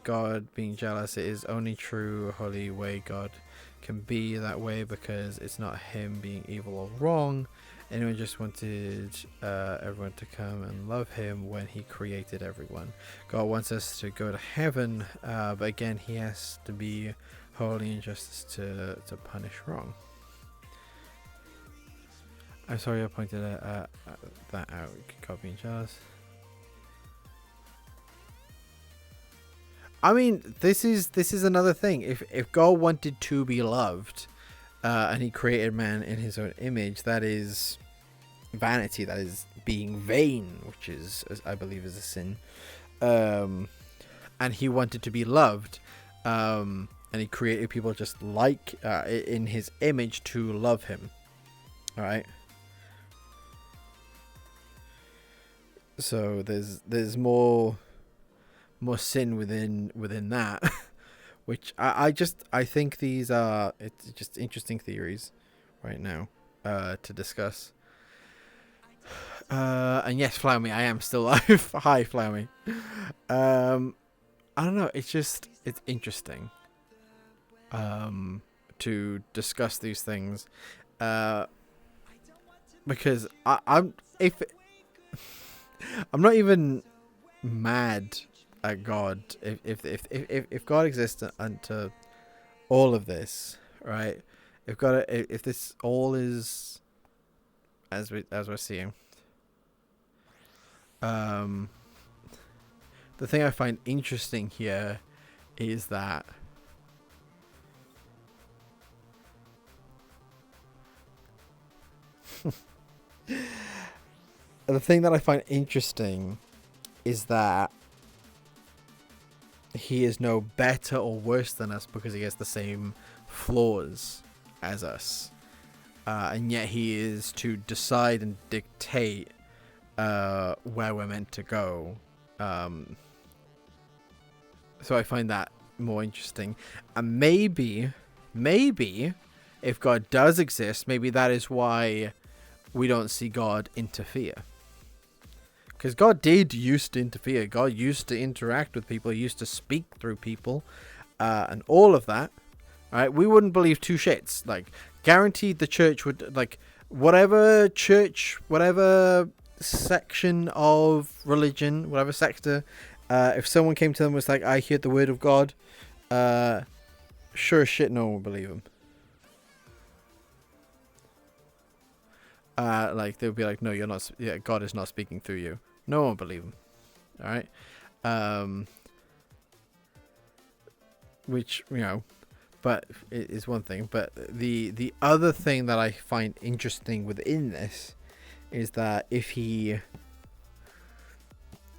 God being jealous. It is only true holy way God can be that way because it's not him being evil or wrong. Anyone just wanted everyone to come and love him when he created everyone. God wants us to go to heaven, but again, he has to be holy and just to punish wrong. I'm sorry I pointed that out. God being jealous. I mean, this is another thing. If God wanted to be loved, and he created man in his own image, that is vanity. That is being vain, which is, I believe, is a sin. And he wanted to be loved, and he created people just like in his image to love him. All right. So there's more sin within that. Which I think these are, it's just interesting theories right now to discuss. And yes, Flowme, I am still live. Hi, Flowme. I don't know. It's interesting to discuss these things because I'm not even mad at God. If God exists unto all of this, right? If this all is as we're seeing, the thing I find interesting here is that the thing that I find interesting is that he is no better or worse than us because he has the same flaws as us. And yet he is to decide and dictate where we're meant to go. So I find that more interesting. And maybe if God does exist, maybe that is why we don't see God interfere. Because God did used to interfere. God used to interact with people. He used to speak through people. And all of that. Right? We wouldn't believe two shits. Like, guaranteed the church would, like, whatever church, whatever section of religion, whatever sector If someone came to them and was like, I hear the word of God, sure as shit no one would believe him. Like, they would be like, no, you're not, yeah, God is not speaking through you. No one would believe him. Alright? Which, you know, but it is one thing. But the other thing that I find interesting within this is that if he...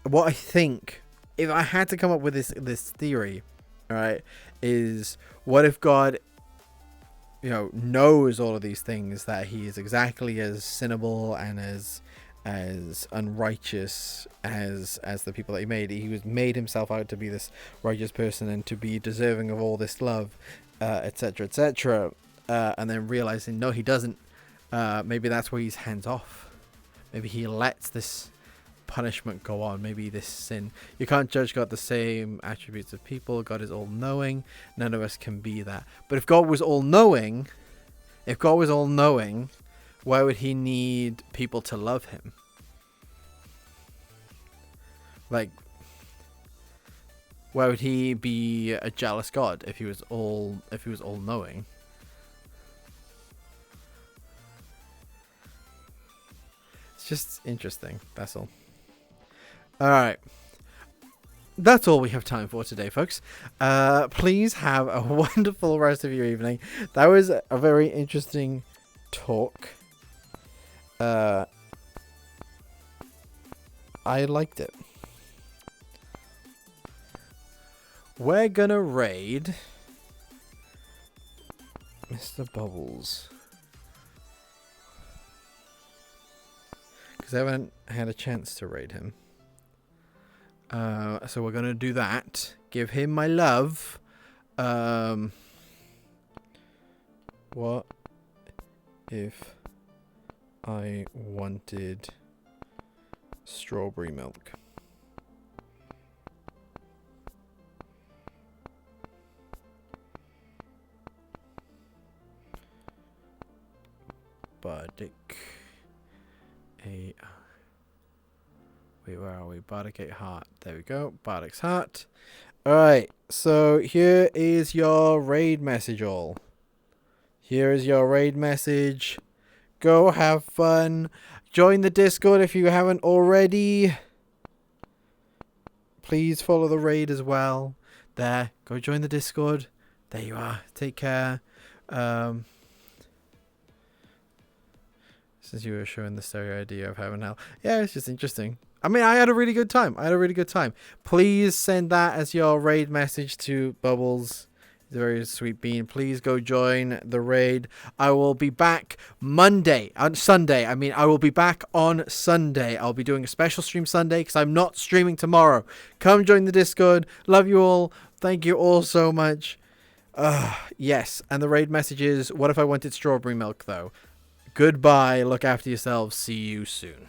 What I think, if I had to come up with this theory, alright, is what if God, you know, knows all of these things, that he is exactly as sinnable and as unrighteous as the people that he made. He was made himself out to be this righteous person and to be deserving of all this love, etc., etc., and then realizing no, he doesn't. Maybe that's where he's hands off. Maybe he lets this punishment go on. Maybe this sin. You can't judge God the same attributes of people. God is all knowing. None of us can be that. But if God was all knowing, why would he need people to love him? Like, why would he be a jealous God if he was all knowing? It's just interesting. That's all. All right. That's all we have time for today, folks. Please have a wonderful rest of your evening. That was a very interesting talk. I liked it. We're gonna raid Mr. Bubbles, because I haven't had a chance to raid him. So we're gonna do that. Give him my love. What if I wanted strawberry milk? Bardic. Wait, where are we? Bardic 8 heart. There we go. Bardic's heart. Alright, so here is your raid message all. Here is your raid message. Go have fun. Join the Discord if you haven't already. Please follow the raid as well. There. Go join the Discord. There you are. Take care. Since you were showing the stereo idea of heaven and hell. Yeah, it's just interesting. I mean, I had a really good time. Please send that as your raid message to Bubbles. He's a very sweet bean. Please go join the raid. I will be back Sunday. I will be back on Sunday. I'll be doing a special stream Sunday because I'm not streaming tomorrow. Come join the Discord. Love you all. Thank you all so much. Yes, and the raid message is, what if I wanted strawberry milk, though? Goodbye. Look after yourselves. See you soon.